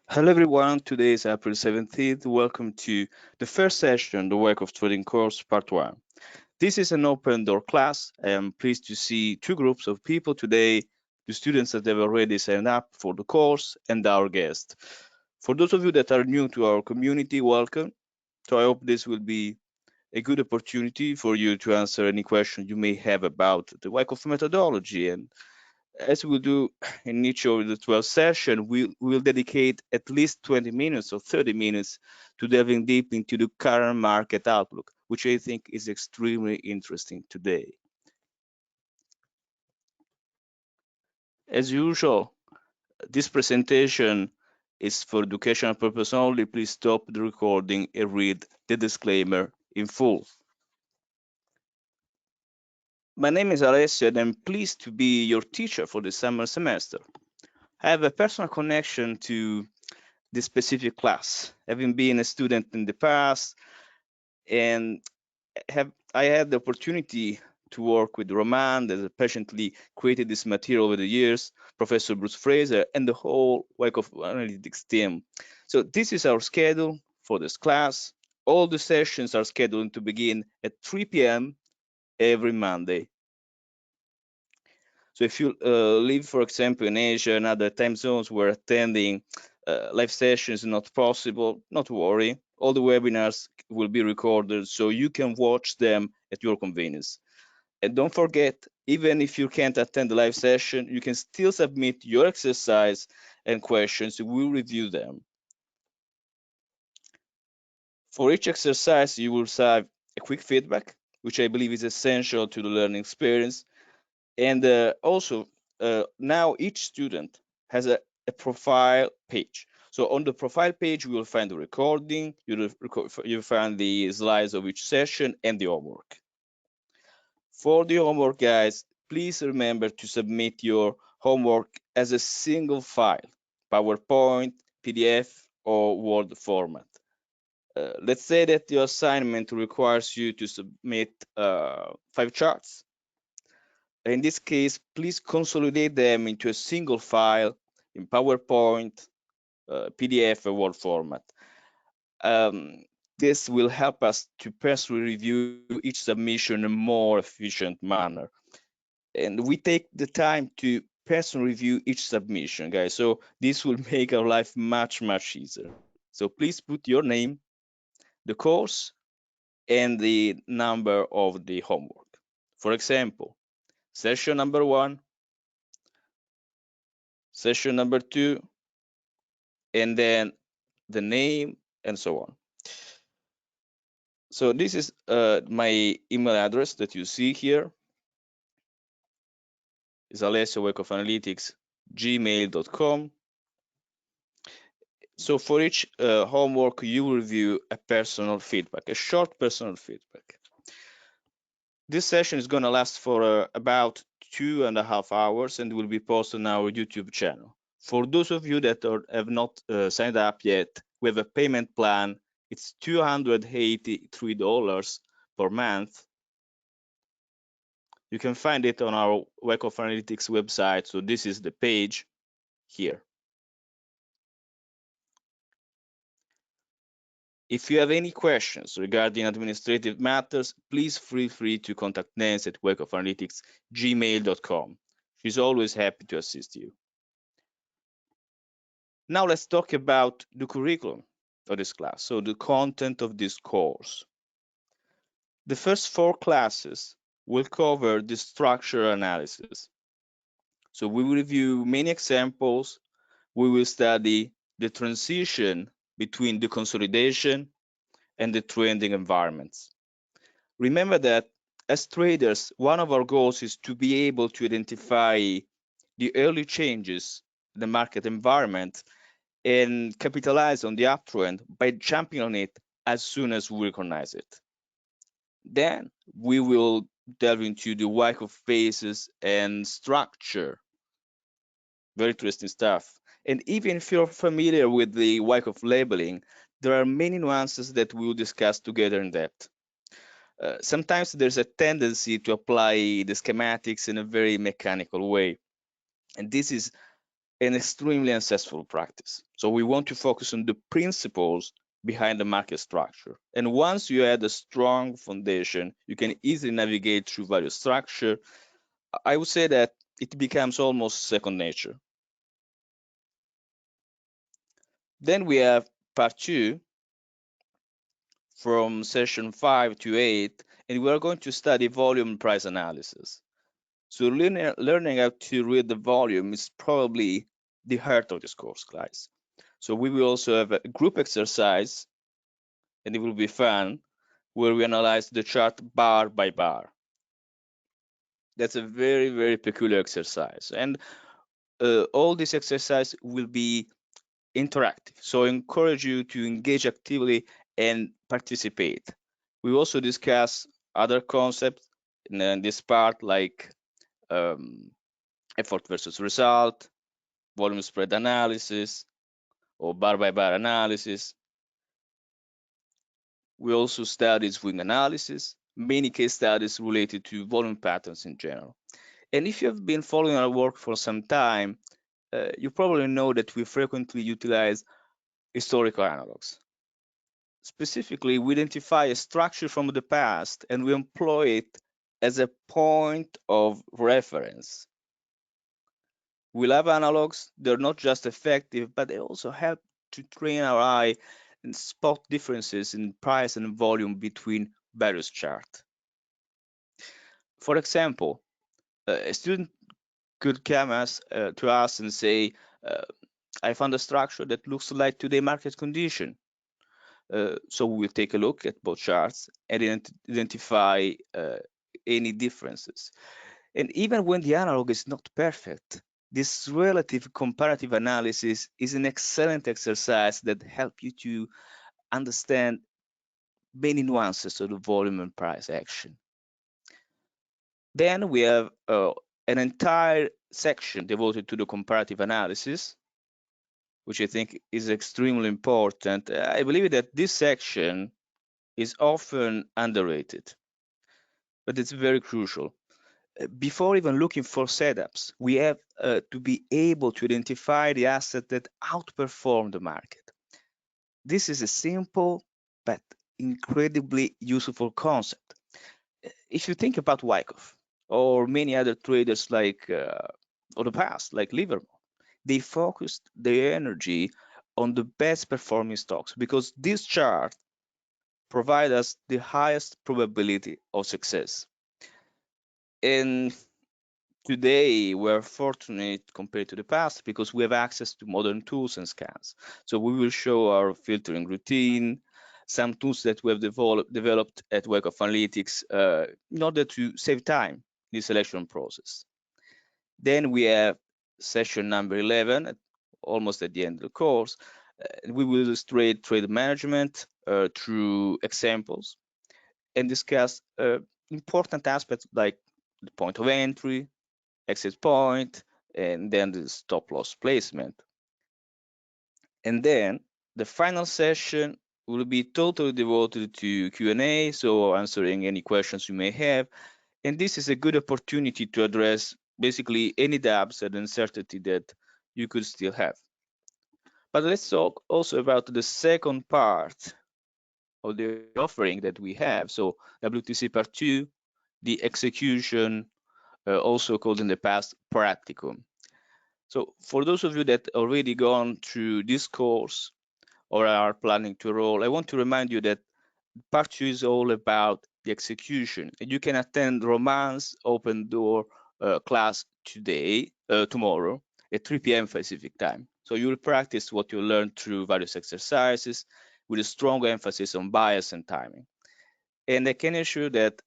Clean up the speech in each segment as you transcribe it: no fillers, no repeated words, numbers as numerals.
Hello everyone, today is April 17th. Welcome to the first session, the Wyckoff Trading course, part 1. This is an open door class. I am pleased to see two groups of people today, the students that have already signed up for the course and our guest. For those of you that are new to our community, welcome. So I hope this will be a good opportunity for you to answer any question you may have about the Wyckoff methodology. And as we'll do in each of the 12 sessions, we'll dedicate at least 20 minutes or 30 minutes to delving deep into the current market outlook, which I think is extremely interesting today. As usual, this presentation is for educational purpose only. Please stop the recording and read the disclaimer in full. My name is Alessio and I'm pleased to be your teacher for the summer semester. I have a personal connection to this specific class, having been a student in the past, and I had the opportunity to work with Roman that patiently created this material over the years, Professor Bruce Fraser, and the whole Wyckoff Analytics team. So this is our schedule for this class. All the sessions are scheduled to begin at 3 p.m. every Monday. So if you live, for example, in Asia and other time zones where attending live sessions is not possible, not to worry. All the webinars will be recorded so you can watch them at your convenience. And don't forget, even if you can't attend the live session, you can still submit your exercise and questions. We'll review them. For each exercise, you will receive a quick feedback, which I believe is essential to the learning experience. And also, now each student has a profile page. So on the profile page, you will find the recording, you'll find the slides of each session and the homework. For the homework, guys, please remember to submit your homework as a single file, PowerPoint, PDF, or Word format. Let's say that your assignment requires you to submit 5 charts. In this case, please consolidate them into a single file in PowerPoint, PDF, or Word format. This will help us to personally review each submission in a more efficient manner. And we take the time to personally review each submission, guys. So this will make our life much, much easier. So please put your name, the course, and the number of the homework. For example, session number 1, session number 2, and then the name and so on. So this is my email address that you see here. It's Alessio Wyckoff Analytics, gmail.com. So for each homework, you will review a personal feedback, a short personal feedback. This session is going to last for about 2.5 hours and will be posted on our YouTube channel. For those of you that have not signed up yet, we have a payment plan. It's $283 per month. You can find it on our Wyckoff Analytics website. So this is the page here. If you have any questions regarding administrative matters, please feel free to contact Nancy at wyckoffanalytics@gmail.com. She's always happy to assist you. Now let's talk about the curriculum of this class, so the content of this course. The first 4 classes will cover the structure analysis. So we will review many examples. We will study the transition between the consolidation and the trending environments. Remember that as traders, one of our goals is to be able to identify the early changes in the market environment and capitalize on the uptrend by jumping on it as soon as we recognize it. Then we will delve into the Wyckoff phases and structure. Very interesting stuff. And even if you're familiar with the Wyckoff labeling, there are many nuances that we'll discuss together in depth. Sometimes there's a tendency to apply the schematics in a very mechanical way. And this is an extremely ancestral practice. So we want to focus on the principles behind the market structure. And once you add a strong foundation, you can easily navigate through various structure. I would say that it becomes almost second nature. Then we have part 2 from session 5 to 8, and we are going to study volume and price analysis. So learning how to read the volume is probably the heart of this course, guys. So we will also have a group exercise, and it will be fun, where we analyze the chart bar by bar. That's a very, very peculiar exercise. And all this exercise will be interactive. So I encourage you to engage actively and participate. We also discuss other concepts in this part, like effort versus result, volume spread analysis, or bar by bar analysis. We also studied swing analysis, many case studies related to volume patterns in general. And if you have been following our work for some time, you probably know that we frequently utilize historical analogs. Specifically, we identify a structure from the past and we employ it as a point of reference. We love analogs. They're not just effective, but they also help to train our eye and spot differences in price and volume between various charts. For example, a student could come to us and say, I found a structure that looks like today's market condition. So we'll take a look at both charts and identify any differences. And even when the analog is not perfect, this relative comparative analysis is an excellent exercise that helps you to understand many nuances of the volume and price action. Then we have an entire section devoted to the comparative analysis, which I think is extremely important. I believe that this section is often underrated, but it's very crucial. Before even looking for setups, we have to be able to identify the asset that outperform the market. This is a simple but incredibly useful concept. If you think about Wyckoff or many other traders like of the past, like Livermore, they focused their energy on the best performing stocks because this chart provide us the highest probability of success. And today we're fortunate compared to the past because we have access to modern tools and scans. So we will show our filtering routine, some tools that we have developed at Wyckoff Analytics in order to save time in the selection process. Then we have session number 11, almost at the end of the course. We will illustrate trade management through examples and discuss important aspects like the point of entry, exit point, and then the stop loss placement. And then the final session will be totally devoted to Q&A, so answering any questions you may have. And this is a good opportunity to address basically any doubts and uncertainty that you could still have. But let's talk also about the second part of the offering that we have. So WTC Part 2, the execution, also called in the past practicum. So for those of you that already gone through this course or are planning to enroll, I want to remind you that Part 2 is all about the execution. And you can attend Romance Open Door class tomorrow at 3 p.m. Pacific time. So you will practice what you learned through various exercises with a strong emphasis on bias and timing. And I can assure that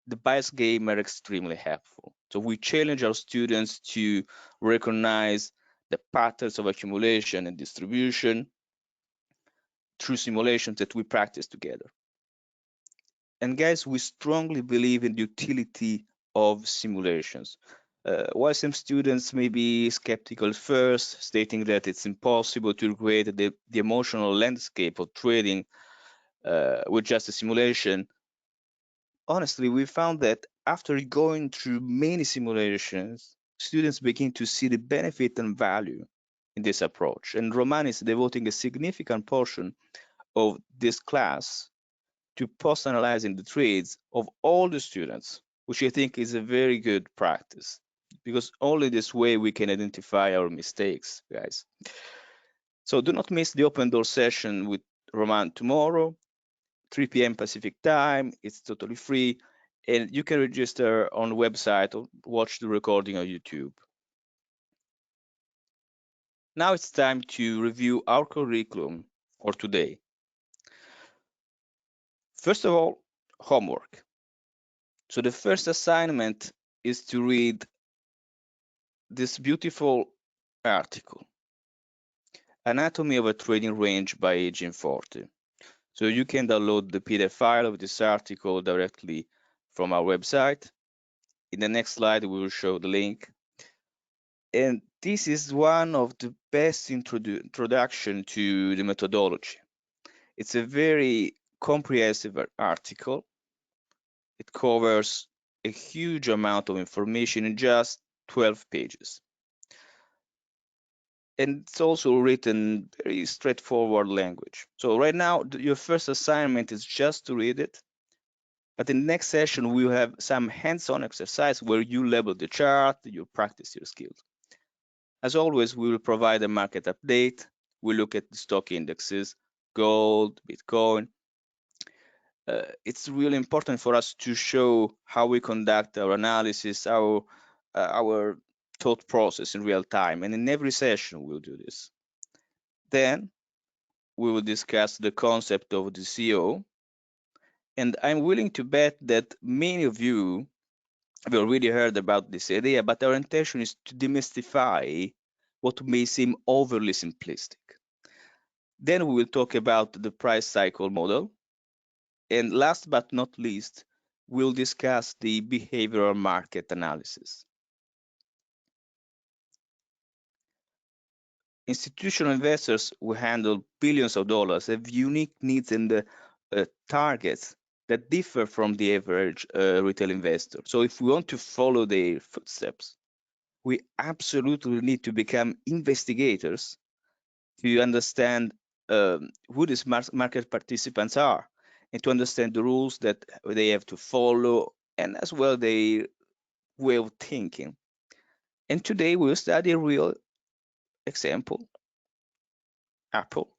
the bias game are extremely helpful. So we challenge our students to recognize the patterns of accumulation and distribution through simulations that we practice together. And guys, we strongly believe in the utility of simulations. While some students may be skeptical first, stating that it's impossible to create the emotional landscape of trading with just a simulation, honestly, we found that after going through many simulations, students begin to see the benefit and value in this approach. And Roman is devoting a significant portion of this class to post-analyzing the trades of all the students, which I think is a very good practice, because only this way we can identify our mistakes, guys. So do not miss the open door session with Roman tomorrow, 3 p.m. Pacific time. It's totally free, and you can register on the website or watch the recording on YouTube. Now it's time to review our curriculum for today. First of all, homework. So the first assignment is to read this beautiful article, Anatomy of a Trading Range by Agent 40. So you can download the PDF file of this article directly from our website. In the next slide, we will show the link. And this is one of the best introduction to the methodology. It's a very comprehensive article. It covers a huge amount of information in just 12 pages. And it's also written very straightforward language. So right now, your first assignment is just to read it. But in the next session, we will have some hands-on exercise where you label the chart, you practice your skills. As always, we will provide a market update. We look at the stock indexes, gold, Bitcoin. It's really important for us to show how we conduct our analysis, our thought process in real time. And in every session, we'll do this. Then we will discuss the concept of the CO. And I'm willing to bet that many of you have already heard about this idea, but our intention is to demystify what may seem overly simplistic. Then we will talk about the price cycle model. And last but not least, we'll discuss the behavioral market analysis. Institutional investors who handle billions of dollars have unique needs and targets that differ from the average retail investor. So if we want to follow their footsteps, we absolutely need to become investigators to understand who these market participants are and to understand the rules that they have to follow and as well their way of thinking. And today we'll study a real example, Apple.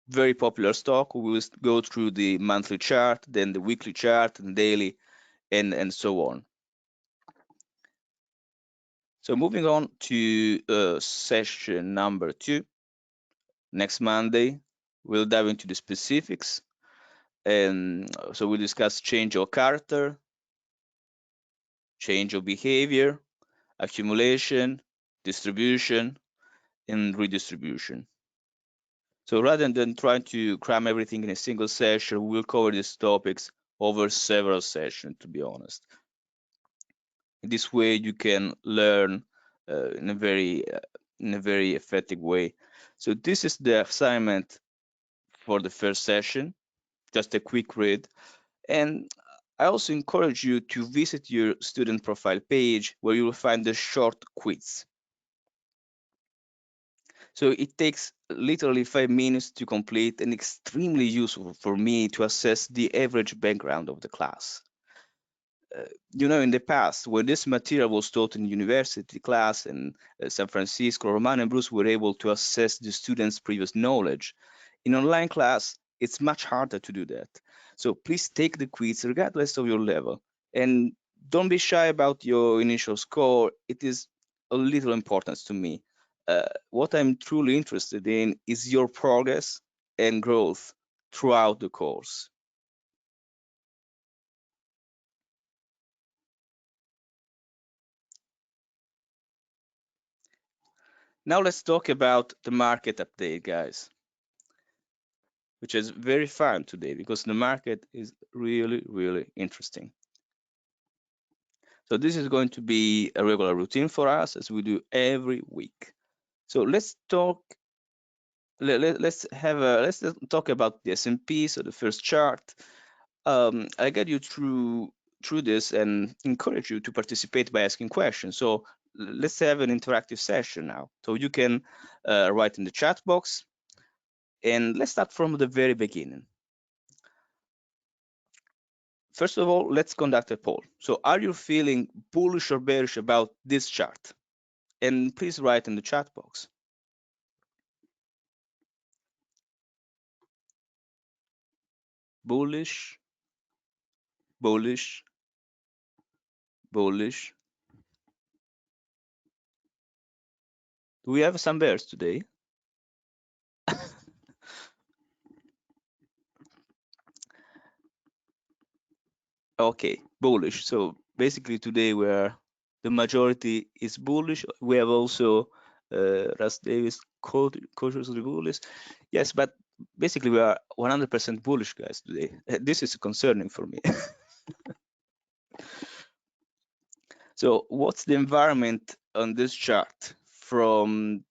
Very popular stock. We will go through the monthly chart, then the weekly chart, and daily, and so on. So moving on to session number 2. Next Monday, we'll dive into the specifics. And so we'll discuss change of character, change of behavior, accumulation, distribution, and redistribution. So rather than trying to cram everything in a single session, we'll cover these topics over several sessions, to be honest. This way you can learn in a very effective way. So this is the assignment for the first session, just a quick read. And I also encourage you to visit your student profile page where you will find the short quiz. So it takes literally 5 minutes to complete and extremely useful for me to assess the average background of the class. You know, in the past, when this material was taught in university class in San Francisco, Roman and Bruce were able to assess the students' previous knowledge. In online class, it's much harder to do that. So please take the quiz regardless of your level. And don't be shy about your initial score. It is a little importance to me. What I'm truly interested in is your progress and growth throughout the course. Now let's talk about the market update, guys, which is very fun today because the market is really, really interesting. So this is going to be a regular routine for us as we do every week. So let's talk. Let's talk about the S&P. So the first chart. I get you through this and encourage you to participate by asking questions. So let's have an interactive session now. So you can write in the chat box, and let's start from the very beginning. First of all, let's conduct a poll. So are you feeling bullish or bearish about this chart? And please write in the chat box. Bullish, bullish, bullish. Do we have some bears today? Okay, bullish. So basically today the majority is bullish. We have also Russ Davis cautiously bullish. Yes, but basically we are 100% bullish guys today. This is concerning for me. So what's the environment on this chart from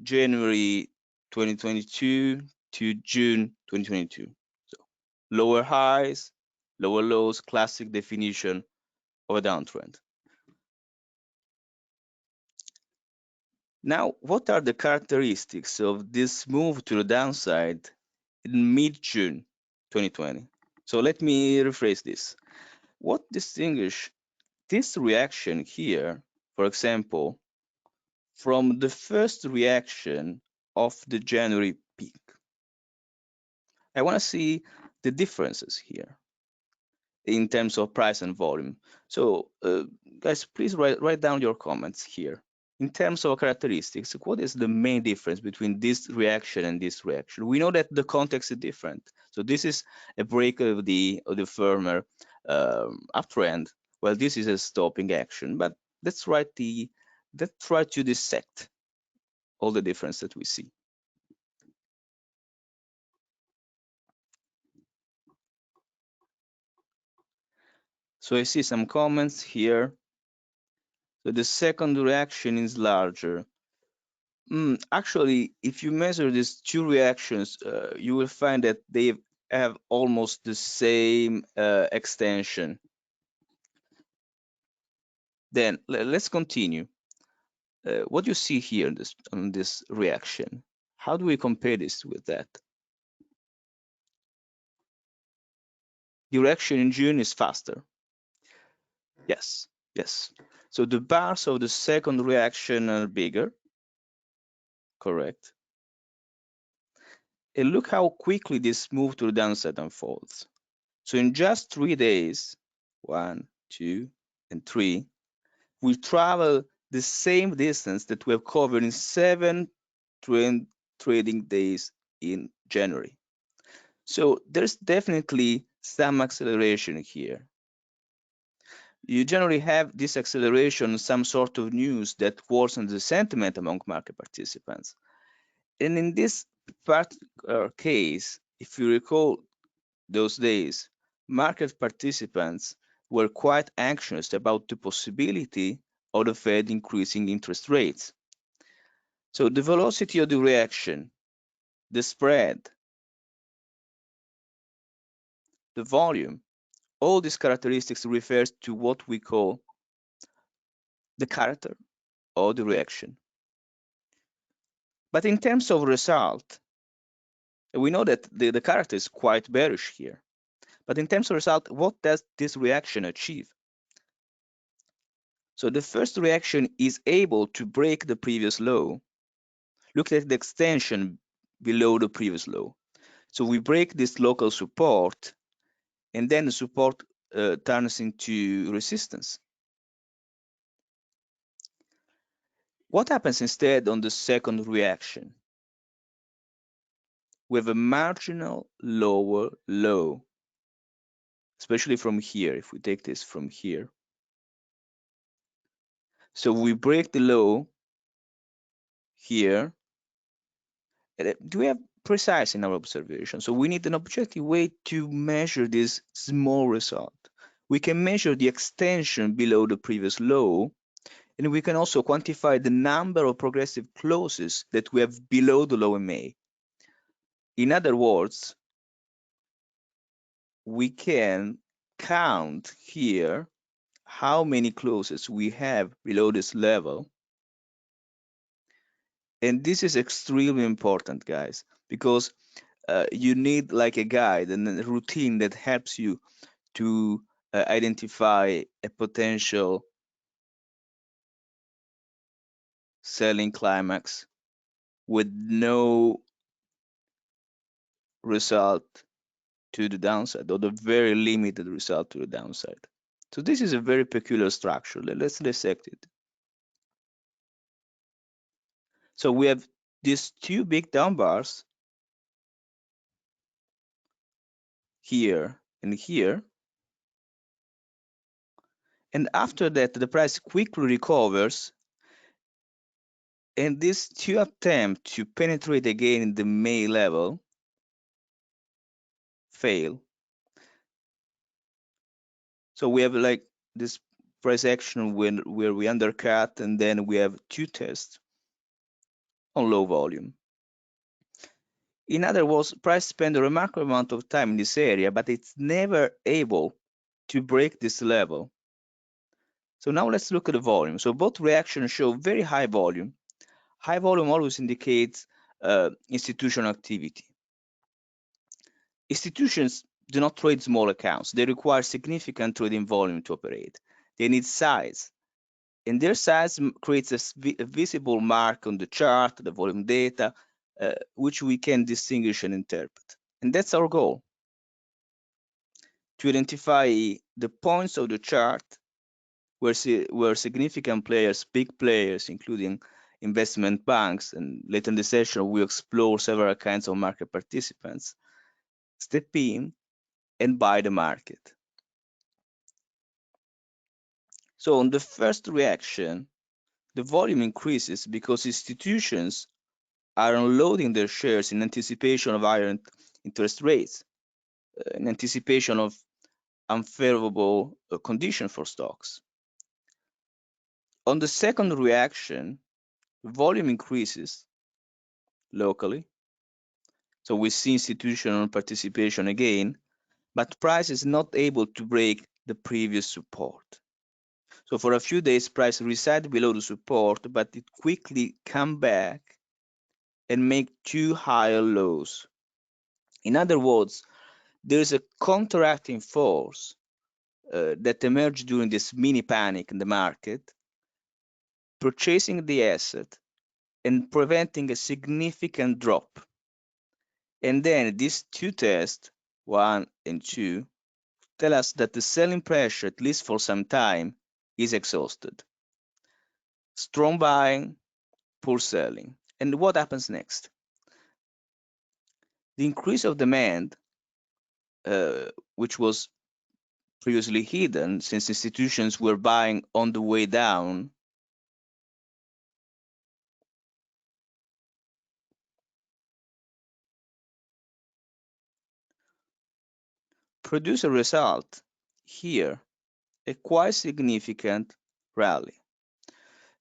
January 2022 to June 2022? So lower highs, lower lows, classic definition of a downtrend. Now, what are the characteristics of this move to the downside in mid-June 2020? So let me rephrase this. What distinguishes this reaction here, for example, from the first reaction of the January peak? I want to see the differences here in terms of price and volume. So guys, please write down your comments here. In terms of characteristics, what is the main difference between this reaction and this reaction? We know that the context is different. So this is a break of the firmer uptrend, well, this is a stopping action. But let's try to dissect all the difference that we see. So I see some comments here. So the second reaction is larger. Actually, if you measure these two reactions, you will find that they have almost the same extension. Then let's continue. What you see here on this reaction, how do we compare this with that? The reaction in June is faster. Yes, yes. So the bars of the second reaction are bigger. Correct. And look how quickly this move to the downside unfolds. So in just 3 days, 1, 2, and 3, we travel the same distance that we have covered in 7 trading days in January. So there's definitely some acceleration here. You generally have this acceleration, some sort of news that worsens the sentiment among market participants. And in this particular case, if you recall those days, market participants were quite anxious about the possibility of the Fed increasing interest rates. So the velocity of the reaction, the spread, the volume, all these characteristics refers to what we call the character of the reaction. But in terms of result, we know that the character is quite bearish here. But in terms of result, what does this reaction achieve? So the first reaction is able to break the previous low. Look at the extension below the previous low. So we break this local support, and then the support turns into resistance. What happens instead on the second reaction? We have a marginal lower low, especially from here, if we take this from here. So we break the low here. Do we have precise in our observation? So we need an objective way to measure this small result. We can measure the extension below the previous low, and we can also quantify the number of progressive closes that we have below the low in May. In other words, we can count here how many closes we have below this level. And this is extremely important, guys, because you need like a guide and a routine that helps you to identify a potential selling climax with no result to the downside, or the very limited result to the downside. So this is a very peculiar structure. Let's dissect it. So we have these two big down bars here and here. And after that, the price quickly recovers. And these two attempts to penetrate again in the May level fail. So we have like this price action where we undercut, and then we have two tests on low volume. In other words, price spend a remarkable amount of time in this area, but it's never able to break this level. So now let's look at the volume. So both reactions show very high volume. High volume always indicates institutional activity. Institutions do not trade small accounts. They require significant trading volume to operate. They need size. And their size creates a visible mark on the chart, the volume data, which we can distinguish and interpret. And that's our goal, to identify the points of the chart where significant players, big players, including investment banks, and later in the session, we explore several kinds of market participants, step in and buy the market. So on the first reaction, the volume increases because institutions are unloading their shares in anticipation of higher interest rates, in anticipation of unfavorable condition for stocks. On the second reaction, volume increases locally. So we see institutional participation again, but price is not able to break the previous support. So for a few days, price reside below the support, but it quickly come back and make two higher lows. In other words, there is a counteracting force that emerged during this mini panic in the market, purchasing the asset and preventing a significant drop. And then these two tests, 1 and 2, tell us that the selling pressure, at least for some time, is exhausted. Strong buying, poor selling. And what happens next? The increase of demand, which was previously hidden since institutions were buying on the way down, produce a result here, a quite significant rally.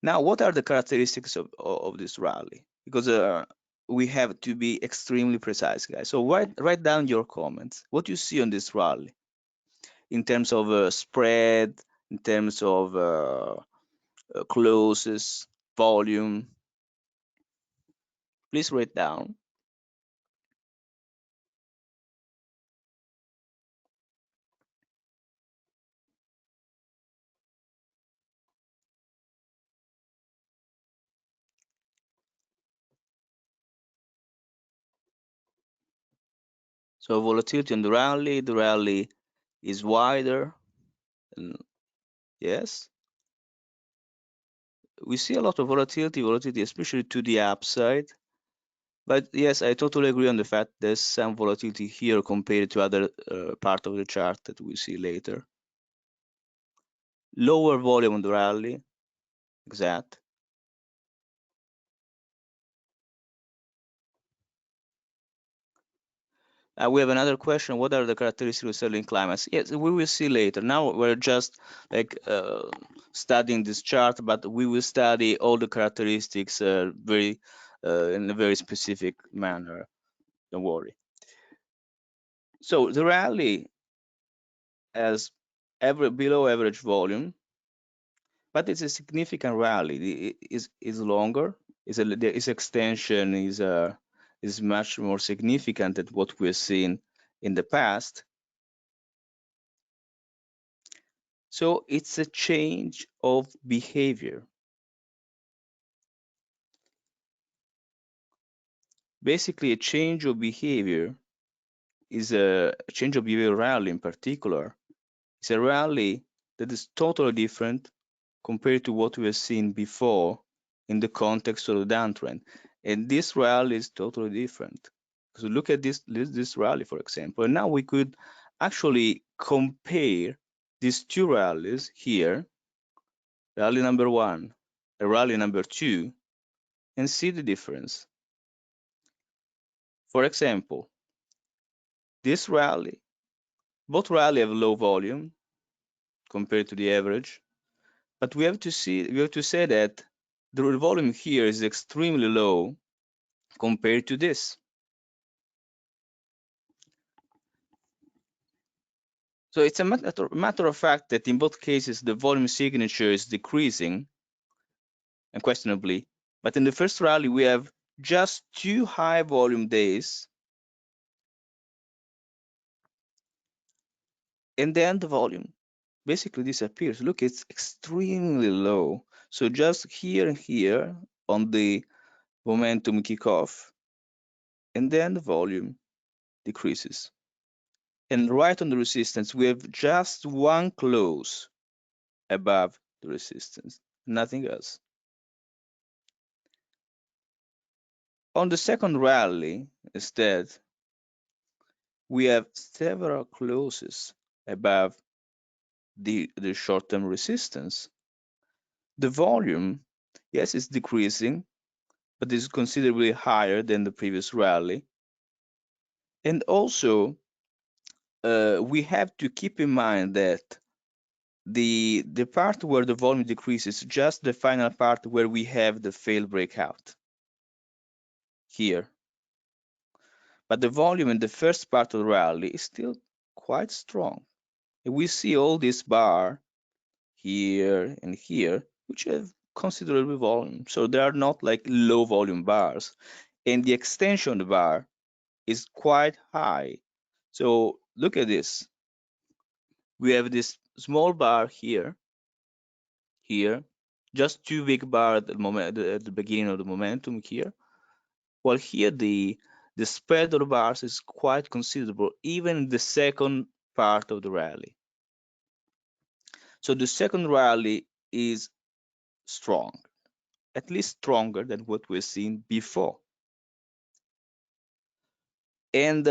Now, what are the characteristics of this rally? Because we have to be extremely precise, guys. So write down your comments. What you see on this rally in terms of spread, in terms of closes, volume. Please write down. So volatility on the rally is wider. And yes, we see a lot of volatility, especially to the upside. But yes, I totally agree on the fact there's some volatility here compared to other part of the chart that we see later. Lower volume on the rally, exact. We have another question. What are the characteristics of selling climax? Yes, we will see later. Now we're just like studying this chart, but we will study all the characteristics in a very specific manner. Don't worry. So the rally has below average volume, but it's a significant rally. It is longer. Its extension is much more significant than what we've seen in the past. So it's a change of behavior. Basically, a change of behavior is a change of behavior rally in particular. It's a rally that is totally different compared to what we have seen before in the context of the downtrend. And this rally is totally different. So look at this rally, for example. And now we could actually compare these two rallies here, rally number one and rally number two, and see the difference. For example, this rally, both rally have low volume compared to the average, but we have to say that the volume here is extremely low compared to this. So it's a matter of fact that in both cases the volume signature is decreasing, unquestionably, but in the first rally we have just 2 high volume days, and then the volume basically disappears. Look, it's extremely low. So just here and here on the momentum kickoff, and then the volume decreases. And right on the resistance, we have just one close above the resistance, nothing else. On the second rally, instead, we have several closes above the short-term resistance. The volume, yes, is decreasing, but is considerably higher than the previous rally. And also, we have to keep in mind that the part where the volume decreases is just the final part where we have the failed breakout here. But the volume in the first part of the rally is still quite strong. And we see all this bar here and here, which have considerable volume. So they are not like low volume bars. And the extension of the bar is quite high. So look at this. We have this small bar here, just 2 big bars at the beginning of the momentum here. While here the spread of the bars is quite considerable, even in the second part of the rally. So the second rally is strong, at least stronger than what we've seen before. And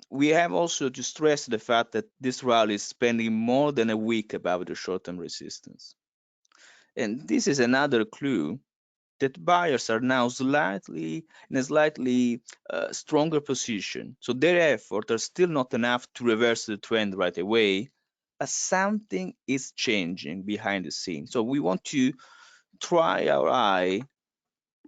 we have also to stress the fact that this rally is spending more than a week above the short-term resistance. And this is another clue that buyers are now in a slightly stronger position. So their effort are still not enough to reverse the trend right away, but something is changing behind the scenes. So we want to try our eye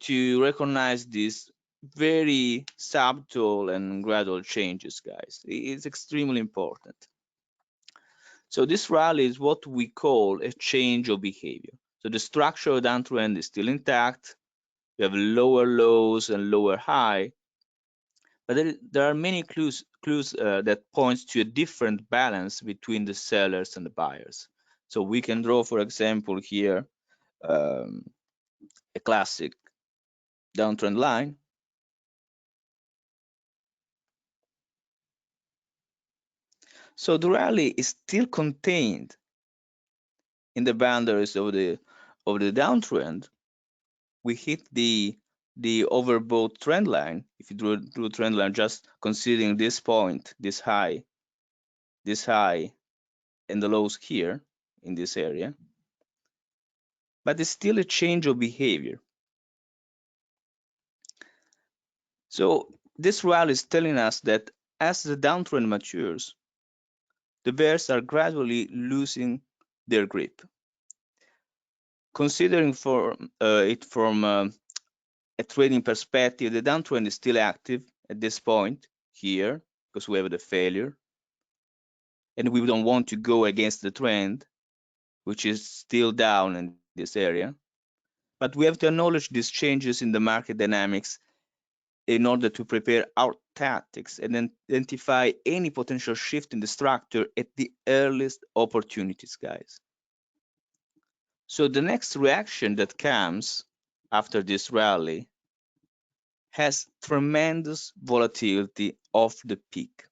to recognize these very subtle and gradual changes, guys. It's extremely important. So this rally is what we call a change of behavior. So the structure of the downtrend is still intact. We have lower lows and lower high, but there are many clues that points to a different balance between the sellers and the buyers. So we can draw, for example, here a classic downtrend line. So the rally is still contained in the boundaries of the downtrend. We hit the overbought trend line. If you drew a trend line just considering this point, this high, and the lows here in this area, but it's still a change of behavior. So this rally is telling us that as the downtrend matures, the bears are gradually losing their grip. Considering it from a trading perspective, the downtrend is still active at this point here because we have the failure, and we don't want to go against the trend, which is still down and this area. But we have to acknowledge these changes in the market dynamics in order to prepare our tactics and identify any potential shift in the structure at the earliest opportunities, guys. So the next reaction that comes after this rally has tremendous volatility of the peak.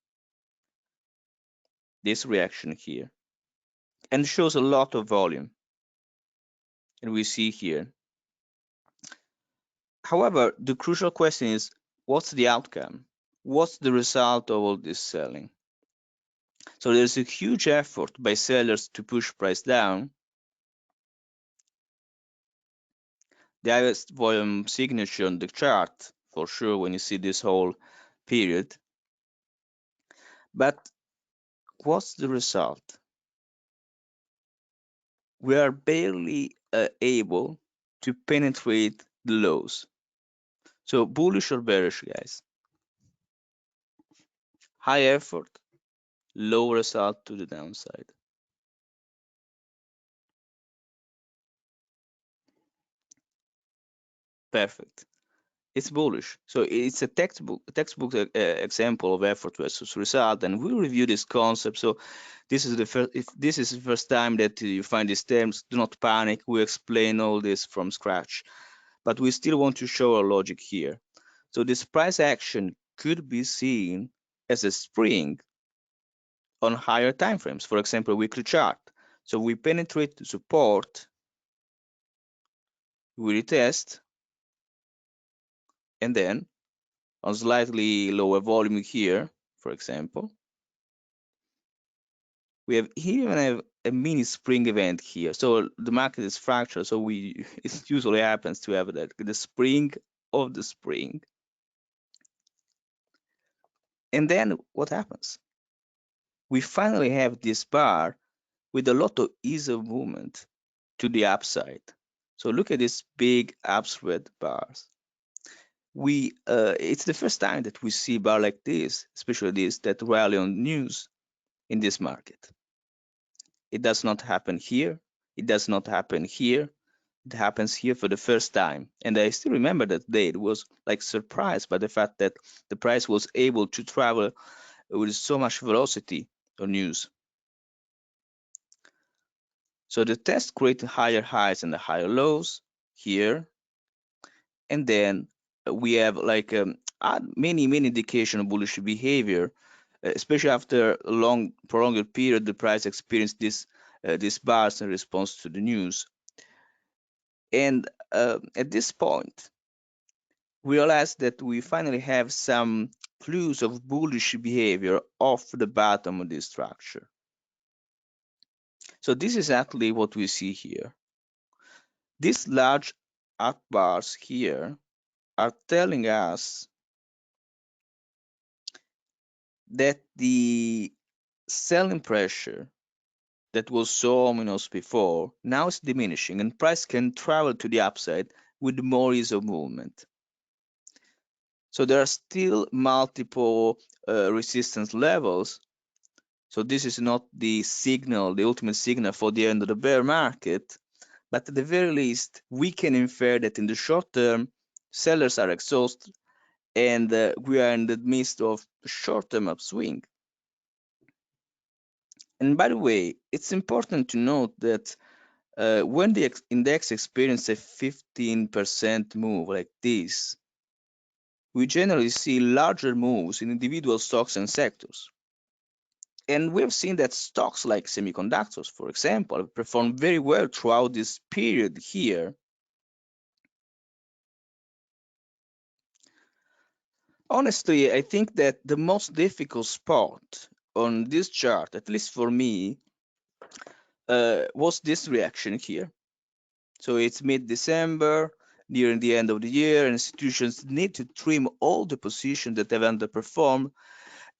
This reaction here, and shows a lot of volume. And we see here. However, the crucial question is, what's the outcome? What's the result of all this selling? So there's a huge effort by sellers to push price down. The highest volume signature on the chart, for sure, when you see this whole period. But what's the result? We are barely able to penetrate the lows. So bullish or bearish, guys? High effort, low result to the downside. Perfect. It's bullish. So it's a textbook example of effort versus result, and we'll review this concept. So this is the first. If this is the first time that you find these terms, do not panic. We explain all this from scratch, but we still want to show our logic here. So this price action could be seen as a spring on higher time frames. For example, weekly chart. So we penetrate the support, we retest, and then on slightly lower volume here, for example, we have even have a mini spring event here. So the market is fractured. So it usually happens to have that the spring of the spring. And then what happens? We finally have this bar with a lot of ease of movement to the upside. So look at these big upswing bars. It's the first time that we see a bar like this, especially this that rally on news in this market. It does not happen here. It does not happen here. It happens here for the first time. And I still remember that day. It was like surprised by the fact that the price was able to travel with so much velocity on news. So the test created higher highs and higher lows here. And then we have like many indication of bullish behavior, especially after a long prolonged period. The price experienced these bars in response to the news. And at this point, we realize that we finally have some clues of bullish behavior off the bottom of this structure. So this is exactly what we see here. These large up bars here are telling us that the selling pressure that was so ominous before now is diminishing, and price can travel to the upside with more ease of movement. So there are still multiple resistance levels. So this is not the signal, the ultimate signal for the end of the bear market, but at the very least, we can infer that in the short term, sellers are exhausted, and we are in the midst of a short-term upswing. And by the way, it's important to note that when the index experiences a 15% move like this, we generally see larger moves in individual stocks and sectors. And we've seen that stocks like semiconductors, for example, have performed very well throughout this period here. Honestly, I think that the most difficult spot on this chart, at least for me, was this reaction here. So it's mid-December, nearing the end of the year, and institutions need to trim all the positions that have underperformed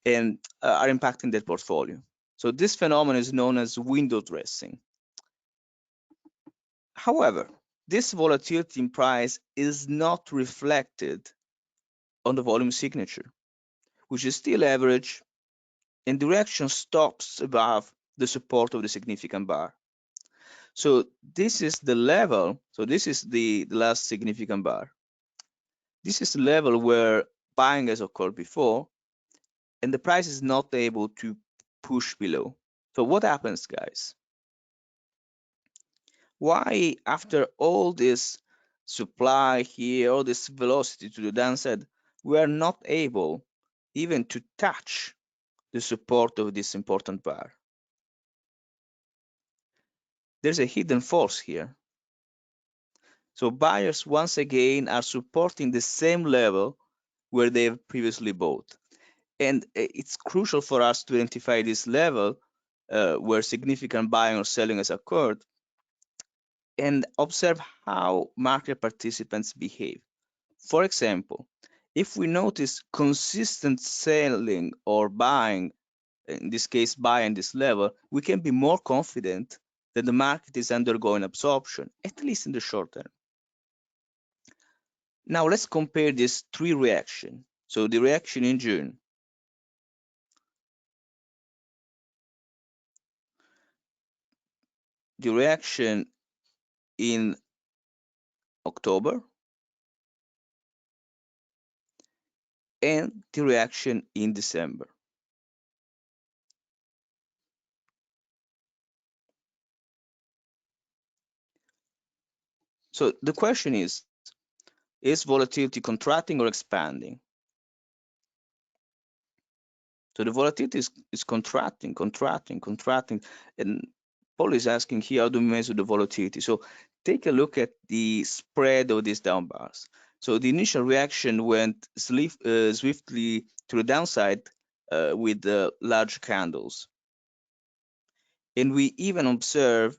and are impacting their portfolio. So this phenomenon is known as window dressing. However, this volatility in price is not reflected on the volume signature, which is still average, and direction stops above the support of the significant bar. So this is the level. So this is the last significant bar. This is the level where buying has occurred before, and the price is not able to push below. So what happens, guys? Why, after all this supply here, all this velocity to the downside, we are not able even to touch the support of this important bar? There's a hidden force here. So buyers once again are supporting the same level where they have previously bought. And it's crucial for us to identify this level where significant buying or selling has occurred and observe how market participants behave. For example, if we notice consistent selling or buying, in this case buying this level, we can be more confident that the market is undergoing absorption, at least in the short term. Now let's compare these three reactions. So the reaction in June, the reaction in October, and the reaction in December. So the question is volatility contracting or expanding? So the volatility is contracting, and Paul is asking here, how do we measure the volatility? So take a look at the spread of these down bars. So the initial reaction went swiftly to the downside with large candles. And we even observe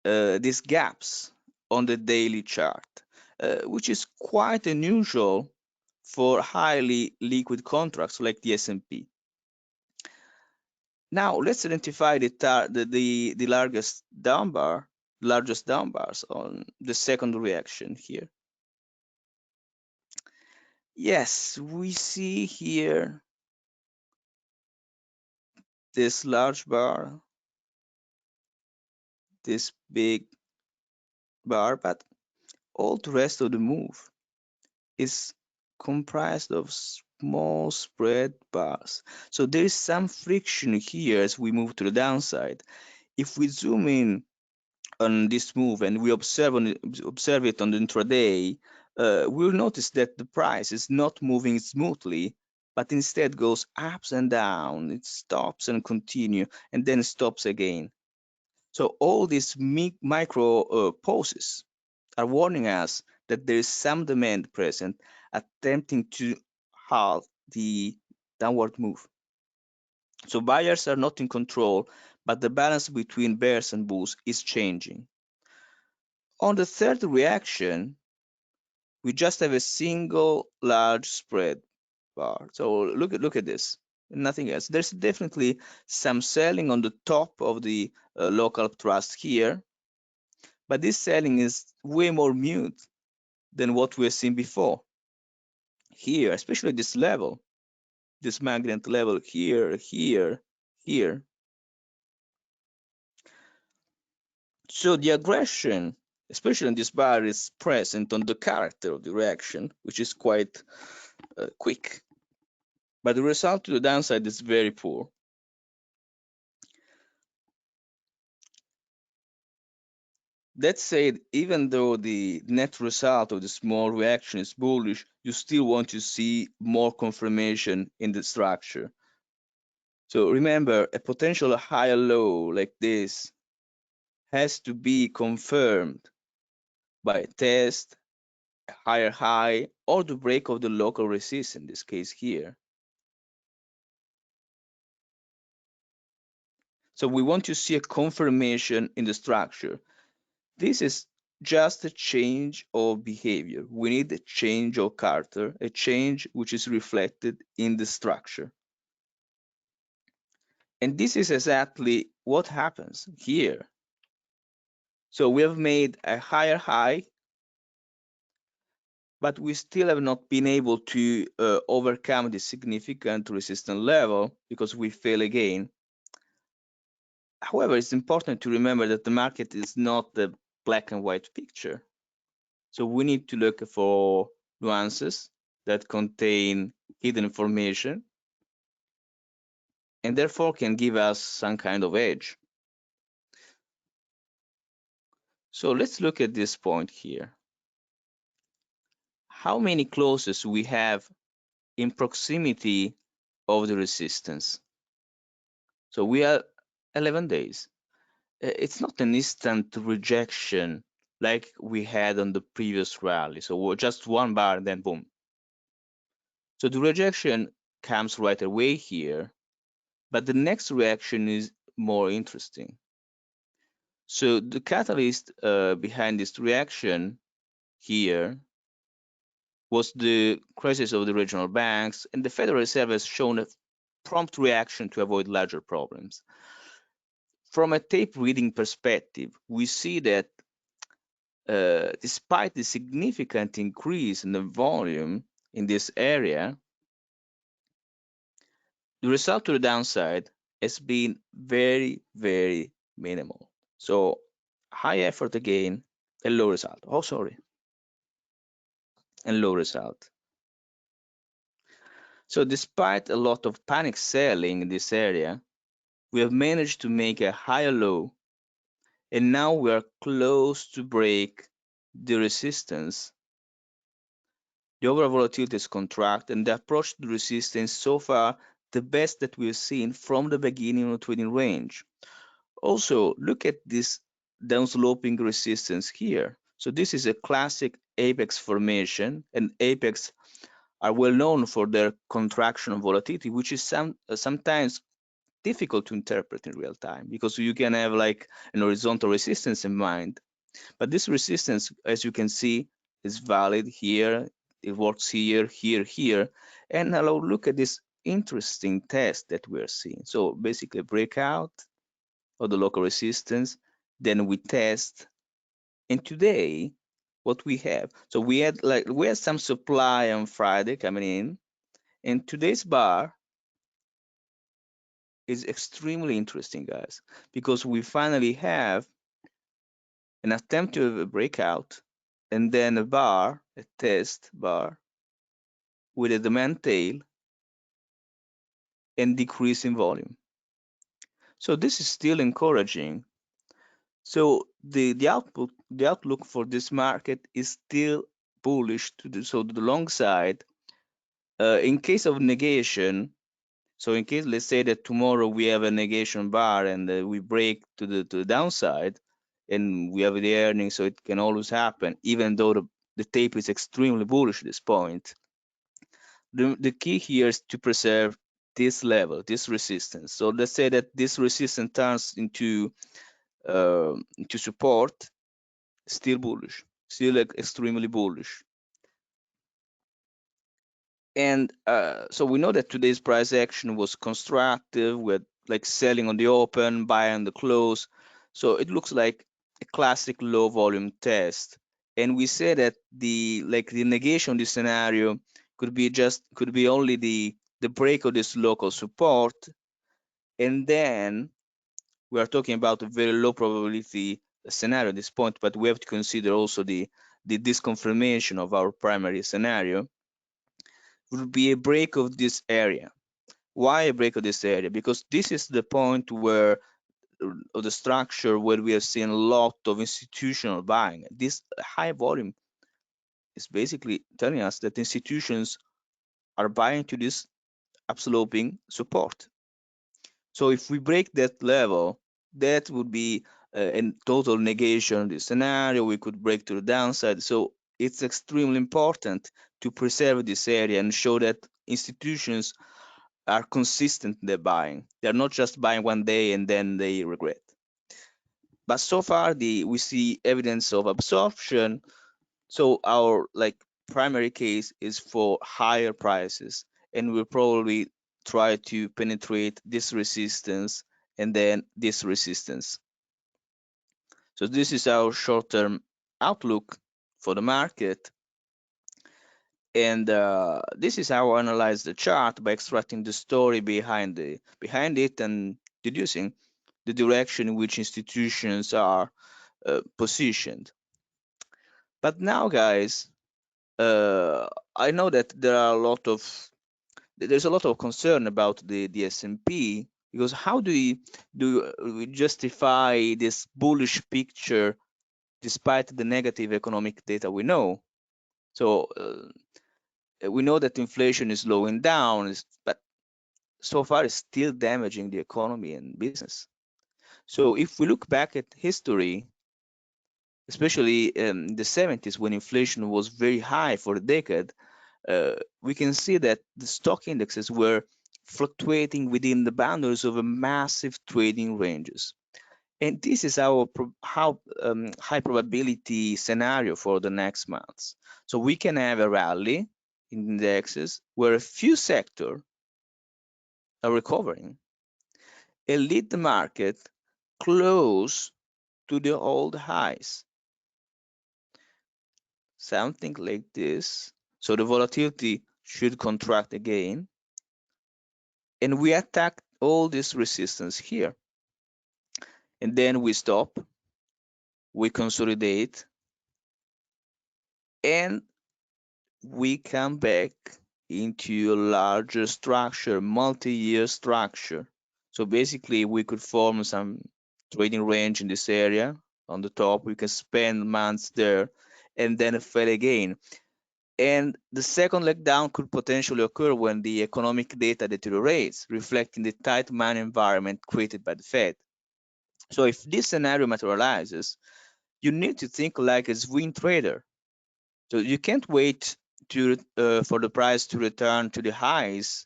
these gaps on the daily chart, which is quite unusual for highly liquid contracts like the S&P. Now let's identify the largest down bars on the second reaction here. Yes, we see here this large bar, this big bar, but all the rest of the move is comprised of small spread bars. So there is some friction here as we move to the downside. If we zoom in on this move and we observe it on the intraday, we'll notice that the price is not moving smoothly, but instead goes ups and down. It stops and continue, and then stops again. So all these micro pauses are warning us that there is some demand present attempting to halt the downward move. So buyers are not in control, but the balance between bears and bulls is changing. On the third reaction, we just have a single large spread bar. So look at this, nothing else. There's definitely some selling on the top of the local trust here, but this selling is way more mute than what we've seen before. Here, especially this level, this magnet level here, here. So the aggression, especially in this bar, is present on the character of the reaction, which is quite quick. But the result to the downside is very poor. That said, even though the net result of the small reaction is bullish, you still want to see more confirmation in the structure. So remember, a potential higher low like this has to be confirmed by a test, a higher high, or the break of the local resistance, in this case here. So we want to see a confirmation in the structure. This is just a change of behavior. We need a change of character, a change which is reflected in the structure. And this is exactly what happens here. So we have made a higher high, but we still have not been able to overcome the significant resistance level because we fail again. However, it's important to remember that the market is not the black and white picture. So we need to look for nuances that contain hidden information and therefore can give us some kind of edge. So let's look at this point here. How many closes we have in proximity of the resistance? So we are 11 days. It's not an instant rejection like we had on the previous rally. So just one bar and then boom. So the rejection comes right away here, but the next reaction is more interesting. So the catalyst behind this reaction here was the crisis of the regional banks, and the Federal Reserve has shown a prompt reaction to avoid larger problems. From a tape reading perspective, we see that despite the significant increase in the volume in this area, the result to the downside has been very, very minimal. So high effort again, and low result. Oh, sorry. And low result. So despite a lot of panic selling in this area, we have managed to make a higher low, and now we are close to break the resistance. The overall volatility is contract, and the approach to the resistance so far the best that we've seen from the beginning of the trading range. Also, look at this downsloping resistance here. So this is a classic apex formation, and apex are well known for their contraction of volatility, which is sometimes difficult to interpret in real time because you can have like an horizontal resistance in mind. But this resistance, as you can see, is valid here. It works here, here, here. And now look at this interesting test that we're seeing. So basically breakout of the local resistance, then we test. And today, what we have, so we had some supply on Friday coming in, and today's bar is extremely interesting, guys, because we finally have an attempt to have a breakout and then a bar, a test bar with a demand tail and decrease in volume. So this is still encouraging. So the outlook for this market is still bullish so the long side. In case of negation, so in case let's say that tomorrow we have a negation bar and we break to the downside, and we have the earnings, so it can always happen, even though the tape is extremely bullish at this point. The key here is to preserve this level, this resistance. So let's say that this resistance turns into support, still bullish, still extremely bullish. And so we know that today's price action was constructive with like selling on the open, buy on the close. So it looks like a classic low volume test. And we say that the negation of this scenario could be only the break of this local support. And then we are talking about a very low probability scenario at this point, but we have to consider also the disconfirmation of our primary scenario. Would be a break of this area. Why a break of this area? Because this is the point where of the structure where we have seen a lot of institutional buying. This high volume is basically telling us that institutions are buying to this upsloping support. So if we break that level, that would be a total negation of the scenario. We could break to the downside. So it's extremely important to preserve this area and show that institutions are consistent in their buying. They're not just buying one day and then they regret. But so far, we see evidence of absorption. So our primary case is for higher prices, and we'll probably try to penetrate this resistance and then this resistance. So this is our short-term outlook for the market. And this is how I analyze the chart by extracting the story behind it and deducing the direction in which institutions are positioned. But now, guys, I know that there's a lot of concern about the S&P, because how do we justify this bullish picture despite the negative economic data we know? So we know that inflation is slowing down, but so far it's still damaging the economy and business. So if we look back at history, especially in the 70s when inflation was very high for a decade, we can see that the stock indexes were fluctuating within the boundaries of a massive trading ranges. And this is our high probability scenario for the next months. So we can have a rally in indexes where a few sectors are recovering and lead the market close to the old highs. Something like this. So the volatility should contract again, and we attack all this resistance here. And then we stop, we consolidate, and we come back into a larger structure, multi-year structure. So basically we could form some trading range in this area on the top. We can spend months there and then fail again. And the second leg down could potentially occur when the economic data deteriorates, reflecting the tight money environment created by the Fed. So if this scenario materializes, you need to think like a swing trader. So you can't wait for the price to return to the highs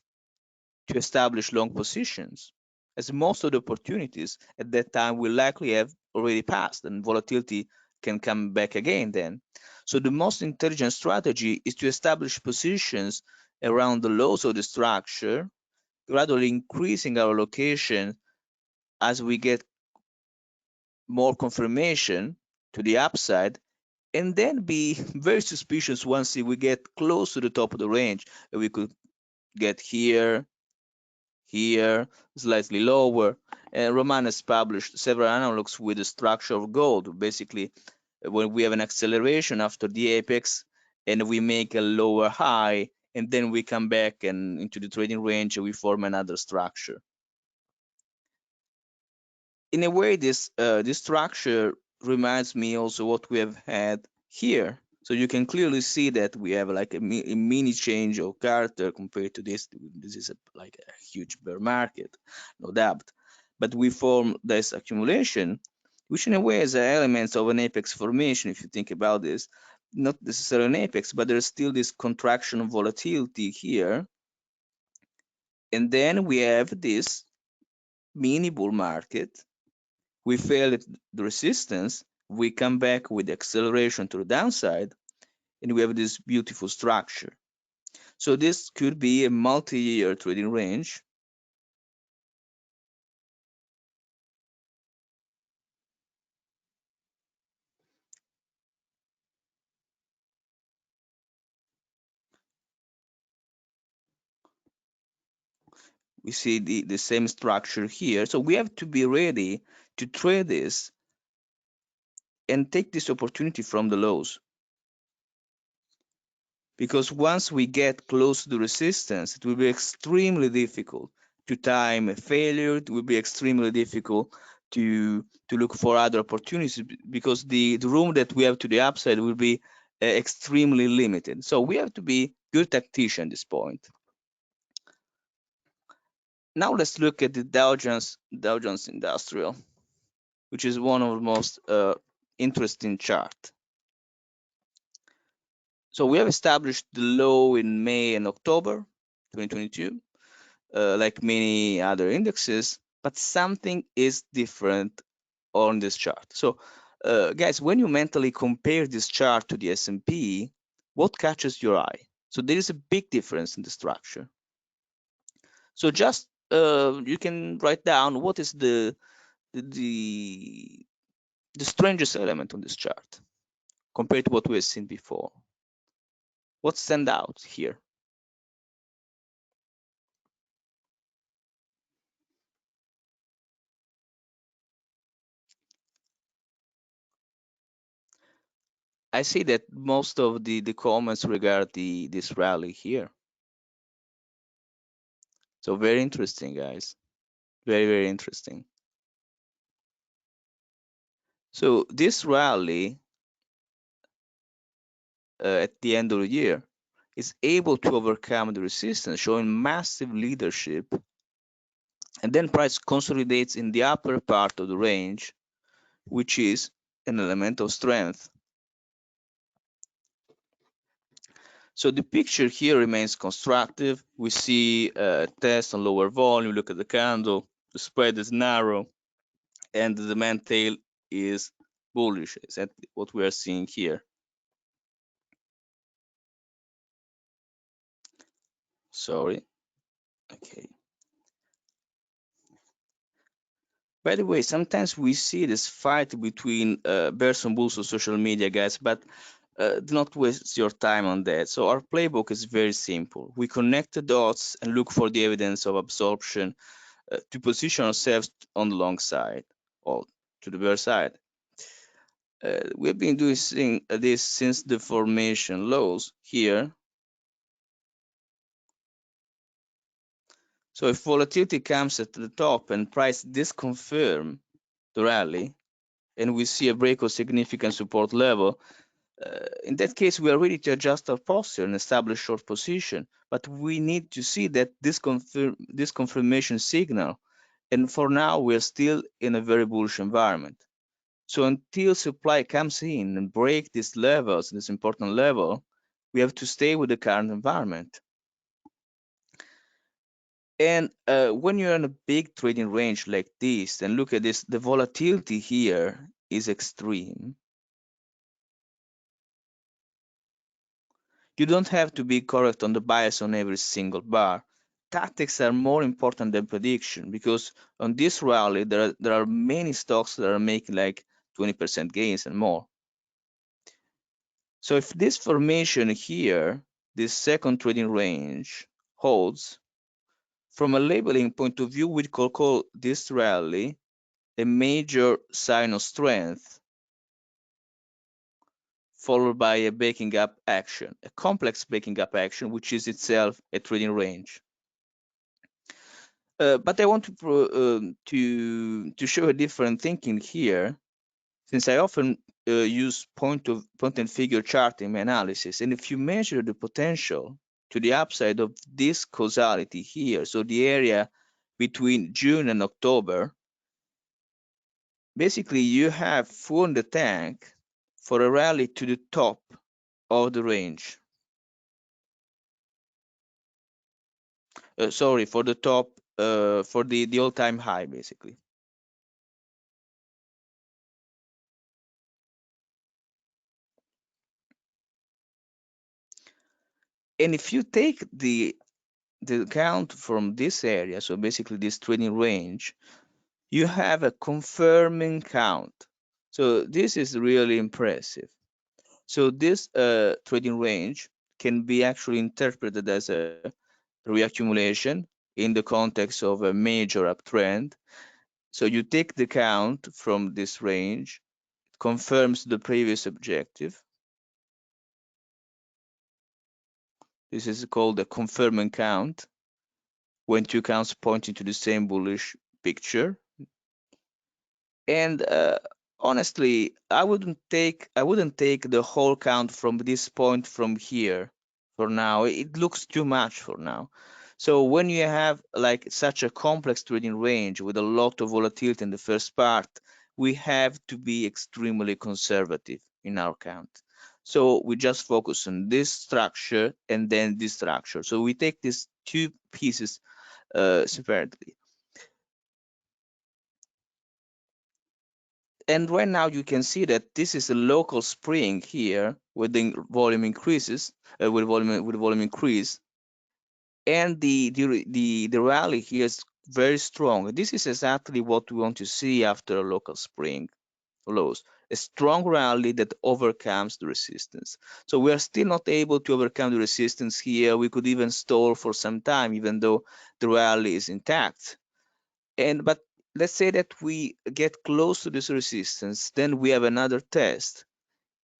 to establish long positions, as most of the opportunities at that time will likely have already passed and volatility can come back again then. So the most intelligent strategy is to establish positions around the lows of the structure, gradually increasing our allocation as we get more confirmation to the upside, and then be very suspicious once we get close to the top of the range. We could get here, slightly lower. And Roman has published several analogs with the structure of gold. Basically, when we have an acceleration after the apex and we make a lower high, and then we come back and into the trading range, we form another structure. In a way, this structure reminds me also what we have had here. So you can clearly see that we have like a mini change of character compared to this. This is like a huge bear market, no doubt. But we form this accumulation, which in a way is elements of an apex formation, if you think about this. Not necessarily an apex, but there's still this contraction of volatility here. And then we have this mini bull market. We fail at the resistance, we come back with acceleration to the downside, and we have this beautiful structure. So this could be a multi-year trading range. We see the same structure here. So we have to be ready to trade this and take this opportunity from the lows. Because once we get close to the resistance, it will be extremely difficult to time a failure. It will be extremely difficult to look for other opportunities, because the room that we have to the upside will be extremely limited. So we have to be good tactician at this point. Now let's look at the Dow Jones Industrial, which is one of the most interesting chart. So we have established the low in May and October 2022, like many other indexes, but something is different on this chart. So guys, when you mentally compare this chart to the S&P, what catches your eye? So there is a big difference in the structure. So just you can write down what is the strangest element on this chart compared to what we have seen before. What stands out here? I see that most of the comments regard this rally here. So very interesting, guys. Very, very interesting. So this rally at the end of the year is able to overcome the resistance, showing massive leadership, and then price consolidates in the upper part of the range, which is an element of strength. So the picture here remains constructive. We see a test on lower volume. Look at the candle. The spread is narrow, and the demand tail is bullish. Is that what we are seeing here? Sorry. Okay. By the way, sometimes we see this fight between bears and bulls on social media, guys, but do not waste your time on that. So our playbook is very simple. We connect the dots and look for the evidence of absorption to position ourselves on the long side or to the bear side. We've been doing this since the formation lows here. So if volatility comes at the top and price disconfirm the rally, and we see a break of significant support level, in that case, we are ready to adjust our posture and establish short position. But we need to see that this confirmation signal. And for now, we are still in a very bullish environment. So until supply comes in and break these levels, this important level, we have to stay with the current environment. And when you're in a big trading range like this, and look at this, the volatility here is extreme. You don't have to be correct on the bias on every single bar. Tactics are more important than prediction because on this rally, there are many stocks that are making like 20% gains and more. So if this formation here, this second trading range holds, from a labeling point of view, we could call this rally a major sign of strength, followed by a breaking up action, a complex breaking up action, which is itself a trading range. But I want to show a different thinking here, since I often use point and figure chart in my analysis. And if you measure the potential to the upside of this causality here, so the area between June and October, basically you have full in the tank for a rally to the top of the range. Sorry, for the top, for the all-time high, basically. And if you take the count from this area, so basically this trading range, you have a confirming count. So this is really impressive. So this trading range can be actually interpreted as a reaccumulation in the context of a major uptrend. So you take the count from this range, it confirms the previous objective. This is called a confirming count when two counts pointing to the same bullish picture. And honestly, I wouldn't take the whole count from this point from here for now. It looks too much for now. So when you have like such a complex trading range with a lot of volatility in the first part, we have to be extremely conservative in our count. So we just focus on this structure and then this structure. So we take these two pieces separately. And right now you can see that this is a local spring here with the volume increases, with volume increase, and the rally here is very strong. This is exactly what we want to see after a local spring lows, a strong rally that overcomes the resistance. So we are still not able to overcome the resistance here. We could even stall for some time, even though the rally is intact. But let's say that we get close to this resistance, then we have another test.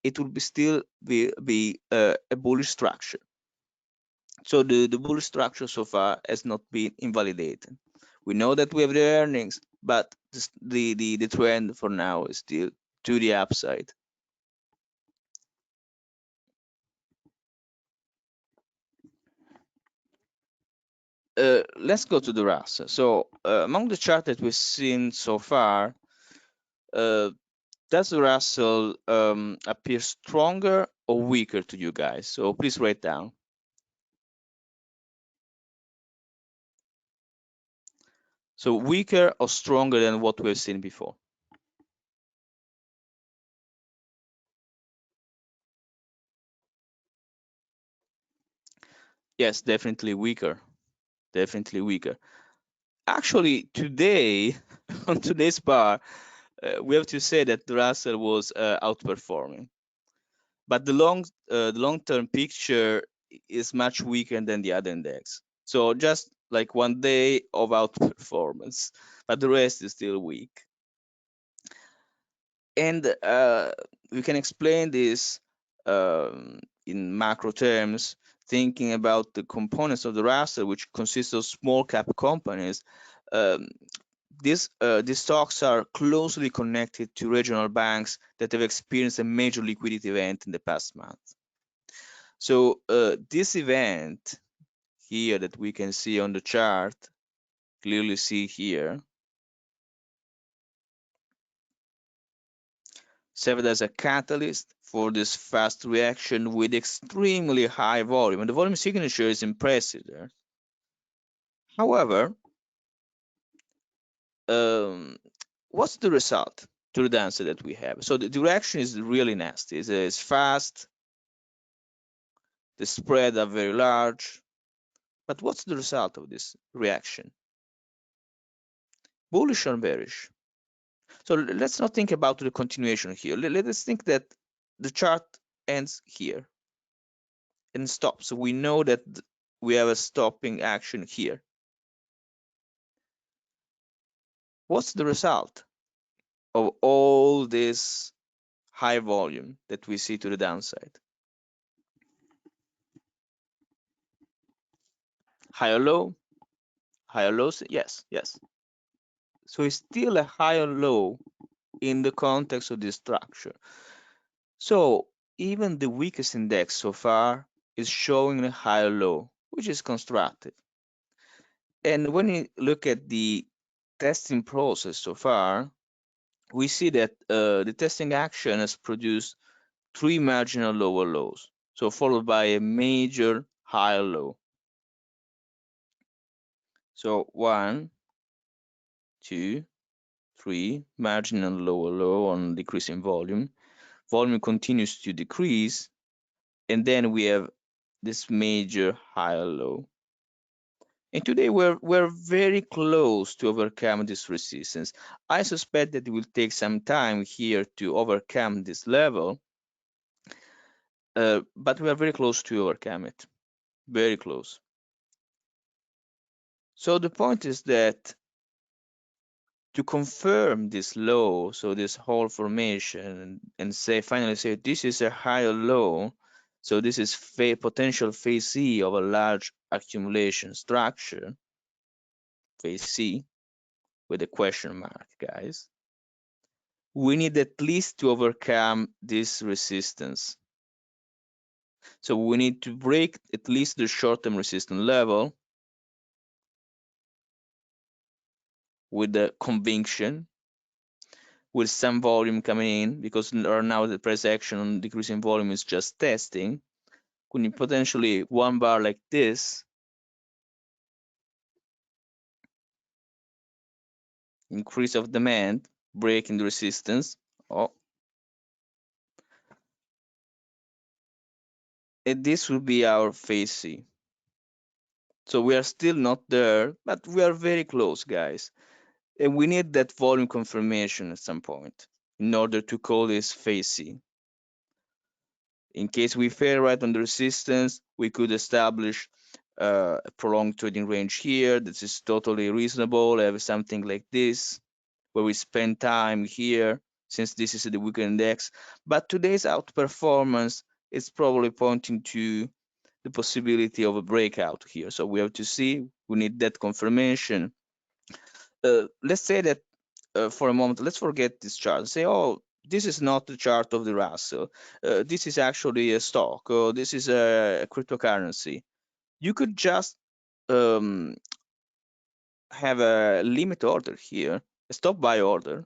it will still be a bullish structure. So the bullish structure so far has not been invalidated. We know that we have the earnings, but the trend for now is still to the upside. Let's go to the Russell. So among the chart that we've seen so far, does the Russell appear stronger or weaker to you guys? So please write down. So weaker or stronger than what we've seen before? Yes, definitely weaker. Definitely weaker. Actually, today, on today's bar, we have to say that the Russell was outperforming. But the long-term picture is much weaker than the other index. So just like one day of outperformance, but the rest is still weak. And we can explain this in macro terms, thinking about the components of the Russell, which consists of small cap companies. These stocks are closely connected to regional banks that have experienced a major liquidity event in the past month. So this event here that we can see on the chart, clearly see here, served as a catalyst for this fast reaction with extremely high volume. And the volume signature is impressive there. However, what's the result to the downside that we have? So the direction is really nasty. It's fast. The spread are very large. But what's the result of this reaction? Bullish or bearish? So let's not think about the continuation here. Let us think that the chart ends here and stops. So we know that we have a stopping action here. What's the result of all this high volume that we see to the downside? Higher low, higher lows, yes. So it's still a higher low in the context of this structure. So even the weakest index so far is showing a higher low, which is constructive. And when you look at the testing process so far, we see that the testing action has produced 3 marginal lower lows, so followed by a major higher low. So 1, 2, 3 marginal lower low on decreasing volume. Volume continues to decrease, and then we have this major higher low. And today we're very close to overcome this resistance. I suspect that it will take some time here to overcome this level, but we are very close to overcome it. Very close. So the point is that to confirm this low, so this whole formation, and finally say this is a higher low, so this is potential phase C of a large accumulation structure, phase C, with a question mark, guys. We need at least to overcome this resistance. So we need to break at least the short-term resistance level with the conviction, with some volume coming in, because now the price action on decreasing volume is just testing. Could potentially one bar like this, increase of demand, breaking the resistance. And this will be our phase C. So we are still not there, but we are very close, guys. And we need that volume confirmation at some point in order to call this phase C. In case we fail right on the resistance, we could establish a prolonged trading range here. This is totally reasonable. Have something like this, where we spend time here since this is the weekly index. But today's outperformance is probably pointing to the possibility of a breakout here. So we have to see, we need that confirmation. Let's say that for a moment, let's forget this chart. Say, oh, this is not the chart of the Russell. This is actually a stock, or this is a cryptocurrency. You could just have a limit order here, a stop buy order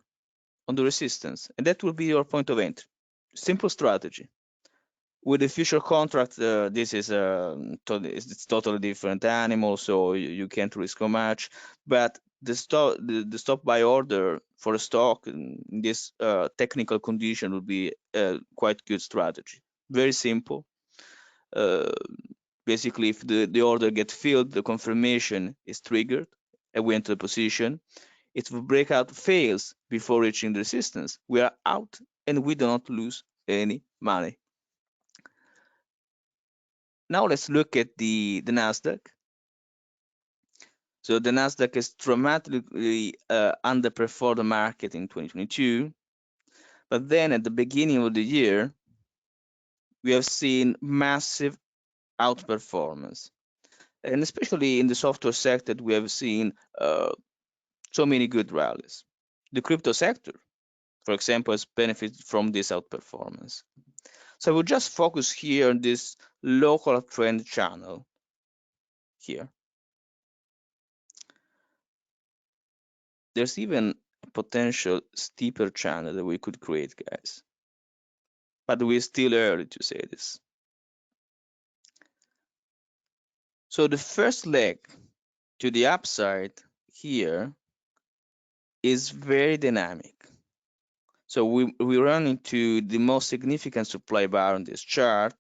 on the resistance, and that will be your point of entry. Simple strategy. With the future contract, this is it's totally different animal, so you can't risk much. But the stop buy order for a stock in this technical condition would be a quite good strategy. Very simple. Uh, Basically, if the order gets filled, the confirmation is triggered, and we enter the position. If the breakout fails before reaching the resistance, we are out and we do not lose any money. Now let's look at the Nasdaq. So the Nasdaq has dramatically underperformed the market in 2022, but then at the beginning of the year, we have seen massive outperformance, and especially in the software sector, we have seen so many good rallies. The crypto sector, for example, has benefited from this outperformance. So we'll just focus here on this local trend channel here. There's even a potential steeper channel that we could create, guys. But we're still early to say this. So the first leg to the upside here is very dynamic. So we run into the most significant supply bar on this chart.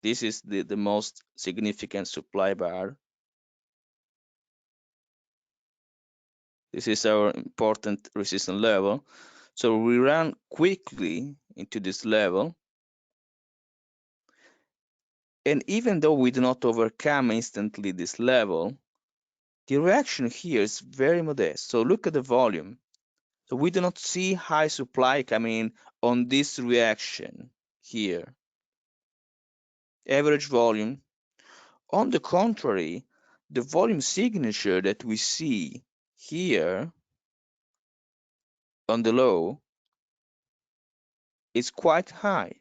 This is the most significant supply bar. This is our important resistance level. So we run quickly into this level. And even though we do not overcome instantly this level, the reaction here is very modest. So look at the volume. So we do not see high supply coming in on this reaction here. Average volume. On the contrary, the volume signature that we see here on the low is quite high.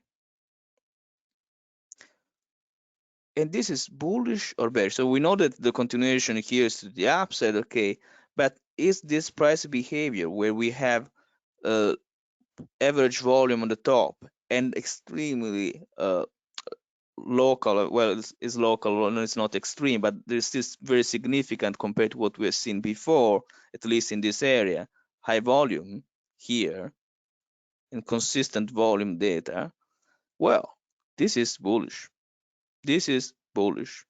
And this is bullish or bearish. So we know that the continuation here is to the upside, okay, but is this price behavior where we have average volume on the top and extremely local, well, it's local and it's not extreme, but there's this very significant compared to what we've seen before, at least in this area, high volume here and consistent volume data. Well, this is bullish. This is bullish.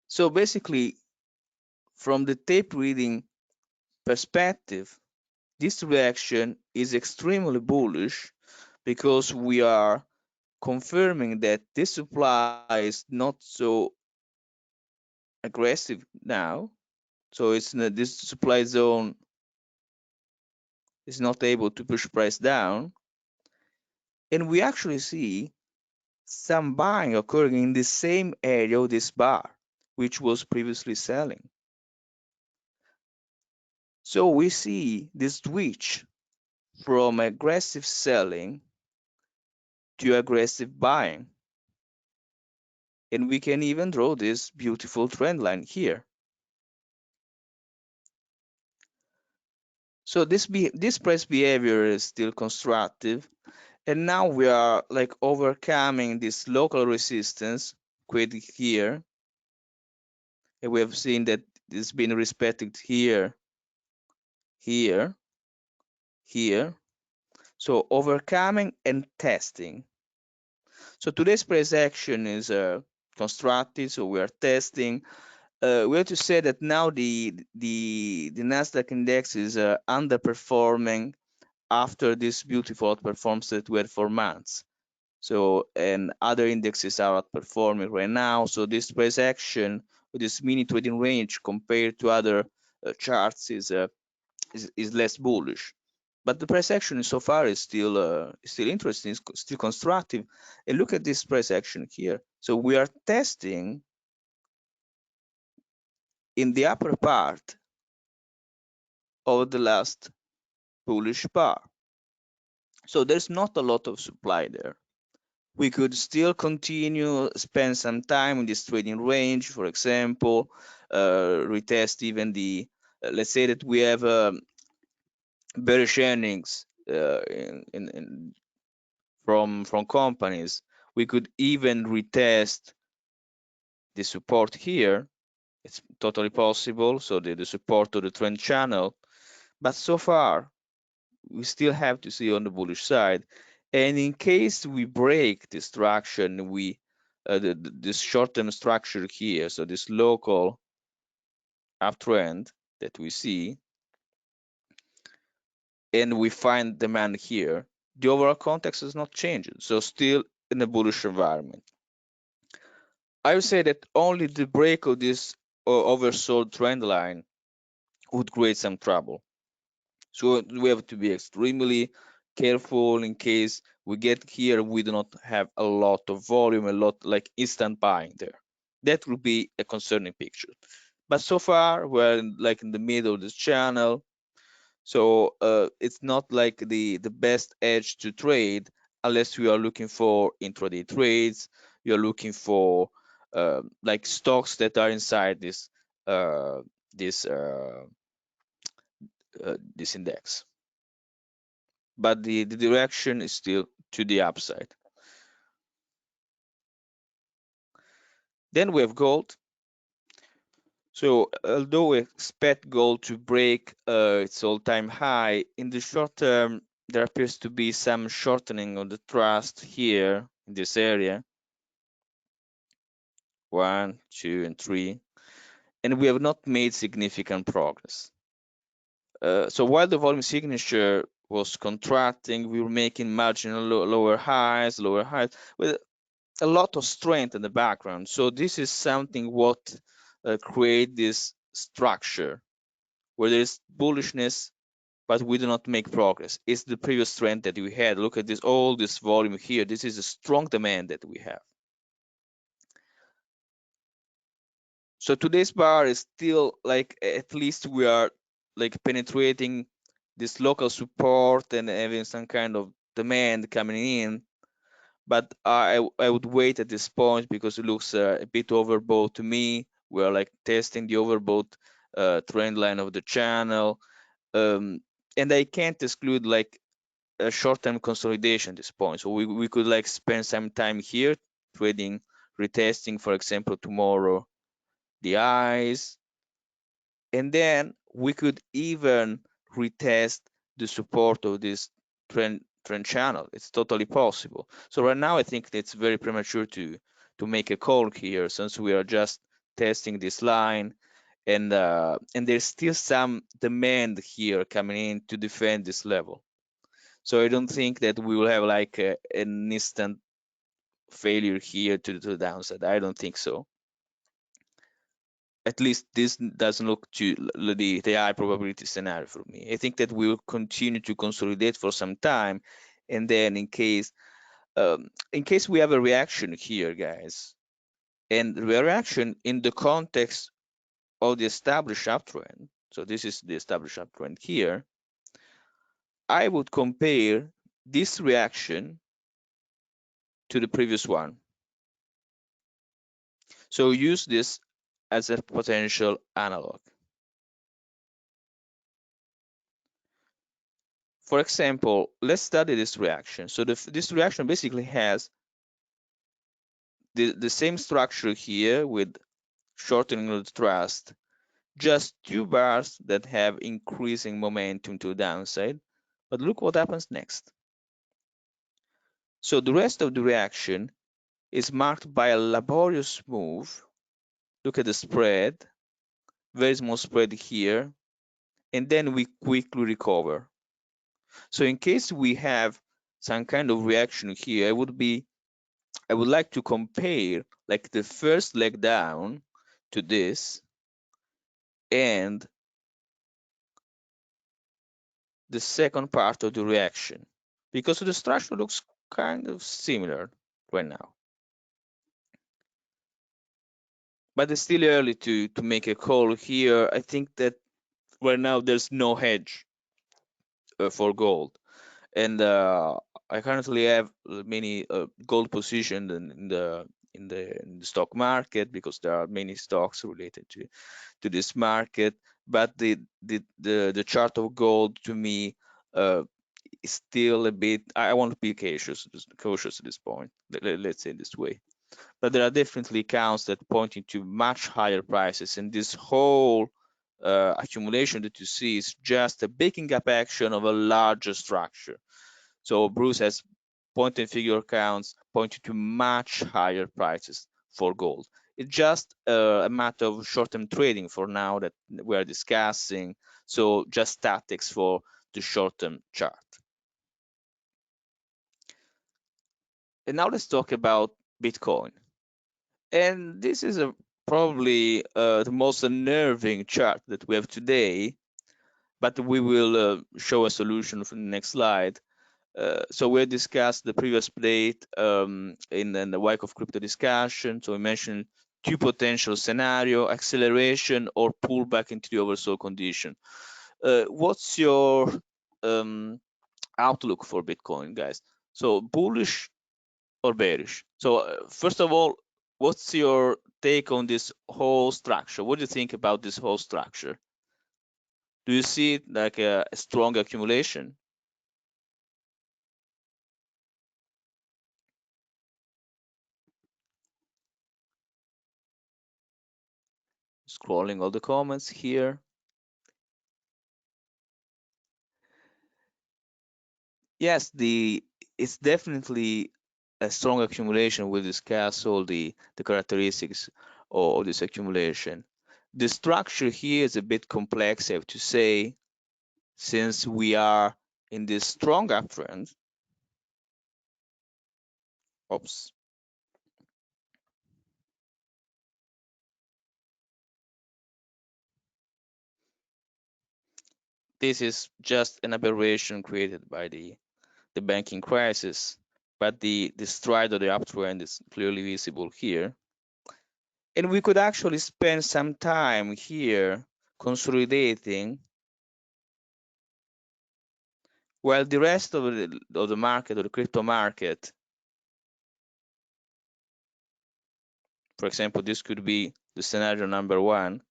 So basically, from the tape reading perspective, this reaction is extremely bullish because we are confirming that this supply is not so aggressive now. So it's this supply zone is not able to push price down. And we actually see some buying occurring in the same area of this bar, which was previously selling. So we see this switch from aggressive selling to aggressive buying. And we can even draw this beautiful trend line here. So this price behavior is still constructive. And now we are like overcoming this local resistance created here. And we have seen that it's been respected here, here, here. So overcoming and testing. So today's price action is constructed. So we are testing. We have to say that now the Nasdaq index is underperforming after this beautiful outperformance that we had for months. So and other indexes are outperforming right now. So this price action with this mini trading range compared to other charts is less bullish. But the price action so far is still interesting, it's still constructive. And look at this price action here. So we are testing in the upper part of the last bullish bar. So there's not a lot of supply there. We could still continue, spend some time in this trading range, for example, retest even the, let's say that we have bearish earnings from companies. We could even retest the support here. It's totally possible. So the support of the trend channel. But so far, we still have to see on the bullish side. And in case we break this traction, this short-term structure here, so this local uptrend that we see, and we find demand here, the overall context is not changing. So still in a bullish environment. I would say that only the break of this oversold trend line would create some trouble. So we have to be extremely careful in case we get here, we do not have a lot of volume, a lot like instant buying there. That would be a concerning picture. But so far, we're like in the middle of this channel. So it's not like the best edge to trade unless you are looking for intraday trades. You're looking for like stocks that are inside this this index. But the direction is still to the upside. Then we have gold. So although we expect gold to break its all-time high, in the short term, there appears to be some shortening of the thrust here in this area. 1, 2, and 3. And we have not made significant progress. So while the volume signature was contracting, we were making marginal lower highs, with a lot of strength in the background. So this is something what create this structure where there's bullishness, but we do not make progress. It's the previous trend that we had. Look at this, all this volume here. This is a strong demand that we have. So today's bar is still like, at least we are like penetrating this local support and having some kind of demand coming in. But I would wait at this point because it looks a bit overbought to me. We're like testing the overbought trend line of the channel. And I can't exclude like a short-term consolidation at this point. So we could like spend some time here trading, retesting, for example, tomorrow the highs, and then we could even retest the support of this trend channel. It's totally possible. So right now I think it's very premature to make a call here, since we are just testing this line, and there's still some demand here coming in to defend this level. So I don't think that we will have like an instant failure here to the downside. I don't think so. At least this doesn't look to the high probability scenario for me. I think that we will continue to consolidate for some time, and then in case we have a reaction here, guys, and the reaction in the context of the established uptrend, so this is the established uptrend here, I would compare this reaction to the previous one. So use this as a potential analog. For example, let's study this reaction. So this reaction basically has the same structure here with shortening of the thrust, just two bars that have increasing momentum to the downside. But look what happens next. So the rest of the reaction is marked by a laborious move. Look at the spread, very small spread here, and then we quickly recover. So in case we have some kind of reaction here, I would like to compare like the first leg down to this, and the second part of the reaction, because the structure looks kind of similar right now. But it's still early to make a call here. I think that right now there's no hedge for gold, and I currently have many gold positions in the stock market, because there are many stocks related to this market. But the chart of gold, to me, is still a bit. I want to be cautious at this point. Let's say it this way. But there are definitely accounts that pointing to much higher prices, and this whole accumulation that you see is just a baking up action of a larger structure. So Bruce has point and figure accounts pointing to much higher prices for gold. It's just a matter of short-term trading for now that we're discussing. So just tactics for the short-term chart. And now let's talk about Bitcoin. And this is probably the most unnerving chart that we have today, but we will show a solution for the next slide. So we discussed the previous plate in the Wyckoff crypto discussion. So we mentioned two potential scenario: acceleration or pullback into the oversold condition. What's your outlook for Bitcoin, guys? So bullish or bearish? So first of all, what's your take on this whole structure? What do you think about this whole structure? Do you see it like a strong accumulation? Scrolling all the comments here. Yes, it's definitely a strong accumulation. We'll discuss all the characteristics of this accumulation. The structure here is a bit complex, I have to say, since we are in this strong uptrend. Oops. This is just an aberration created by the banking crisis, but the stride of the uptrend is clearly visible here. And we could actually spend some time here consolidating, while the rest of the market, or the crypto market, for example, this could be the scenario number one,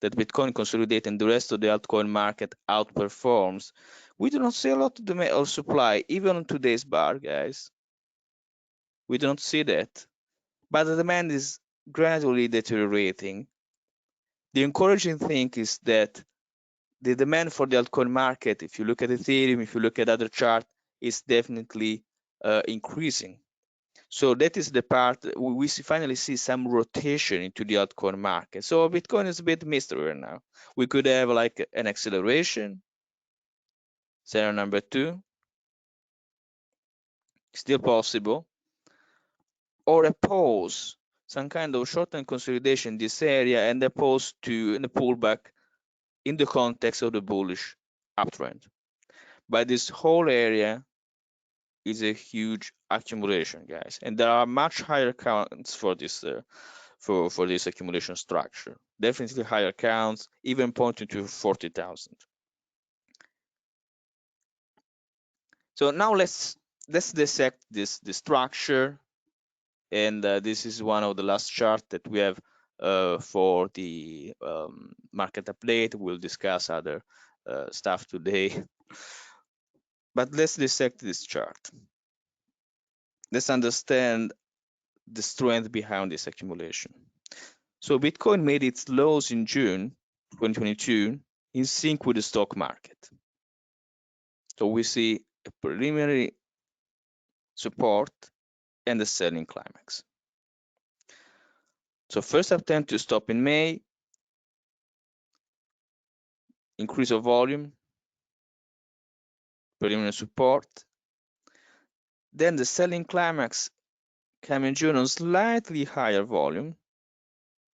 that Bitcoin consolidates and the rest of the altcoin market outperforms. We do not see a lot of demand or supply, even on today's bar, guys. We do not see that. But the demand is gradually deteriorating. The encouraging thing is that the demand for the altcoin market, if you look at Ethereum, if you look at other charts, is definitely increasing. So that is the part we finally see some rotation into the altcoin market. So Bitcoin is a bit mystery right now. We could have like an acceleration, scenario number two, still possible, or a pause, some kind of short-term consolidation in this area, and a pause to a pullback in the context of the bullish uptrend. But this whole area is a huge accumulation, guys, and there are much higher counts for this for this accumulation structure. Definitely higher counts, even pointing to 40,000. So now let's dissect this structure, and this is one of the last chart that we have for the market update. We'll discuss other stuff today, but let's dissect this chart. Let's understand the strength behind this accumulation. So Bitcoin made its lows in June 2022 in sync with the stock market. So we see a preliminary support and a selling climax. So first attempt to stop in May, increase of volume, preliminary support. Then the selling climax came in June on slightly higher volume.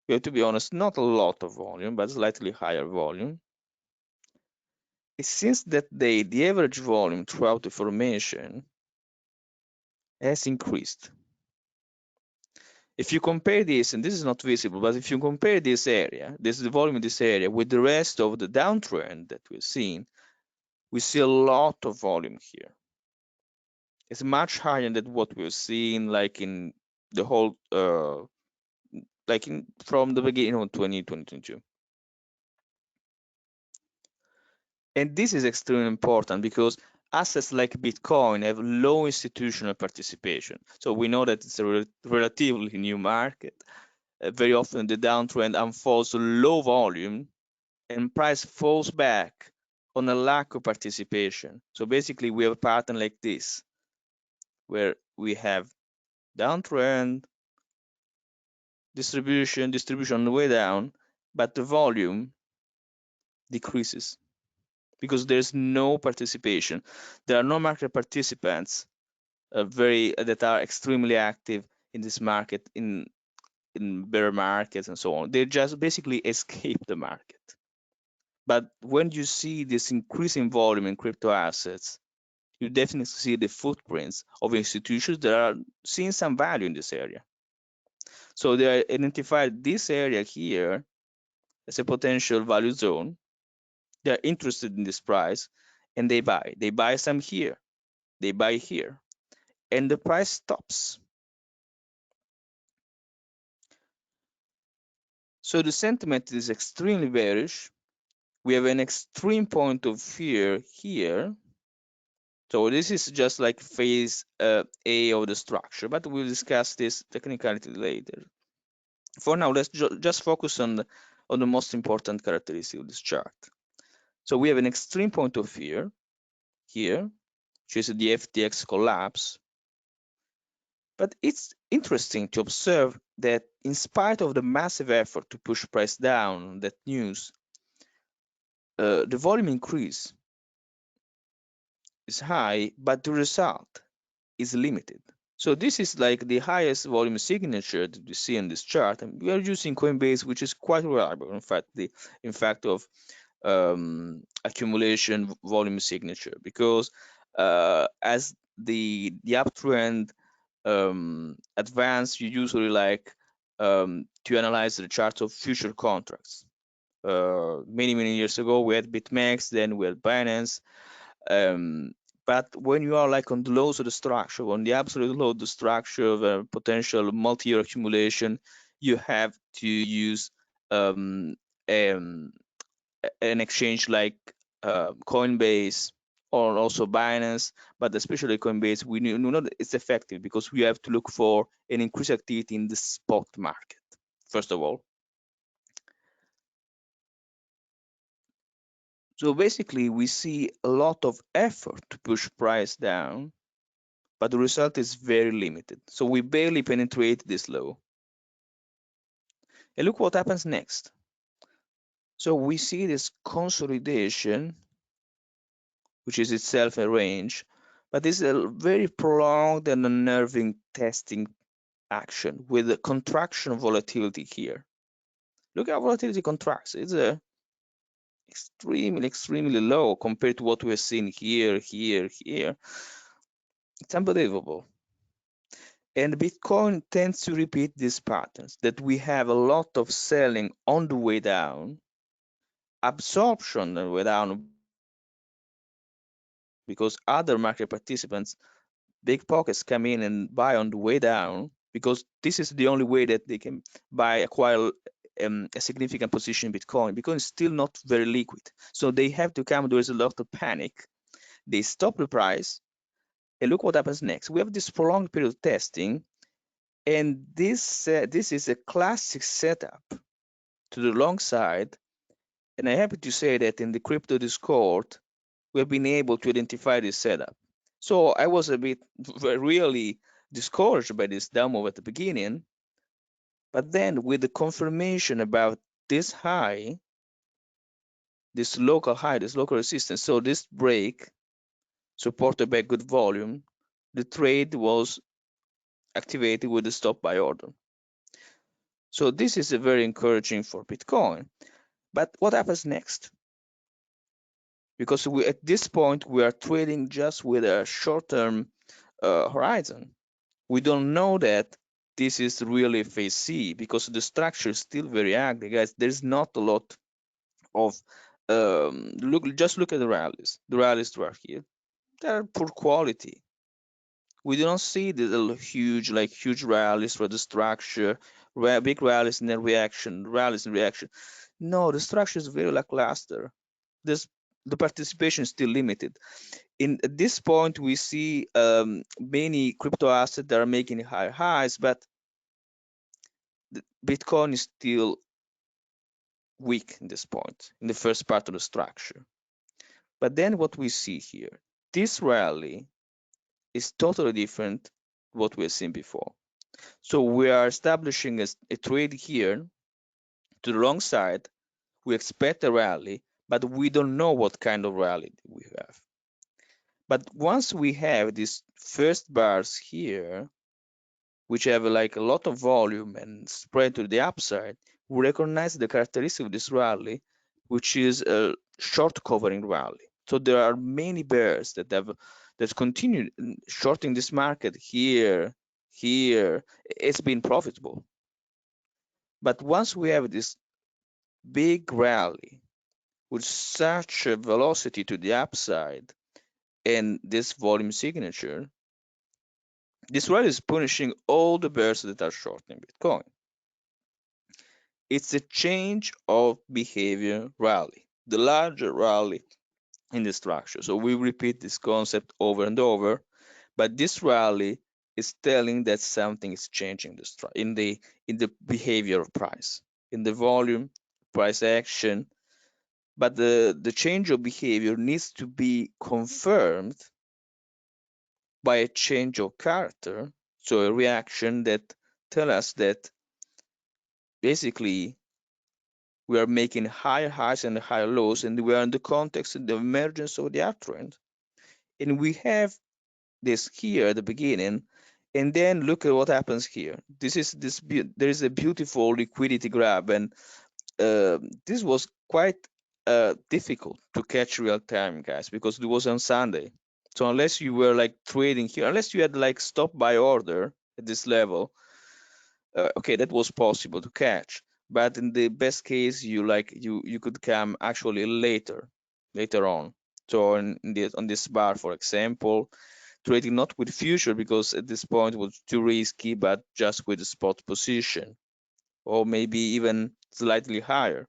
We have to be honest, not a lot of volume, but slightly higher volume. Since that day, the average volume throughout the formation has increased. If you compare this, and this is not visible, but if you compare this area, this is the volume in this area, with the rest of the downtrend that we've seen, we see a lot of volume here. It's much higher than what we've seen like in the whole, from the beginning of 2022. And this is extremely important because assets like Bitcoin have low institutional participation. So we know that it's a relatively new market. Very often the downtrend unfolds to low volume and price falls back on a lack of participation. So basically we have a pattern like this, where we have downtrend, distribution on the way down, but the volume decreases because there's no participation. There are no market participants that are extremely active in this market, in bear markets and so on. They just basically escape the market. But when you see this increasing volume in crypto assets, you definitely see the footprints of institutions that are seeing some value in this area. So they identified this area here as a potential value zone. They're interested in this price and they buy. They buy some here, they buy here, and the price stops. So the sentiment is extremely bearish. We have an extreme point of fear here. So this is just like phase A of the structure, but we'll discuss this technicality later. For now, let's just focus on the most important characteristic of this chart. So we have an extreme point of fear here, which is the FTX collapse. But it's interesting to observe that in spite of the massive effort to push price down, that news, the volume increase is high, but the result is limited. So this is like the highest volume signature that we see in this chart, and we are using Coinbase, which is quite reliable. In fact, of accumulation volume signature, because as the uptrend advance, you usually like to analyze the charts of future contracts. Many years ago we had BitMEX, then we had Binance, but when you are like on the lows of the structure, on the absolute low of the structure of a potential multi-year accumulation, you have to use an exchange like Coinbase or also Binance, but especially Coinbase. We know that it's effective because we have to look for an increased activity in the spot market, first of all. So basically, we see a lot of effort to push price down, but the result is very limited. So we barely penetrate this low. And look what happens next. So we see this consolidation, which is itself a range, but this is a very prolonged and unnerving testing action with a contraction of volatility here. Look how volatility contracts. It's extremely low compared to what we're seeing here. It's unbelievable. And Bitcoin tends to repeat these patterns, that we have a lot of selling on the way down, absorption on the way down, because other market participants, big pockets, come in and buy on the way down, because this is the only way that they can acquire a significant position in Bitcoin. Bitcoin is still not very liquid, so they have to come. There is a lot of panic. They stop the price, and look what happens next. We have this prolonged period of testing, and this is a classic setup to the long side. And I'm happy to say that in the crypto Discord, we have been able to identify this setup. So I was a bit really discouraged by this down move at the beginning, but then with the confirmation about this high, this local high, this local resistance, so this break supported by good volume, the trade was activated with the stop buy order. So this is a very encouraging for Bitcoin. But what happens next? because at this point we are trading just with a short-term horizon. We don't know that this is really phase C because the structure is still very ugly, guys. There's not a lot of just look at the rallies. The rallies right here, they're poor quality. We don't see the huge rallies for the structure, big rallies and then rallies and reaction. No, the structure is very lackluster. The participation is still limited. At this point, we see many crypto assets that are making higher highs, but Bitcoin is still weak in this point, in the first part of the structure. But then what we see here, this rally is totally different what we have seen before. So we are establishing a trade here to the long side. We expect a rally, but we don't know what kind of rally we have. But once we have these first bars here, which have like a lot of volume and spread to the upside, we recognize the characteristic of this rally, which is a short covering rally. So there are many bears that continued shorting this market here. It's been profitable. But once we have this big rally with such a velocity to the upside and this volume signature, this rally is punishing all the bears that are shorting Bitcoin. It's a change of behavior rally, the larger rally in the structure. So we repeat this concept over and over, but this rally is telling that something is changing in the behavior of price, in the volume, price action. But the change of behavior needs to be confirmed by a change of character, so a reaction that tell us that basically we are making higher highs and higher lows, and we are in the context of the emergence of the uptrend. And we have this here at the beginning, and then look at what happens here. There is a beautiful liquidity grab, and this was quite difficult to catch real time, guys, because it was on Sunday. So unless you were like trading here, unless you had like stop buy order at this level, okay, that was possible to catch. But in the best case, you could come actually later on. So on this bar, for example, trading not with future because at this point it was too risky, but just with the spot position, or maybe even slightly higher,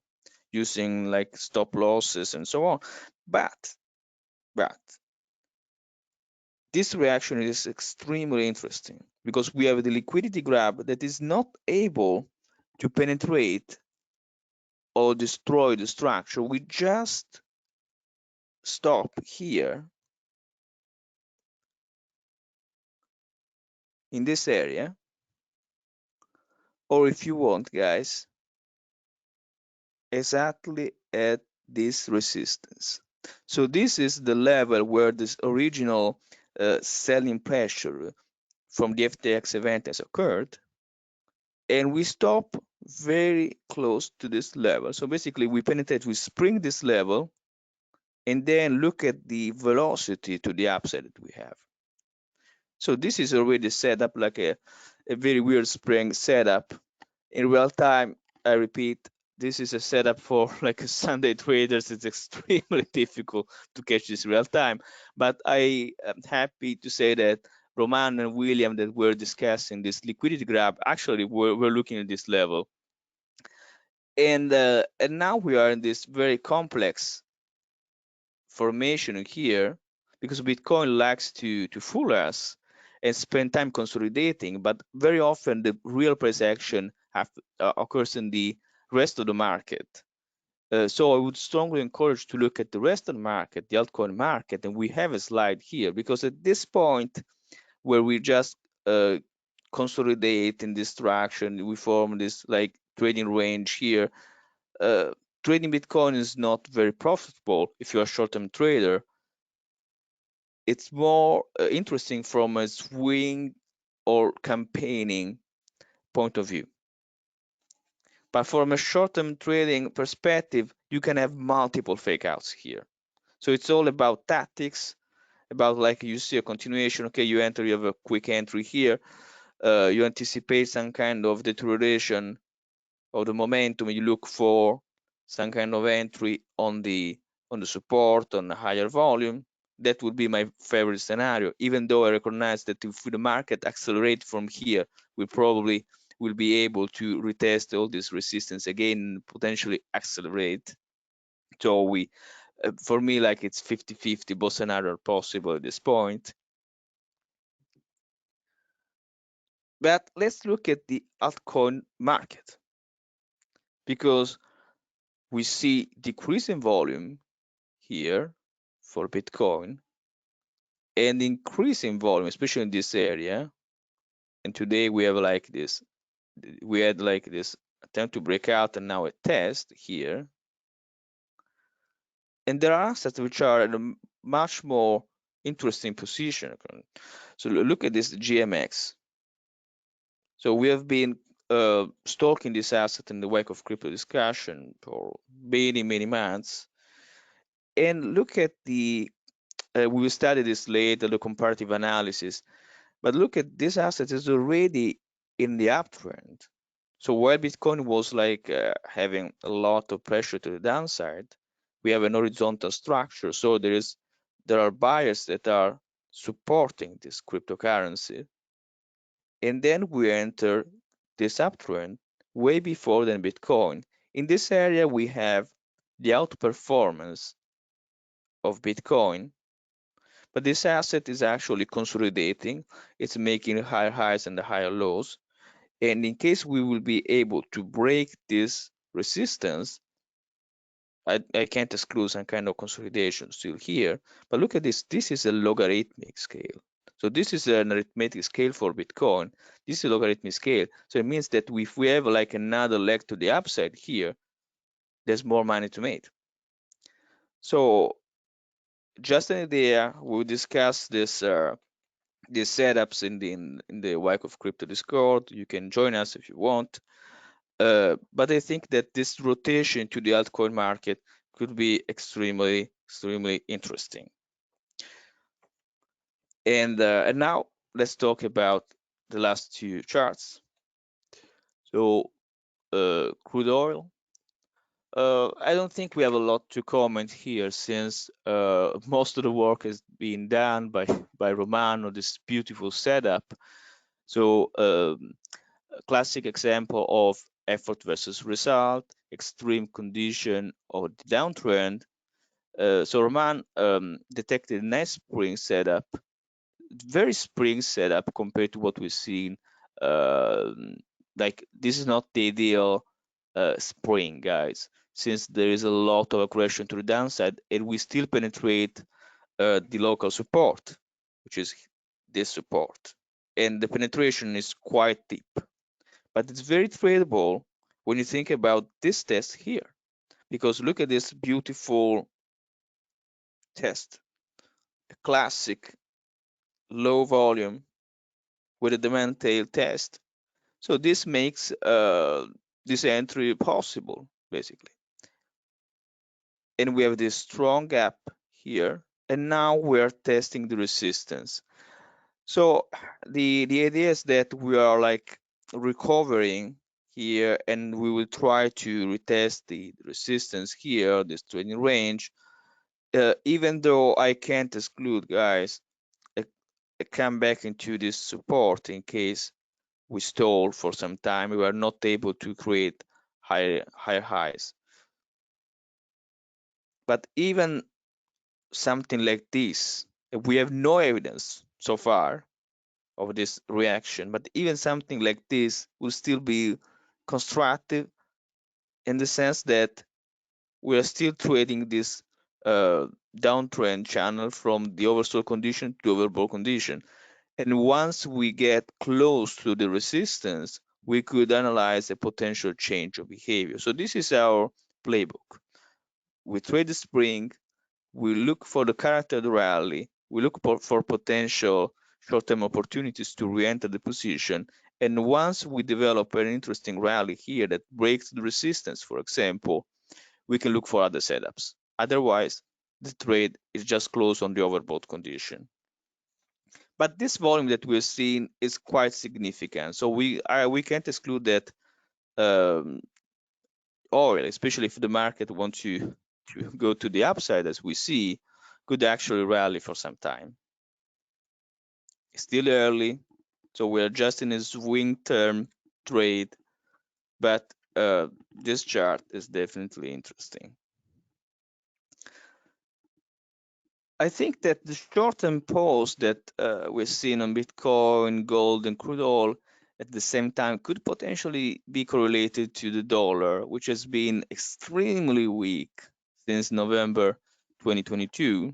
using like stop losses and so on. But this reaction is extremely interesting because we have the liquidity grab that is not able to penetrate or destroy the structure. We just stop here in this area, or if you want, guys, exactly at this resistance. So this is the level where this original selling pressure from the FTX event has occurred, and we stop very close to this level. So basically we penetrate, we spring this level, and then look at the velocity to the upside that we have. So this is already set up like a very weird spring setup. In real time, I repeat, this is a setup for like a Sunday traders. It's extremely difficult to catch this real time. But I am happy to say that Roman and William that were discussing this liquidity grab, actually we're looking at this level. And now we are in this very complex formation here because Bitcoin likes to fool us and spend time consolidating, but very often the real price action occurs in the rest of the market. So I would strongly encourage to look at the rest of the market, the altcoin market, and we have a slide here because at this point where we just consolidate in this traction, we form this like trading range here. Trading Bitcoin is not very profitable if you're a short-term trader. It's more interesting from a swing or campaigning point of view. But from a short-term trading perspective, you can have multiple fake outs here. So it's all about tactics, about like you see a continuation. Okay, you enter, you have a quick entry here. You anticipate some kind of deterioration of the momentum. You look for some kind of entry on the support on a higher volume. That would be my favorite scenario, even though I recognize that if the market accelerates from here, we probably will be able to retest all this resistance again, potentially accelerate. So we, for me, like it's 50-50, both scenarios are possible at this point. But let's look at the altcoin market, because we see decrease in volume here for Bitcoin and increase in volume, especially in this area. And today we have like this, we had like this attempt to break out and now a test here. And there are assets which are in a much more interesting position. So look at this GMX. So we have been stalking this asset in the wake of crypto discussion for many, many months. And look at the, we will study this later, the comparative analysis. But look at this asset is already in the uptrend. So while Bitcoin was like having a lot of pressure to the downside, we have an horizontal structure. So there are buyers that are supporting this cryptocurrency. And then we enter this uptrend way before than Bitcoin. In this area, we have the outperformance of Bitcoin, but this asset is actually consolidating. It's making higher highs and higher lows. And in case we will be able to break this resistance, I can't exclude some kind of consolidation still here. But look at this. This is a logarithmic scale. So this is an arithmetic scale for Bitcoin. This is a logarithmic scale. So it means that if we have like another leg to the upside here, there's more money to make. So just an idea, we'll discuss this these setups in the Wyckoff Crypto Discord. You can join us if you want. But I think that this rotation to the altcoin market could be extremely interesting. And now let's talk about the last two charts. So crude oil. I don't think we have a lot to comment here, since most of the work has been done by Romano, this beautiful setup. So a classic example of effort versus result, extreme condition of the downtrend. So Roman detected a nice spring setup, very spring setup compared to what we've seen. Like this is not the ideal spring, guys, since there is a lot of aggression to the downside, and we still penetrate the local support, which is this support, and the penetration is quite deep. But it's very tradable when you think about this test here, because look at this beautiful test, a classic low volume with a demand tail test. So this makes this entry possible, basically. And we have this strong gap here, and now we're testing the resistance. So the idea is that we are like recovering here, and we will try to retest the resistance here, this trading range, even though I can't exclude, guys, a comeback into this support in case we stall for some time, we are not able to create higher highs. But even something like this, we have no evidence so far of this reaction, but even something like this will still be constructive, in the sense that we are still trading this downtrend channel from the oversold condition to overbought condition. And once we get close to the resistance, we could analyze a potential change of behavior. So this is our playbook. We trade the spring, we look for the character of the rally, we look for potential short-term opportunities to re-enter the position. And once we develop an interesting rally here that breaks the resistance, for example, we can look for other setups. Otherwise, the trade is just closed on the overbought condition. But this volume that we're seeing is quite significant. So we can't exclude that oil, especially if the market wants to go to the upside, as we see, could actually rally for some time. It's still early, so we're just in a swing term trade, but this chart is definitely interesting. I think that the short-term pulse that we're seeing on Bitcoin, gold, and crude oil at the same time could potentially be correlated to the dollar, which has been extremely weak since November 2022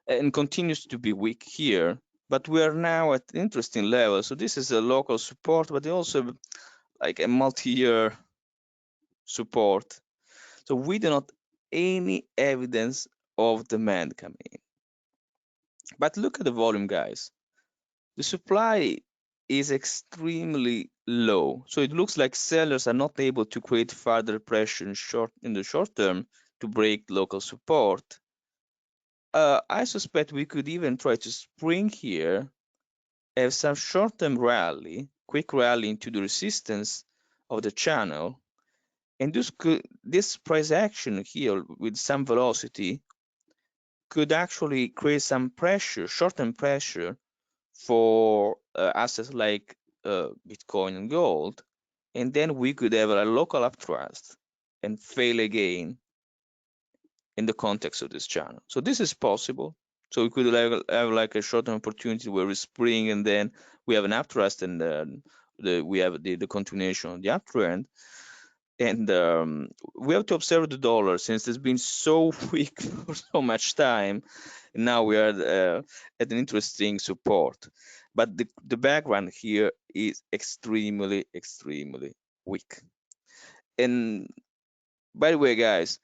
and continues to be weak here. But we are now at an interesting level. So this is a local support, but also like a multi-year support. So we do not any evidence of demand coming in. But look at the volume, guys. The supply is extremely low. So it looks like sellers are not able to create further pressure in the short term to break local support. I suspect we could even try to spring here, have some short-term rally, quick rally into the resistance of the channel, and this price action here with some velocity could actually create some pressure, short-term pressure for assets like Bitcoin and gold, and then we could have a local uptrust and fail again in the context of this channel. So this is possible. So we could have like a short-term opportunity where we spring and then we have an uptrust and we have the continuation of the uptrend. And we have to observe the dollar since it's been so weak for so much time. Now we are at an interesting support. But the background here is extremely, extremely weak. And by the way, guys,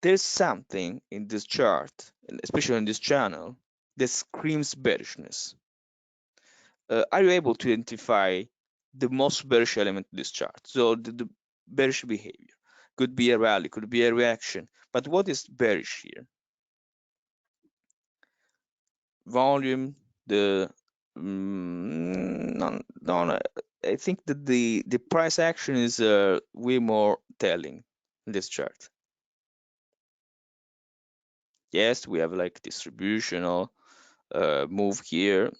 there's something in this chart, and especially on this channel, that screams bearishness. Are you able to identify the most bearish element in this chart? So the bearish behavior could be a rally, could be a reaction, but what is bearish here? Volume, no, I think that the price action is way more telling in this chart. Yes, we have like distributional move here.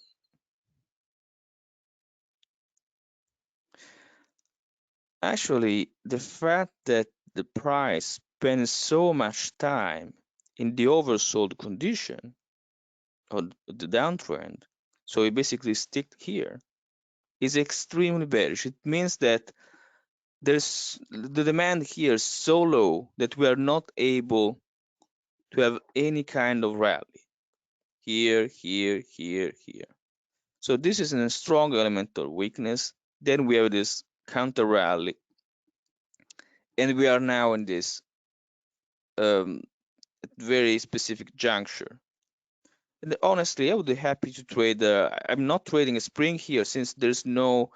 Actually, the fact that the price spends so much time in the oversold condition or the downtrend, so it basically stick here, is extremely bearish. It means that there's the demand here is so low that we are not able to have any kind of rally here, here, here, here. So this is a strong elemental weakness. Then we have this counter rally, and we are now in this very specific juncture. And honestly, I would be happy to trade. I'm not trading a spring here since there's no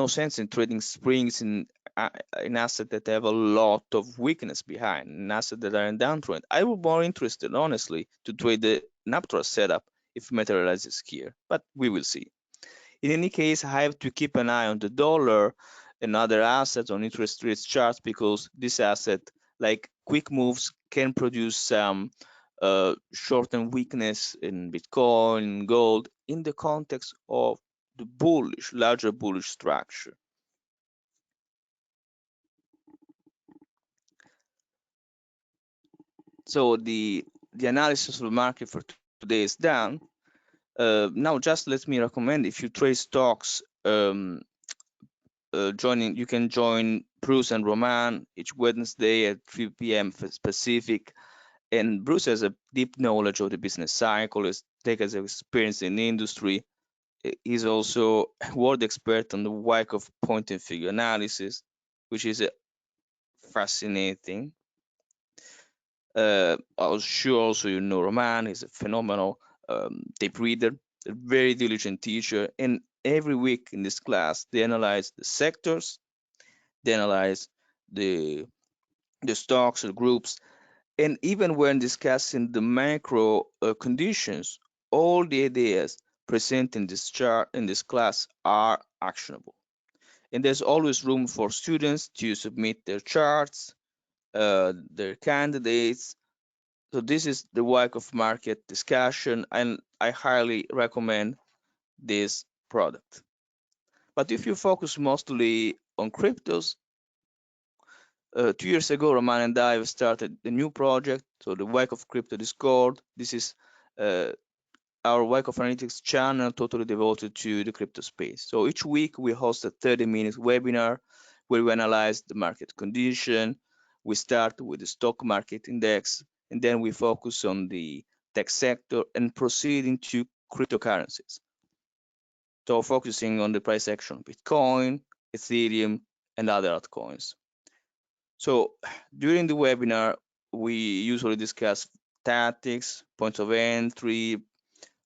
sense in trading springs in an asset that have a lot of weakness behind, an asset that are in downtrend. I would be more interested, honestly, to trade the uptrend setup if materializes here, but we will see. In any case, I have to keep an eye on the dollar and other assets on interest rates charts because this asset, like quick moves, can produce some short-term weakness in Bitcoin, gold, in the context of the larger bullish structure. So the analysis of the market for today is done. Now, just let me recommend if you trade stocks, you can join Bruce and Roman each Wednesday at 3 p.m. Pacific. And Bruce has a deep knowledge of the business cycle, has experience in the industry. He's also a world expert on the Wyckoff point and figure analysis, which is fascinating. I'm sure also you know Roman. He's a phenomenal tape reader, a very diligent teacher. And every week in this class, they analyze the sectors, they analyze the stocks or groups, And even when discussing the macro conditions, all the ideas present in this chart in this class are actionable. And there's always room for students to submit their charts, their candidates. So this is the Wyckoff market discussion, and I highly recommend this product. But if you focus mostly on cryptos, 2 years ago, Roman and I have started a new project, so the Wyckoff Crypto Discord. This is our Wyckoff Analytics channel totally devoted to the crypto space. So each week we host a 30-minute webinar where we analyze the market condition. We start with the stock market index, and then we focus on the tech sector and proceed into cryptocurrencies. So focusing on the price action of Bitcoin, Ethereum, and other altcoins. So during the webinar, we usually discuss tactics, points of entry,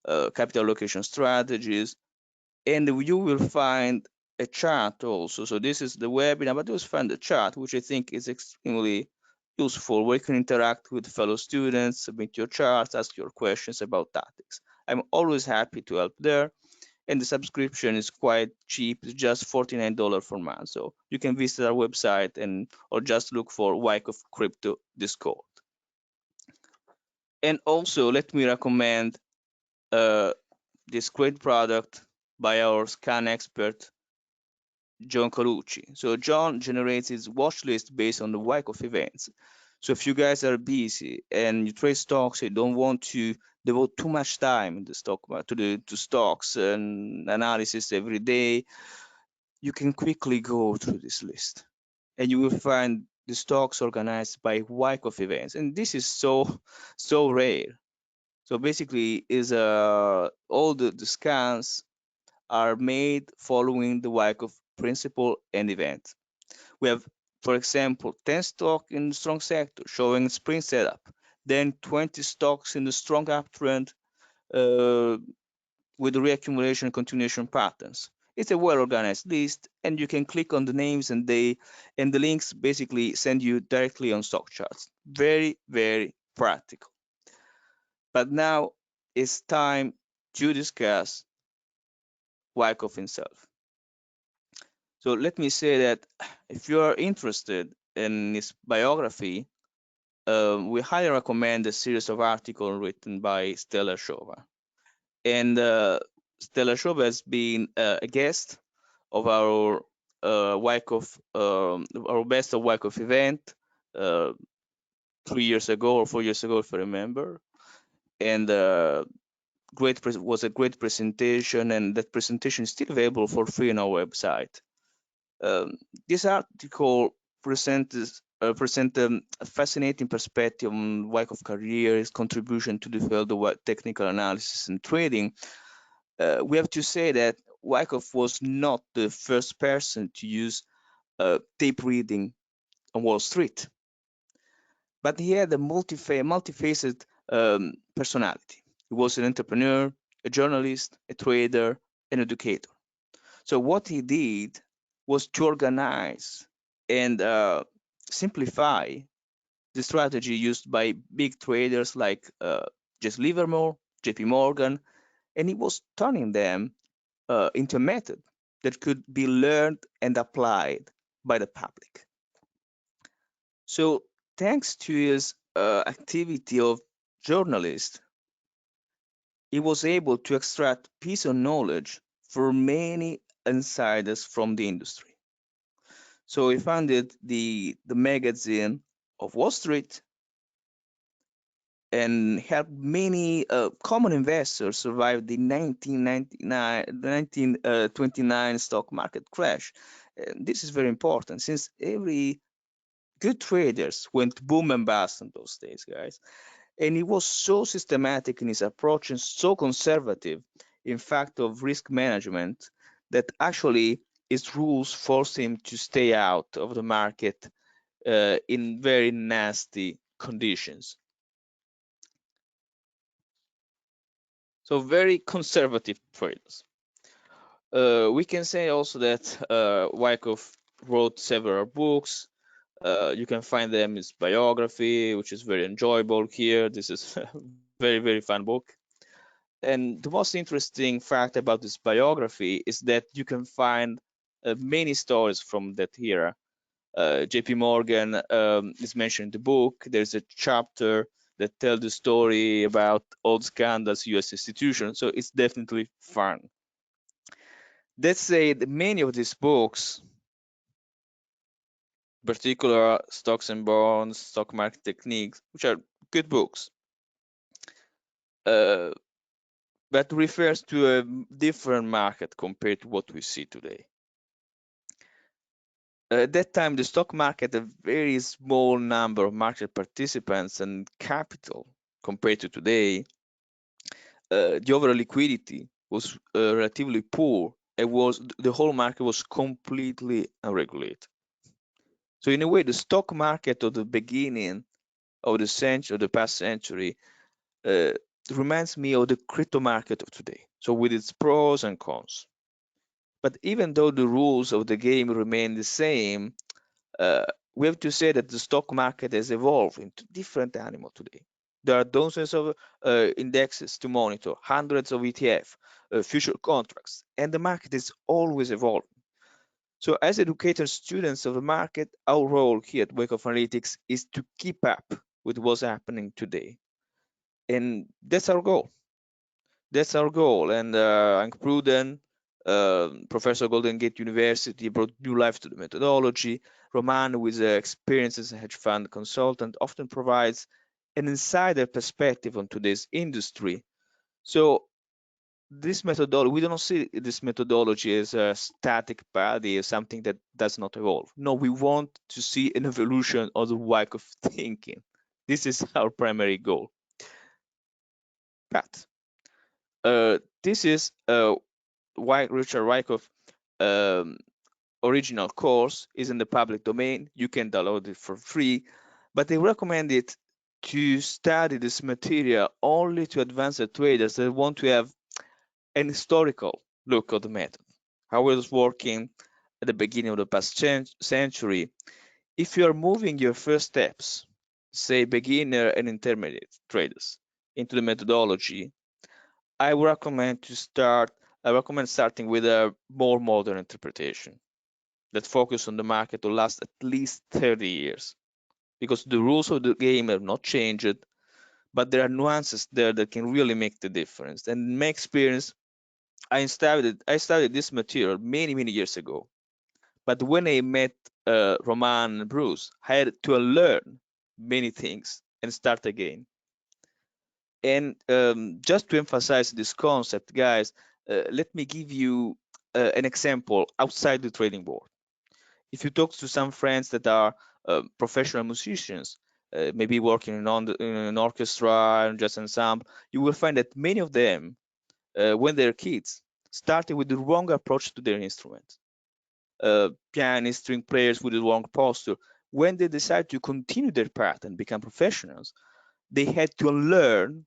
capital allocation strategies, and you will find a chart also. So this is the webinar, but you will find a chart, which I think is extremely useful, where you can interact with fellow students, submit your charts, ask your questions about tactics. I'm always happy to help there. And the subscription is quite cheap. It's just $49 per month. So you can visit our website or just look for Wyckoff Crypto Discord. And also let me recommend this great product by our scan expert, John Colucci. So John generates his watch list based on the Wyckoff events. So if you guys are busy and you trade stocks, you don't want to devote too much time in the stock to stocks and analysis every day, you can quickly go through this list, and you will find the stocks organized by Wyckoff events, and this is so rare. So basically, is all the scans are made following the Wyckoff principle and event. We have, for example, 10 stocks in the strong sector showing spring setup, then 20 stocks in the strong uptrend with the reaccumulation and continuation patterns. It's a well-organized list, and you can click on the names and the links basically send you directly on stock charts. Very, very practical. But now it's time to discuss Wyckoff himself. So let me say that if you are interested in his biography, we highly recommend a series of articles written by Stella Shova. And Stella Shova has been a guest of our Wyckoff, our best of Wyckoff event 3 years ago or 4 years ago, if I remember. And was a great presentation, and that presentation is still available for free on our website. This article presents a fascinating perspective on Wyckoff career, his contribution to the field of technical analysis and trading. We have to say that Wyckoff was not the first person to use tape reading on Wall Street, but he had a multifaceted personality. He was an entrepreneur, a journalist, a trader, an educator. So what he did was to organize and simplify the strategy used by big traders like Jesse Livermore, JP Morgan, and he was turning them into a method that could be learned and applied by the public. So thanks to his activity of journalist, he was able to extract piece of knowledge from many insiders from the industry. So he founded the magazine of Wall Street and helped many common investors survive the 1929 stock market crash. And this is very important, since every good traders went boom and bust in those days, guys. And he was so systematic in his approach and so conservative, in fact, of risk management, that actually his rules forced him to stay out of the market in very nasty conditions. So very conservative traders. We can say also that Wyckoff wrote several books. You can find them in his biography, which is very enjoyable here. This is a very, very fun book. And the most interesting fact about this biography is that you can find many stories from that era. JP Morgan is mentioned in the book. There's a chapter that tells the story about old scandals, US institutions. So it's definitely fun. That said, many of these books, particular stocks and bonds, stock market techniques, which are good books, but refers to a different market compared to what we see today. At that time, the stock market had a very small number of market participants and capital compared to today. The overall liquidity was relatively poor. The whole market was completely unregulated. So in a way, the stock market of the beginning of the century, of the past century, reminds me of the crypto market of today. So with its pros and cons. But even though the rules of the game remain the same, we have to say that the stock market has evolved into different animal today. There are dozens of indexes to monitor, hundreds of ETF, future contracts, and the market is always evolving. So as educators, students of the market, our role here at Wyckoff Analytics is to keep up with what's happening today. And that's our goal. That's our goal. And Hank Pruden, Professor Golden Gate University, brought new life to the methodology. Roman, who is experienced as a hedge fund consultant, often provides an insider perspective on today's industry. So this methodology, we don't see this methodology as a static body, as something that does not evolve. No, we want to see an evolution of the Wyckoff thinking. This is our primary goal. But this is Richard Wyckoff original course is in the public domain. You can download it for free, but they recommend it to study this material only to advanced traders that want to have an historical look at the method, how it was working at the beginning of the past century. If you are moving your first steps, say beginner and intermediate traders, into the methodology, I recommend starting with a more modern interpretation that focus on the market to last at least 30 years, because the rules of the game have not changed, but there are nuances there that can really make the difference. And in my experience, I studied this material many years ago, but when I met Roman and Bruce, I had to unlearn many things and start again. And just to emphasize this concept, guys, let me give you an example outside the trading board. If you talk to some friends that are professional musicians, maybe working in an orchestra and jazz ensemble, you will find that many of them, when they're kids, started with the wrong approach to their instrument. Pianists, string players with the wrong posture. When they decide to continue their path and become professionals, they had to unlearn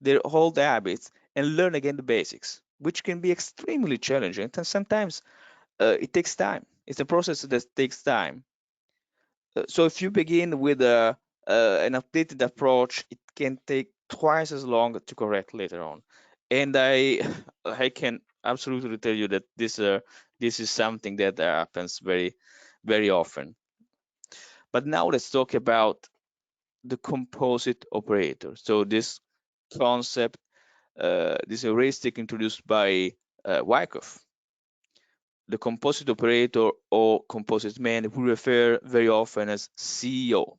their old habits and learn again the basics, which can be extremely challenging. And sometimes it takes time. It's a process that takes time. So if you begin with an updated approach, it can take twice as long to correct later on. And I I can absolutely tell you that this is something that happens very often. But now let's talk about the composite operator. So this concept, this heuristic introduced by Wyckoff. The composite operator or composite man we refer very often as CEO.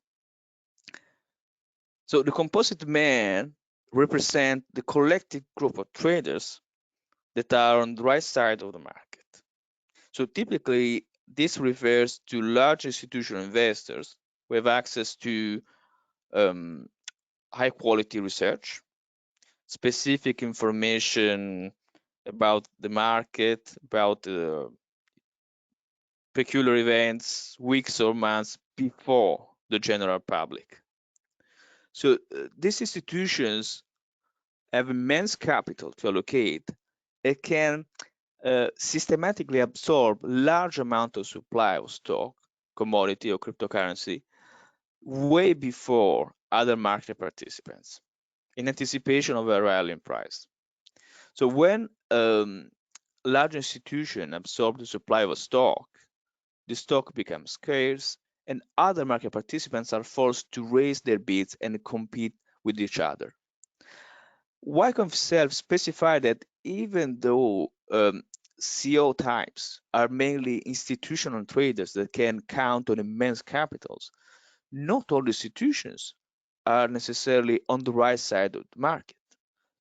So the composite man represent the collective group of traders that are on the right side of the market. So typically this refers to large institutional investors who have access to high quality research, specific information about the market, about peculiar events weeks or months before the general public. So these institutions have immense capital to allocate and can systematically absorb large amount of supply of stock, commodity, or cryptocurrency way before other market participants in anticipation of a rally in price. So when large institution absorb the supply of a stock, the stock becomes scarce and other market participants are forced to raise their bids and compete with each other. Wyckoff himself specified that even though CO types are mainly institutional traders that can count on immense capitals, not all institutions are necessarily on the right side of the market.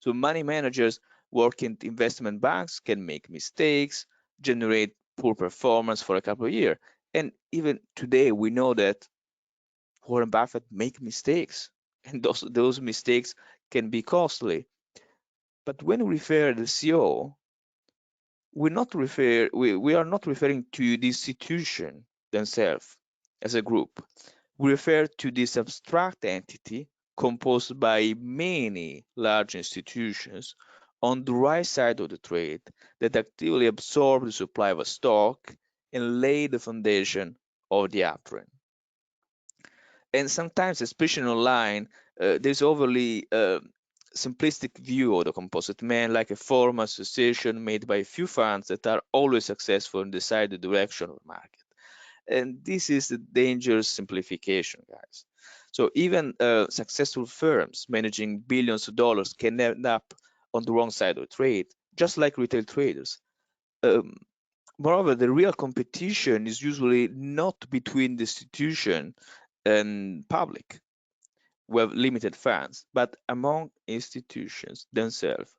So money managers working in investment banks can make mistakes, generate poor performance for a couple of years. And even today, we know that Warren Buffett make mistakes, and those mistakes can be costly. But when we refer to the CO, we are not referring to the institution themselves as a group. We refer to this abstract entity composed by many large institutions on the right side of the trade that actively absorb the supply of a stock and lay the foundation of the uptrend. And sometimes, especially online, there's overly simplistic view of the composite man, like a formal association made by a few funds that are always successful and decide the direction of the market. And this is a dangerous simplification, guys. So even successful firms managing billions of dollars can end up on the wrong side of the trade, just like retail traders. Moreover, the real competition is usually not between the institution and public who have limited funds, but among institutions themselves.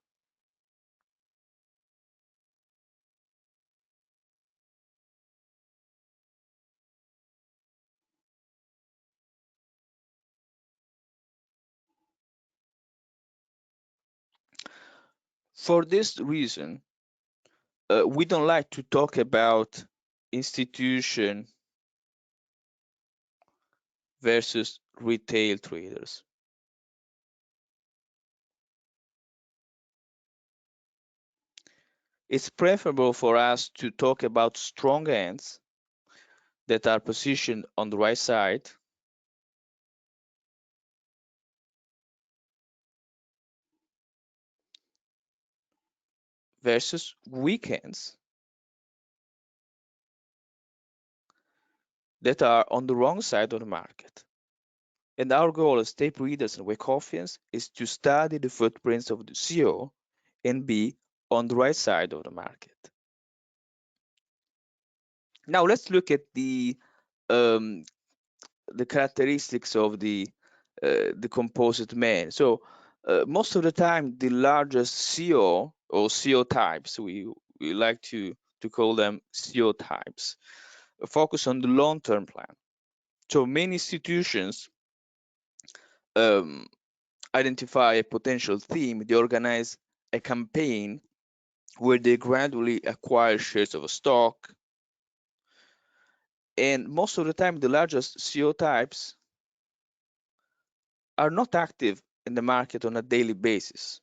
For this reason, we don't like to talk about institution versus retail traders. It's preferable for us to talk about strong hands that are positioned on the right side versus weak hands that are on the wrong side of the market. And our goal as tape readers and Wyckoffians is to study the footprints of the CO and be on the right side of the market. Now let's look at the characteristics of the composite man. So most of the time, the largest CO or CO types, we like to call them CO types, focus on the long-term plan. So many institutions identify a potential theme, they organize a campaign where they gradually acquire shares of a stock. And most of the time, the largest CO types are not active in the market on a daily basis.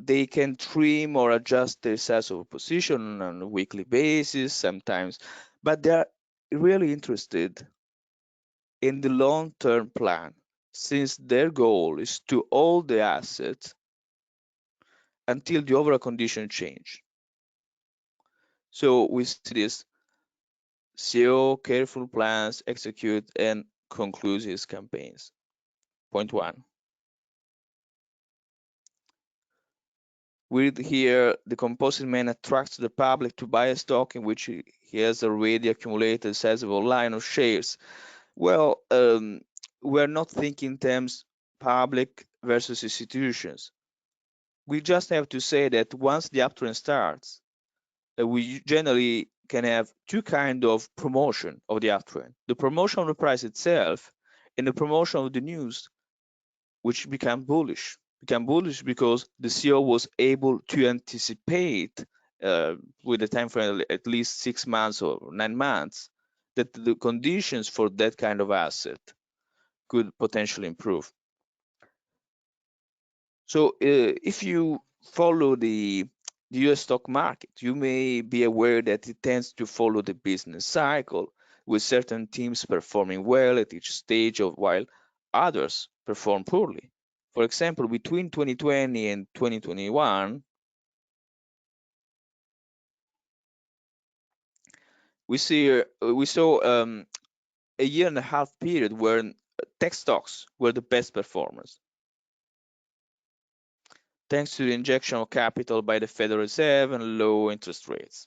They can trim or adjust their size of a position on a weekly basis sometimes, but they are really interested in the long-term plan since their goal is to hold the asset until the overall condition change. So we see this CO careful plans, execute and conclude his campaigns. Point one. We read here the composite man attracts the public to buy a stock in which he has already accumulated a sizable line of shares. Well, we're not thinking in terms public versus institutions. We just have to say that once the uptrend starts, we generally can have two kinds of promotion of the uptrend. The promotion of the price itself and the promotion of the news, which become bullish. Become bullish because the CEO was able to anticipate with a time frame at least 6 months or 9 months that the conditions for that kind of asset could potentially improve. So if you follow the the US stock market, you may be aware that it tends to follow the business cycle, with certain teams performing well at each stage of while others perform poorly. For example, between 2020 and 2021, we saw a year and a half period where tech stocks were the best performers, thanks to the injection of capital by the Federal Reserve and low interest rates.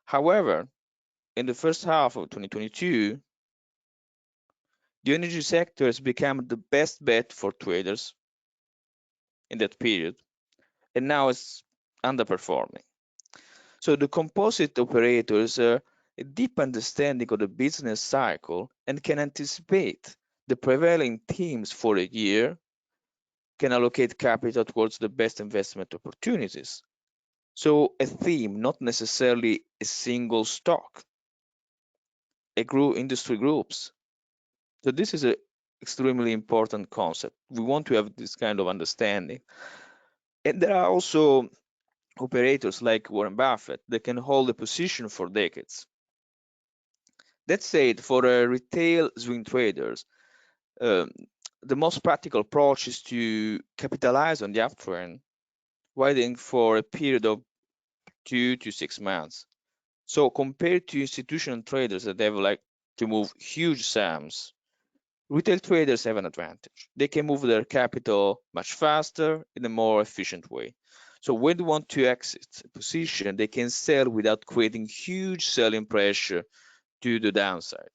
However, in the first half of 2022, the energy sector has become the best bet for traders in that period, and now it's underperforming. So the composite operators are a deep understanding of the business cycle and can anticipate the prevailing themes for a year, can allocate capital towards the best investment opportunities. So a theme, not necessarily a single stock, industry groups. So this is an extremely important concept. We want to have this kind of understanding. And there are also operators like Warren Buffett that can hold a position for decades. That said, for retail swing traders, um, the most practical approach is to capitalize on the uptrend, waiting for a period of 2 to 6 months. So compared to institutional traders that have like to move huge sums, retail traders have an advantage. They can move their capital much faster in a more efficient way. So when they want to exit a position, they can sell without creating huge selling pressure to the downside.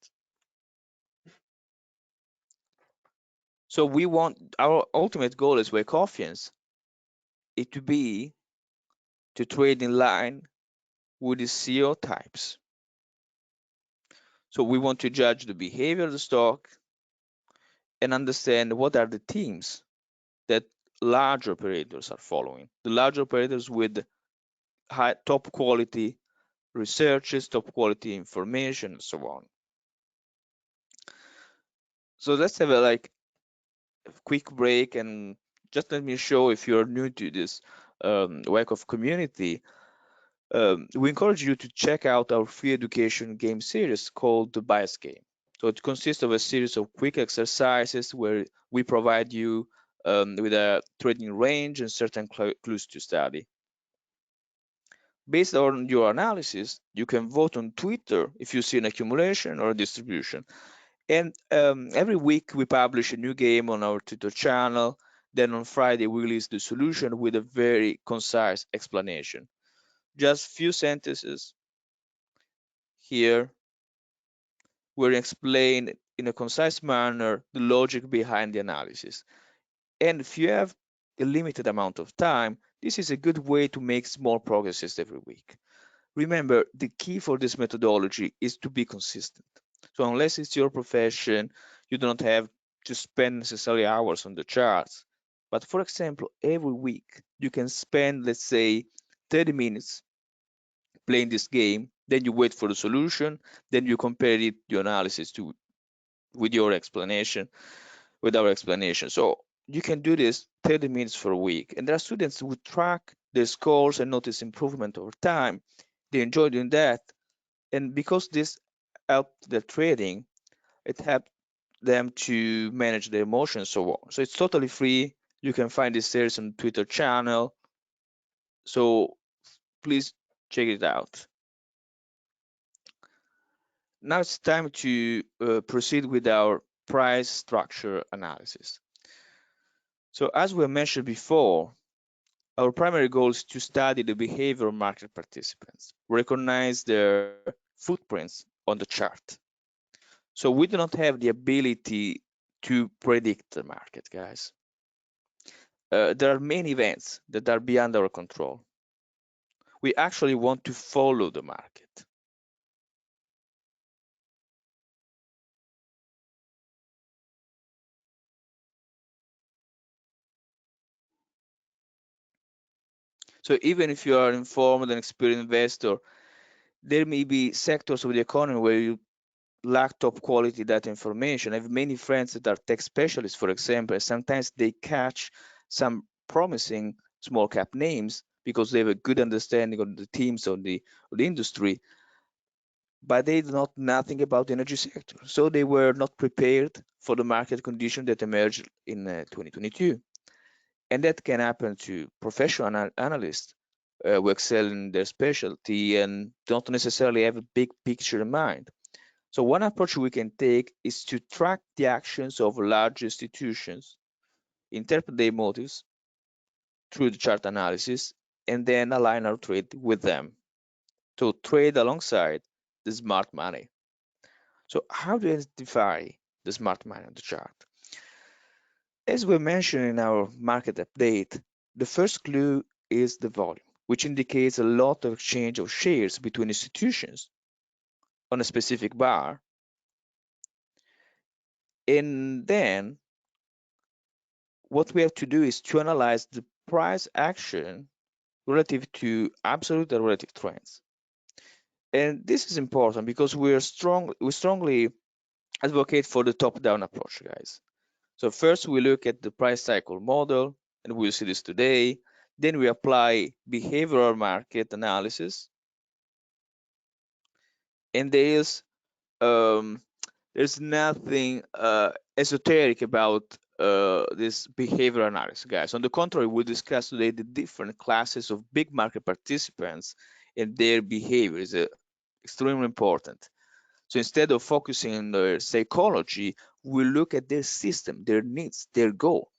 So we want our ultimate goal as Wyckoffans it to be to trade in line with the CEO types. So we want to judge the behavior of the stock and understand what are the themes that large operators are following. The large operators with high top quality researches, top quality information, and so on. So let's have a quick break and just let me show if you're new to this Wyckoff community. We encourage you to check out our free education game series called the Bias Game. So it consists of a series of quick exercises where we provide you with a trading range and certain clues to study. Based on your analysis, you can vote on Twitter if you see an accumulation or a distribution. And every week we publish a new game on our Twitter channel. Then on Friday we release the solution with a very concise explanation. Just few sentences here where we explain in a concise manner the logic behind the analysis. And if you have a limited amount of time, this is a good way to make small progresses every week. Remember, the key for this methodology is to be consistent. So unless it's your profession, you do not have to spend necessarily hours on the charts. But for example, every week you can spend, let's say, 30 minutes playing this game, then you wait for the solution, then you compare it, your analysis to with your explanation, with our explanation. So you can do this 30 minutes for a week. And there are students who track their scores and notice improvement over time. They enjoy doing that. And because this helped their trading, it helped them to manage their emotions so on. So it's totally free. You can find this series on Twitter channel. So please check it out. Now it's time to proceed with our price structure analysis. So as we mentioned before, our primary goal is to study the behavior of market participants, recognize their footprints on the chart. So we do not have the ability to predict the market, guys. There are many events that are beyond our control. We actually want to follow the market. So even if you are an informed and experienced investor, there may be sectors of the economy where you lack top quality data information. I have many friends that are tech specialists, for example, and sometimes they catch some promising small cap names, because they have a good understanding of the themes of the industry, but they do not nothing about the energy sector. So they were not prepared for the market condition that emerged in 2022. And that can happen to professional analysts who excel in their specialty and don't necessarily have a big picture in mind. So one approach we can take is to track the actions of large institutions, interpret their motives through the chart analysis, and then align our trade with them. To trade alongside the smart money. So how do you identify the smart money on the chart? As we mentioned in our market update, the first clue is the volume, which indicates a lot of exchange of shares between institutions on a specific bar. And then what we have to do is to analyze the price action relative to absolute and relative trends. And this is important because we strongly advocate for the top-down approach, guys. So first we look at the price cycle model, and we'll see this today. Then we apply behavioral market analysis, and there's nothing esoteric about this behavioral analysis, guys. On the contrary, we'll discuss today the different classes of big market participants and their behavior is extremely important. So instead of focusing on their psychology, we look at their system, their needs, their goal.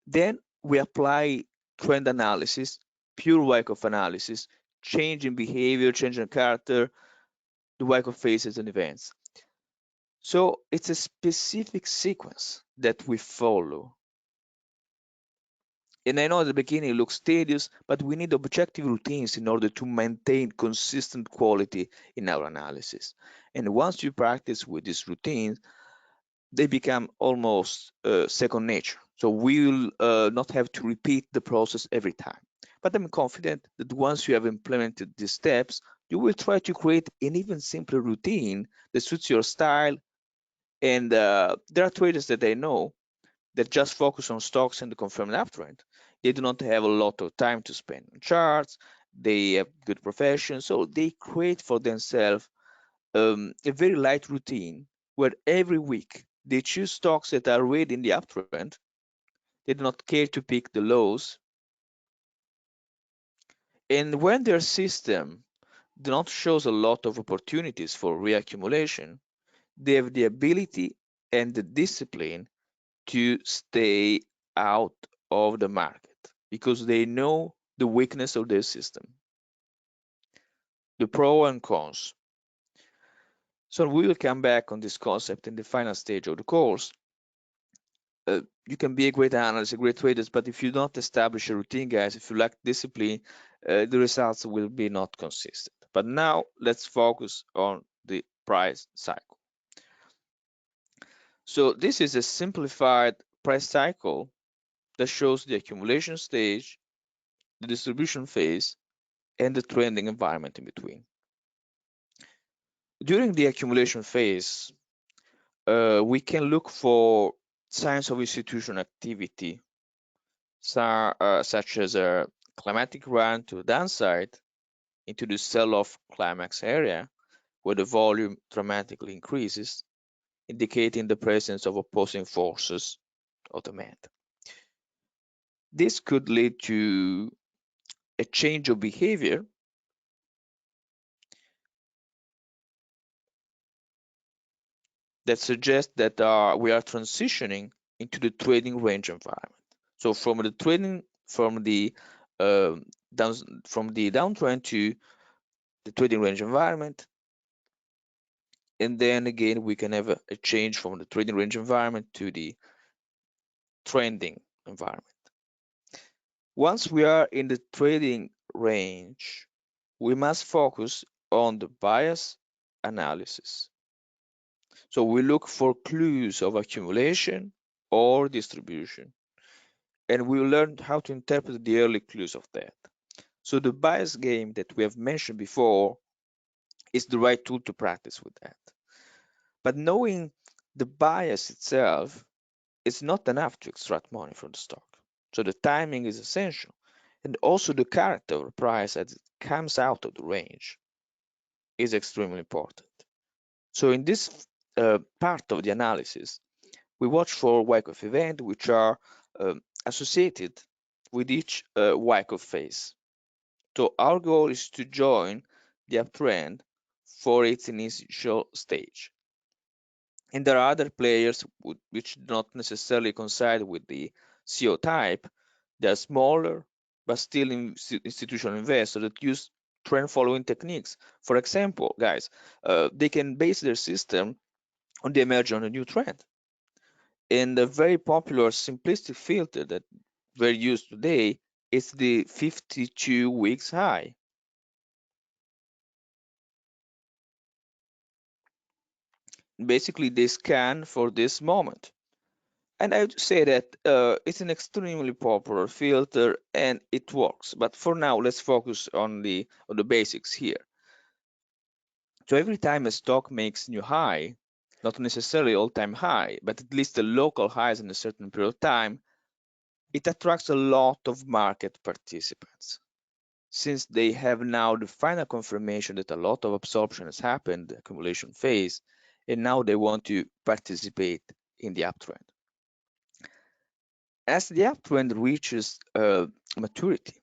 Then we apply trend analysis, pure Wyckoff analysis, change in behavior, change in character, the Wyckoff phases and events. So it's a specific sequence that we follow. And I know at the beginning it looks tedious, but we need objective routines in order to maintain consistent quality in our analysis. And once you practice with these routines, they become almost second nature. So we'll not have to repeat the process every time. But I'm confident that once you have implemented these steps, you will try to create an even simpler routine that suits your style. And there are traders that I know that just focus on stocks and the confirmed uptrend. They do not have a lot of time to spend on charts. They have good profession, so they create for themselves a very light routine where every week they choose stocks that are already in the uptrend. They do not care to pick the lows. And when their system do not shows a lot of opportunities for reaccumulation, they have the ability and the discipline to stay out of the market because they know the weakness of their system, the pros and cons. So we will come back on this concept in the final stage of the course. You can be a great analyst, a great trader, but if you don't establish a routine, guys, if you lack discipline, the results will be not consistent. But now let's focus on the price cycle. So this is a simplified price cycle that shows the accumulation stage, the distribution phase, and the trending environment in between. During the accumulation phase, we can look for signs of institutional activity, such as a climatic run to the downside into the sell-off climax area, where the volume dramatically increases, indicating the presence of opposing forces of demand. This could lead to a change of behavior that suggests that we are transitioning into the trading range environment. So from the downtrend to the trading range environment, and then again we can have a change from the trading range environment to the trending environment. Once we are in the trading range, we must focus on the bias analysis. So we look for clues of accumulation or distribution, and we learn how to interpret the early clues of that. So the bias game that we have mentioned before is the right tool to practice with that. But knowing the bias itself is not enough to extract money from the stock. So the timing is essential. And also the character of the price as it comes out of the range is extremely important. So in this part of the analysis, we watch for Wyckoff events which are associated with each Wyckoff phase. So our goal is to join the uptrend for its initial stage. And there are other players which do not necessarily coincide with the CO type. They are smaller, but still institutional investors that use trend following techniques. For example, guys, they can base their system on the emergence of a new trend. And a very popular simplistic filter that we're used today is the 52 weeks high. Basically, they scan for this moment. And I would say that it's an extremely popular filter and it works. But for now, let's focus on the basics here. So every time a stock makes new high, not necessarily all-time high, but at least the local highs in a certain period of time, it attracts a lot of market participants. Since they have now the final confirmation that a lot of absorption has happened, the accumulation phase, and now they want to participate in the uptrend. As the uptrend reaches maturity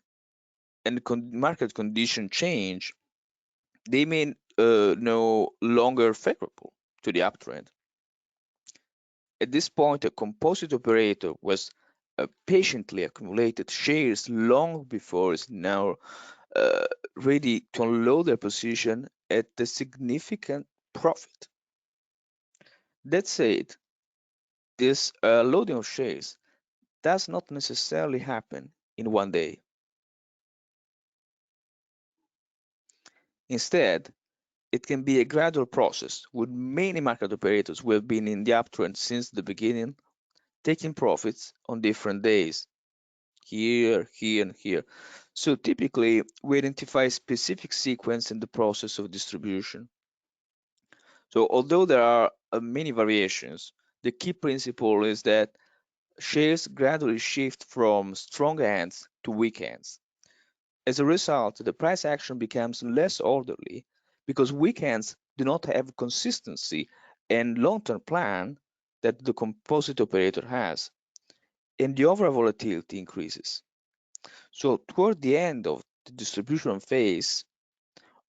and market conditions change, they may no longer favorable to the uptrend. At this point, a composite operator was patiently accumulated shares long before is now ready to unload their position at a significant profit. That said, this loading of shares does not necessarily happen in one day. Instead, it can be a gradual process with many market operators who have been in the uptrend since the beginning, taking profits on different days, here, here, and here. So typically, we identify a specific sequence in the process of distribution. So although there are many variations, the key principle is that shares gradually shift from strong hands to weak hands. As a result, the price action becomes less orderly because weak hands do not have consistency and long-term plan that the composite operator has, and the overall volatility increases. So toward the end of the distribution phase,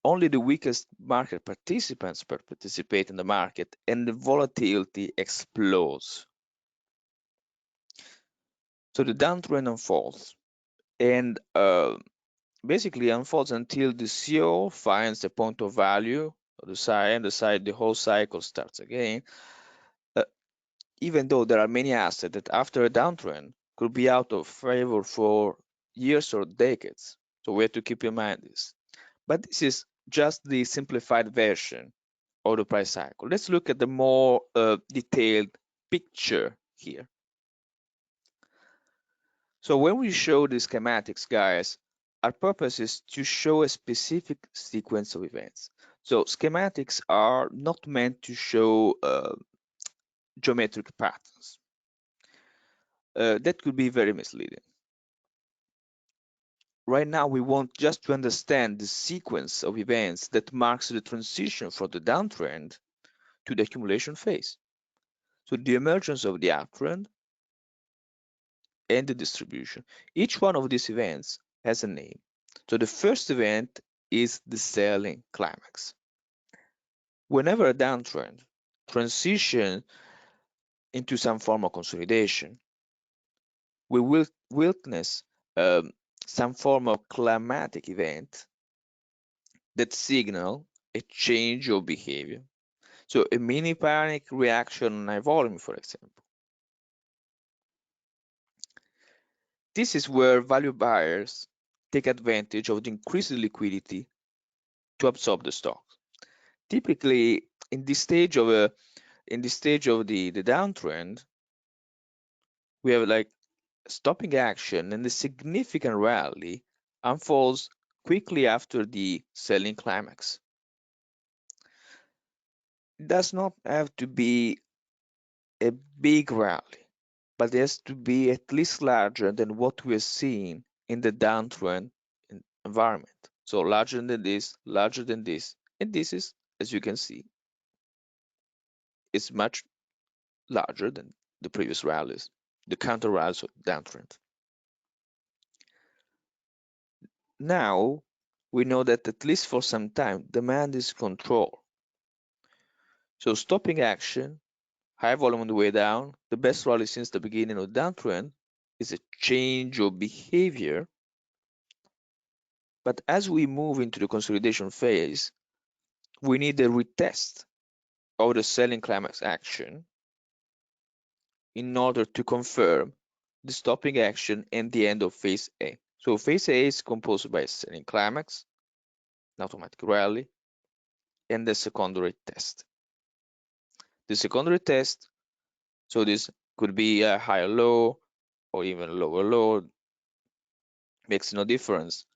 only the weakest market participants participate in the market and the volatility explodes. So the downtrend unfolds and basically unfolds until the CO finds the point of value of the side and the whole cycle starts again. Uh, Even though there are many assets that after a downtrend could be out of favor for years or decades. So we have to keep in mind this. But this is just the simplified version of the price cycle. Let's look at the more detailed picture here. So when we show the schematics, guys, our purpose is to show a specific sequence of events. So schematics are not meant to show geometric patterns. That could be very misleading. Right now, we want just to understand the sequence of events that marks the transition from the downtrend to the accumulation phase. So the emergence of the uptrend and the distribution. Each one of these events has a name. So the first event is the selling climax. Whenever a downtrend transitions into some form of consolidation, we will witness some form of climatic event that signal a change of behavior. So a mini panic reaction on high volume, for example. This is where value buyers take advantage of the increased liquidity to absorb the stock. Typically, in this stage of the downtrend, we have like stopping action, and the significant rally unfolds quickly after the selling climax. It does not have to be a big rally, but it has to be at least larger than what we're seeing in the downtrend environment. So larger than this, and this is, as you can see, is much larger than the previous rallies, the counter rallies of downtrend. Now we know that at least for some time, demand is controlled. So stopping action, high volume on the way down, the best rally since the beginning of the downtrend is a change of behavior. But as we move into the consolidation phase, we need a retest of the selling climax action in order to confirm the stopping action and the end of phase A. So phase A is composed by a selling climax, an automatic rally, and the secondary test. The secondary test, so this could be a higher low or even a lower low, makes no difference,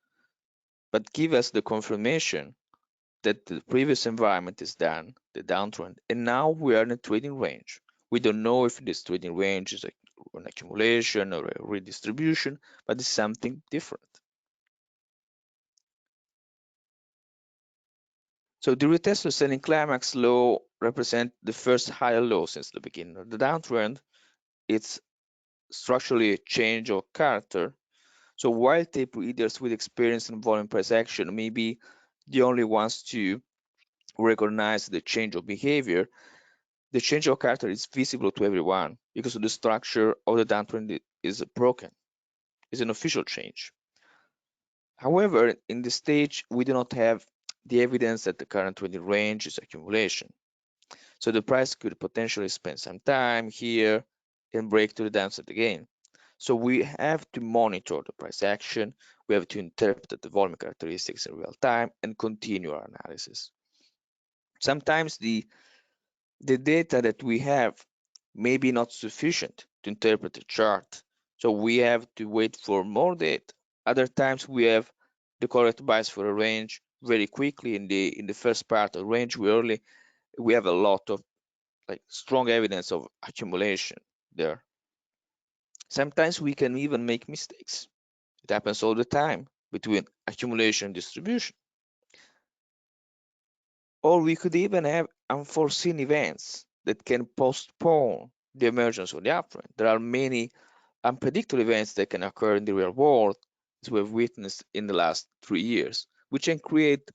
but give us the confirmation that the previous environment is done, the downtrend, and now we are in a trading range. We don't know if this trading range is an accumulation or a redistribution, but it's something different. So the retest of selling climax low represent the first higher low since the beginning of the downtrend. It's structurally a change of character. So while tape readers with experience in volume price action may be the only ones to recognize the change of behavior, the change of character is visible to everyone because the structure of the downtrend is broken. It's an official change. However, in this stage, we do not have the evidence that the current trading range is accumulation. So the price could potentially spend some time here and break to the downside again. So we have to monitor the price action. We have to interpret the volume characteristics in real time and continue our analysis. Sometimes the data that we have may be not sufficient to interpret the chart. So we have to wait for more data. Other times we have the correct bias for a range very quickly in the first part of range. We have a lot of strong evidence of accumulation there. Sometimes we can even make mistakes. It happens all the time between accumulation and distribution. Or we could even have unforeseen events that can postpone the emergence of the uptrend. There are many unpredictable events that can occur in the real world, as we've witnessed in the last 3 years, which can create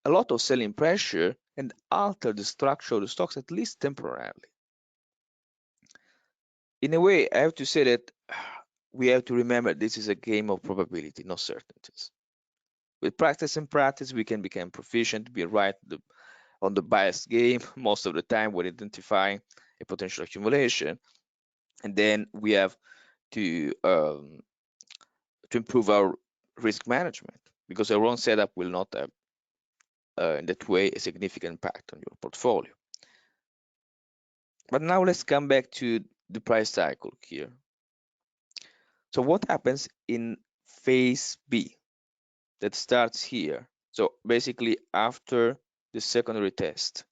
a lot of selling pressure and alter the structure of the stocks, at least temporarily. In a way, I have to say that we have to remember this is a game of probability, not certainties. With practice and practice, we can become proficient, be right on the biased game most of the time when identifying a potential accumulation. And then we have to improve our risk management because our own setup will not have in that way a significant impact on your portfolio. But now let's come back to the price cycle here. So what happens in phase B that starts here? So basically after the secondary test,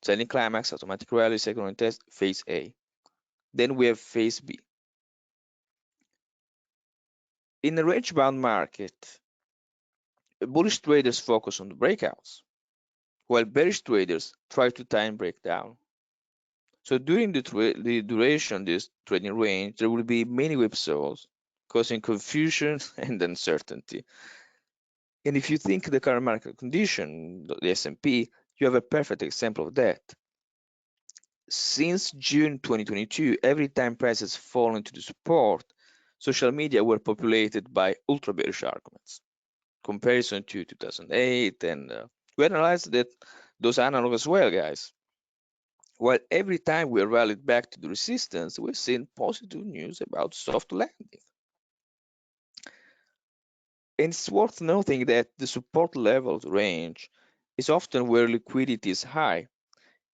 selling climax, automatic rally, secondary test, phase A. Then we have phase B. In a range-bound market, bullish traders focus on the breakouts, while bearish traders try to time breakdown. So during the duration of this trading range, there will be many whipsaws, causing confusion and uncertainty. And if you think the current market condition, the S&P, you have a perfect example of that. Since June 2022, every time prices fall into the support, social media were populated by ultra bearish arguments. Comparison to 2008, and we analyzed that those analog as well, guys. While every time we rallied back to the resistance, we've seen positive news about soft landing. And it's worth noting that the support level range is often where liquidity is high,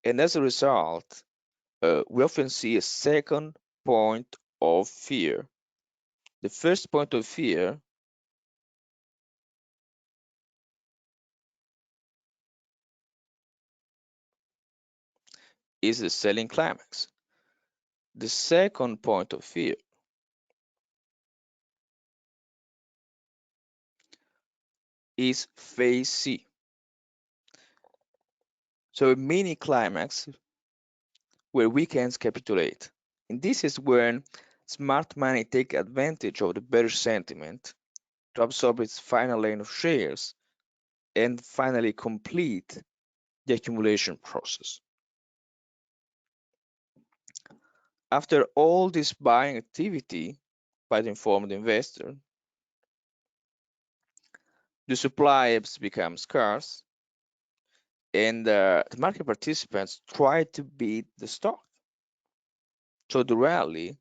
and as a result, we often see a second point of fear. The first point of fear is the selling climax. The second point of fear is phase C. So a mini climax where weekends capitulate. And this is when smart money take advantage of the bearish sentiment to absorb its final lane of shares and finally complete the accumulation process. After all this buying activity by the informed investor, the supply has become scarce and the market participants try to beat the stock. So the rally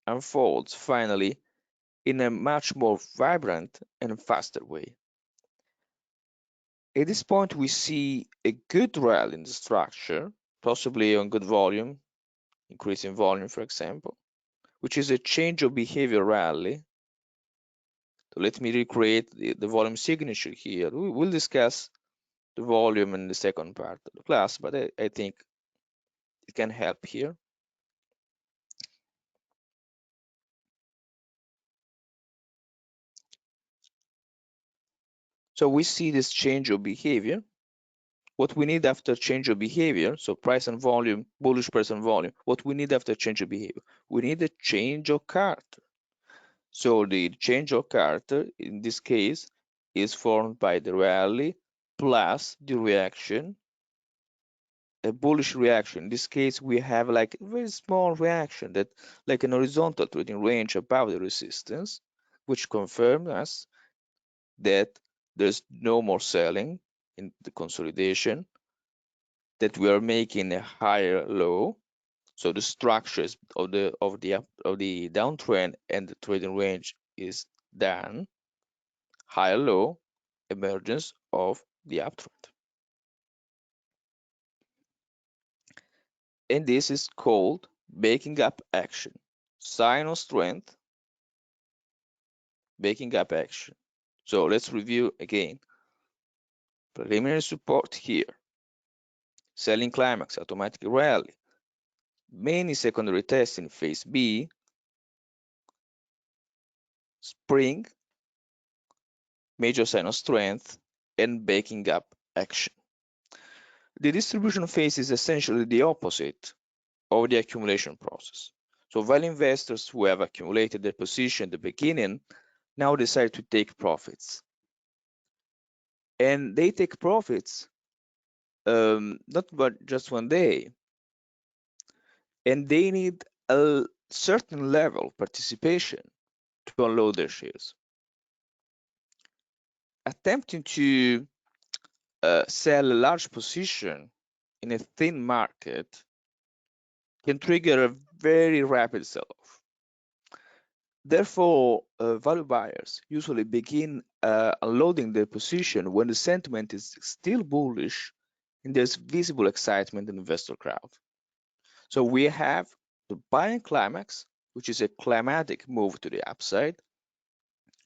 unfolds finally in a much more vibrant and faster way. At this point, we see a good rally in the structure, possibly on good volume, increasing volume, for example, which is a change of behavior rally. So let me recreate the volume signature here. We'll discuss the volume in the second part of the class, but I think it can help here. So we see this change of behavior. What we need after change of behavior, so price and volume, bullish price and volume, what we need after change of behavior? We need a change of character. So the change of character in this case is formed by the rally plus the reaction, a bullish reaction. In this case, we have like a very small reaction that like an horizontal trading range above the resistance, which confirms us that there's no more selling in the consolidation, that we are making a higher low. So the structures of the downtrend and the trading range is done. Higher low, emergence of the uptrend. And this is called baking up action. Sign of strength, baking up action. So let's review again. Preliminary support here. Selling climax, automatic rally. Many secondary tests in phase B. Spring, major sign of strength, and baking up action. The distribution phase is essentially the opposite of the accumulation process. So value investors who have accumulated their position at the beginning now decide to take profits. And they take profits not but just one day. And they need a certain level of participation to unload their shares. Attempting to sell a large position in a thin market can trigger a very rapid sell-off. Therefore, value buyers usually begin unloading their position when the sentiment is still bullish and there's visible excitement in the investor crowd. So we have the buying climax, which is a climatic move to the upside,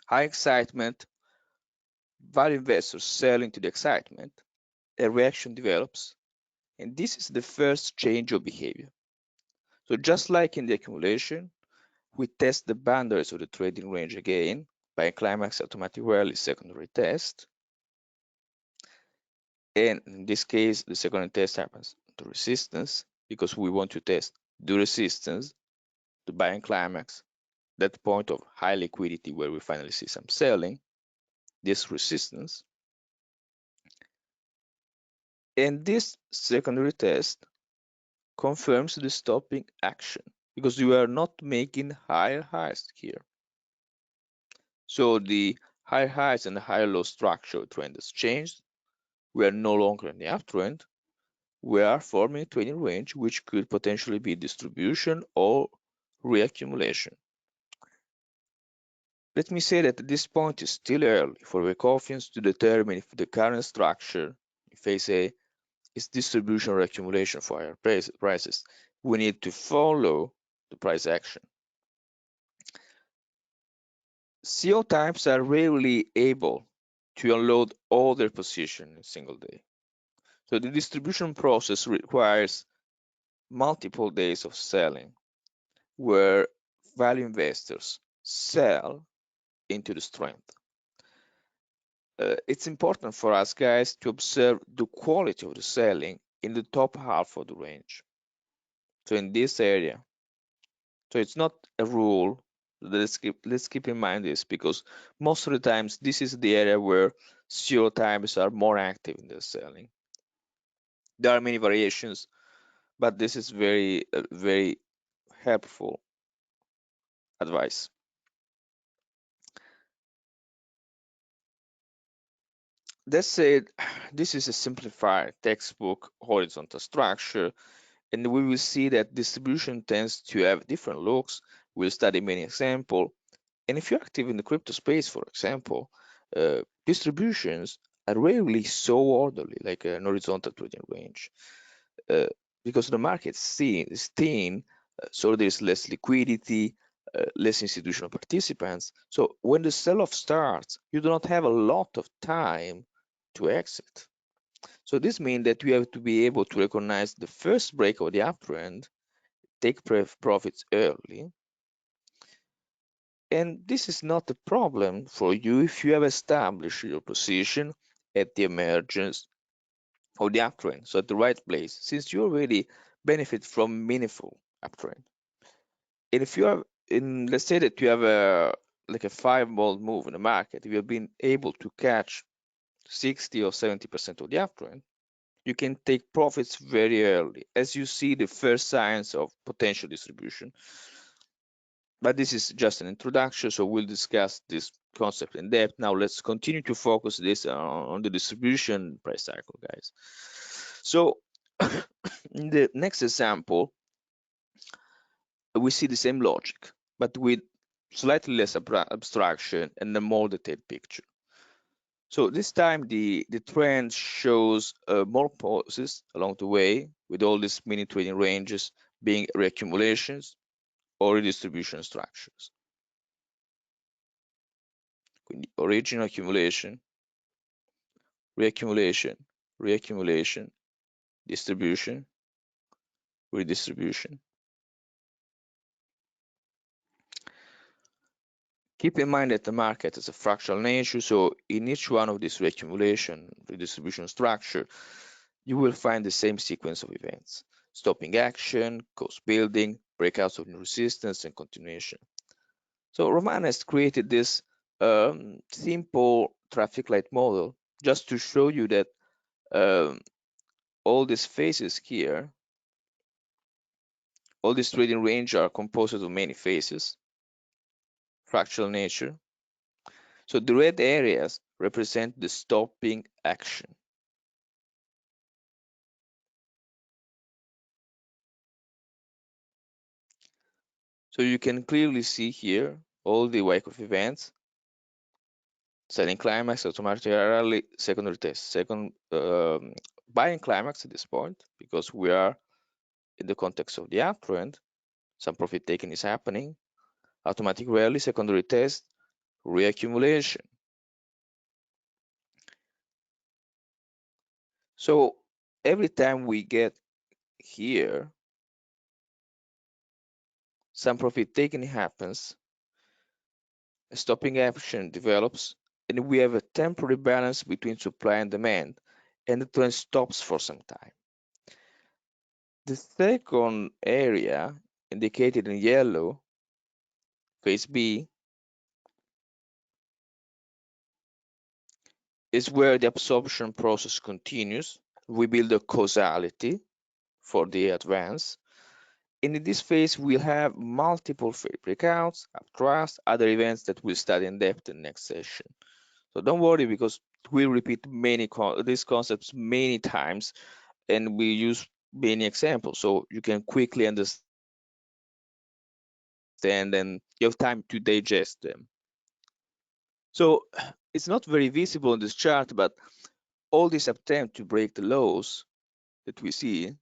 high excitement, value investors selling to the excitement, a reaction develops, and this is the first change of behavior. So just like in the accumulation, we test the boundaries of the trading range again by a climax automatic rally secondary test. And in this case, the secondary test happens to resistance because we want to test the resistance, the buying climax, that point of high liquidity where we finally see some selling, this resistance. And this secondary test confirms the stopping action because you are not making higher highs here. So the higher highs and the higher low structure trend has changed. We are no longer in the uptrend. We are forming a trading range which could potentially be distribution or reaccumulation. Let me say that at this point it's still early for Wyckoffs to determine if the current structure in phase A is distribution or accumulation for higher prices. We need to follow the price action. CO types are rarely able to unload all their position in a single day. So the distribution process requires multiple days of selling where value investors sell into the strength. it's important for us guys to observe the quality of the selling in the top half of the range. So in this area, so it's not a rule. Let's keep in mind this, because most of the times this is the area where zero times are more active in the selling. There are many variations, but this is very helpful advice. That said, this is a simplified textbook horizontal structure, and we will see that distribution tends to have different looks. We'll study many examples. And if you're active in the crypto space, for example, distributions are rarely so orderly like an horizontal trading range, uh, because the market is thin, so there's less liquidity, less institutional participants. So when the sell-off starts, you do not have a lot of time to exit. So this means that you have to be able to recognize the first break of the uptrend, take profits early. And this is not a problem for you if you have established your position at the emergence of the uptrend, so at the right place, since you already benefit from meaningful uptrend. And if you have, let's say that you have like a 5-volt move in the market, if you have been able to catch 60 or 70% of the uptrend, you can take profits very early as you see the first signs of potential distribution. But this is just an introduction, so we'll discuss this concept in depth. Now let's continue to focus this on the distribution price cycle, guys. So in the next example, we see the same logic, but with slightly less abstraction and a more detailed picture. So this time the trend shows more pauses along the way, with all these mini trading ranges being reaccumulations or redistribution structures. Quindi original accumulation, reaccumulation, reaccumulation, distribution, redistribution. Keep in mind that the market is a fractal nature, so in each one of these reaccumulation, redistribution structure, you will find the same sequence of events: stopping action, cost building, breakouts of new resistance, and continuation. So Roman has created this simple traffic light model just to show you that all these phases here, all these trading range are composed of many phases, fractal nature. So the red areas represent the stopping action. So you can clearly see here all the Wyckoff events: selling climax, automatic rally, secondary test, buying climax at this point, because we are in the context of the uptrend, some profit taking is happening, automatic rally, secondary test, reaccumulation. So every time we get here, some profit taking happens, a stopping action develops, and we have a temporary balance between supply and demand, and the trend stops for some time. The second area, indicated in yellow, phase B, is where the absorption process continues. We build a causality for the advance. And in this phase, we'll have multiple breakouts, upthrust, other events that we'll study in depth in the next session. So don't worry, because we'll repeat these concepts many times, and we use many examples, so you can quickly understand and you have time to digest them. So it's not very visible in this chart, but all these attempts to break the lows that we see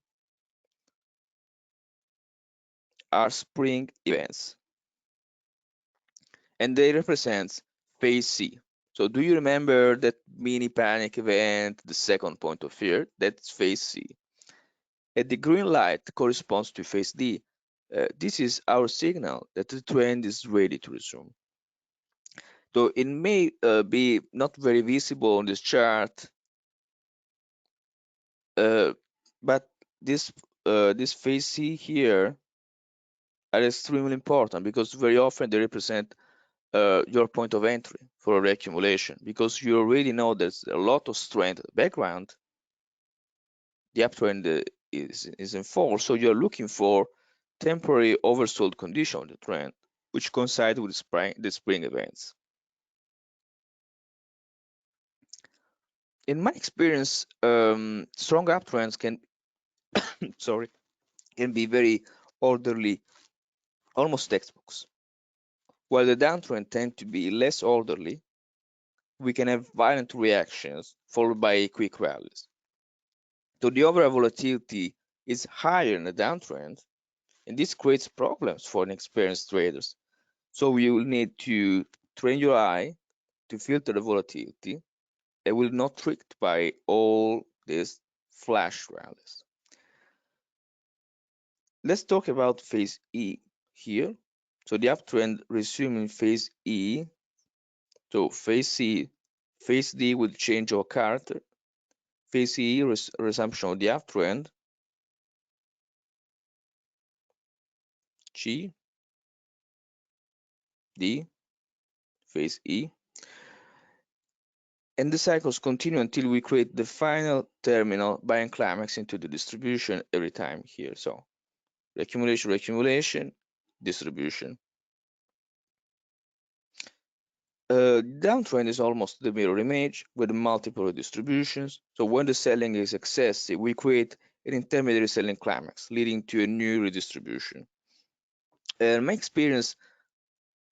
are spring events, and they represent phase C. So do you remember that mini panic event, the second point of fear? That's phase C. And the green light corresponds to phase D. This is our signal that the trend is ready to resume. Though it may be not very visible on this chart, but this phase C here are extremely important because very often they represent your point of entry for a reaccumulation, because you already know there's a lot of strength background. The uptrend is in force, so you're looking for temporary oversold condition on the trend, which coincide with the spring events. In my experience, strong uptrends can can be very orderly, almost textbooks, while the downtrend tend to be less orderly. We can have violent reactions followed by quick rallies. So the overall volatility is higher in the downtrend, and this creates problems for inexperienced traders. So you will need to train your eye to filter the volatility and will not tricked by all these flash rallies. Let's talk about phase E here. So the uptrend resuming phase E. So phase C, phase D will change our character. Phase E, resumption of the uptrend. G, D, phase E. And the cycles continue until we create the final terminal buying climax into the distribution every time here. So reaccumulation, distribution. Downtrend is almost the mirror image with multiple redistributions. So when the selling is excessive, we create an intermediary selling climax, leading to a new redistribution. In my experience,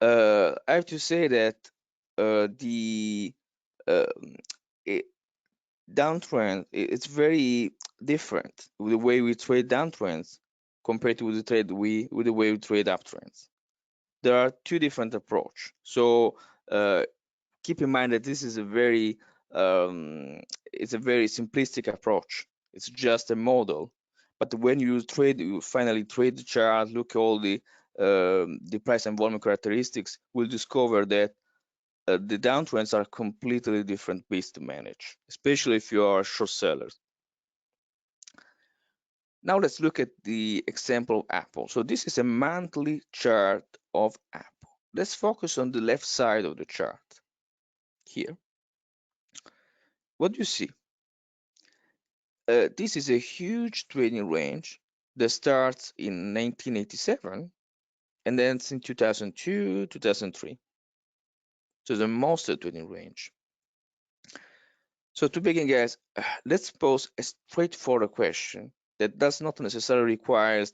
I have to say that the downtrend, it's very different with the way we trade downtrends compared to the way we trade uptrends. There are two different approach. So keep in mind that this is it's a very simplistic approach. It's just a model. But when you finally trade the chart, look at all the price and volume characteristics, we'll discover that the downtrends are completely different beast to manage, especially if you are short sellers. Now let's look at the example of Apple. So this is a monthly chart of Apple. Let's focus on the left side of the chart here. What do you see? This is a huge trading range that starts in 1987 and ends in 2002, 2003. So the monster trading range. So to begin, guys, let's pose a straightforward question that does not necessarily require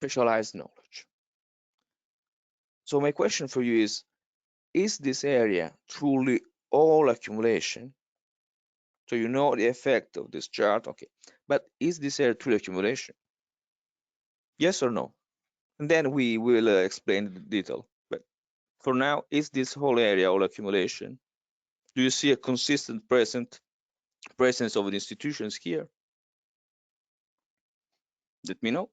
specialized knowledge. So my question for you is this area truly all accumulation? So you know the effect of this chart, okay, but is this area truly accumulation? Yes or no? And then we will explain the detail. But for now, is this whole area all accumulation? Do you see a consistent presence of the institutions here? Let me know.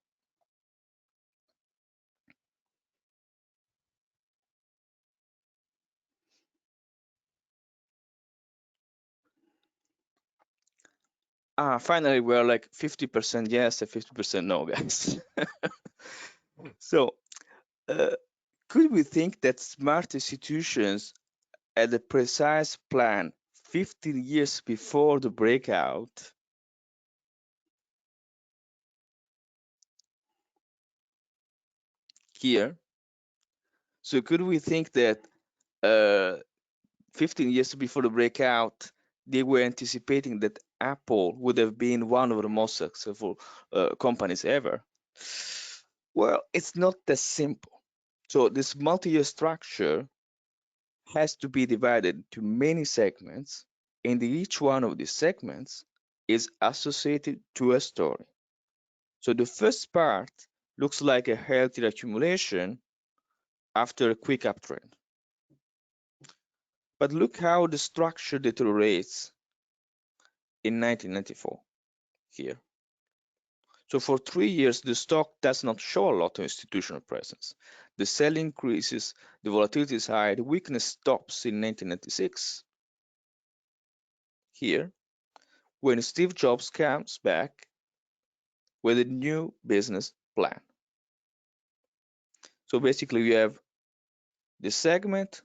Finally, we're like 50% yes and 50% no, guys. So, could we think that smart institutions had a precise plan 15 years before the breakout? Here. So could we think that 15 years before the breakout, they were anticipating that Apple would have been one of the most successful companies ever? Well, it's not that simple. So this multi-year structure has to be divided into many segments, and each one of these segments is associated to a story. So the first part looks like a healthy accumulation after a quick uptrend. But look how the structure deteriorates in 1994 here. So for 3 years, the stock does not show a lot of institutional presence. The sell increases, the volatility is high, the weakness stops in 1996. Here, when Steve Jobs comes back with a new business plan. So basically, you have this segment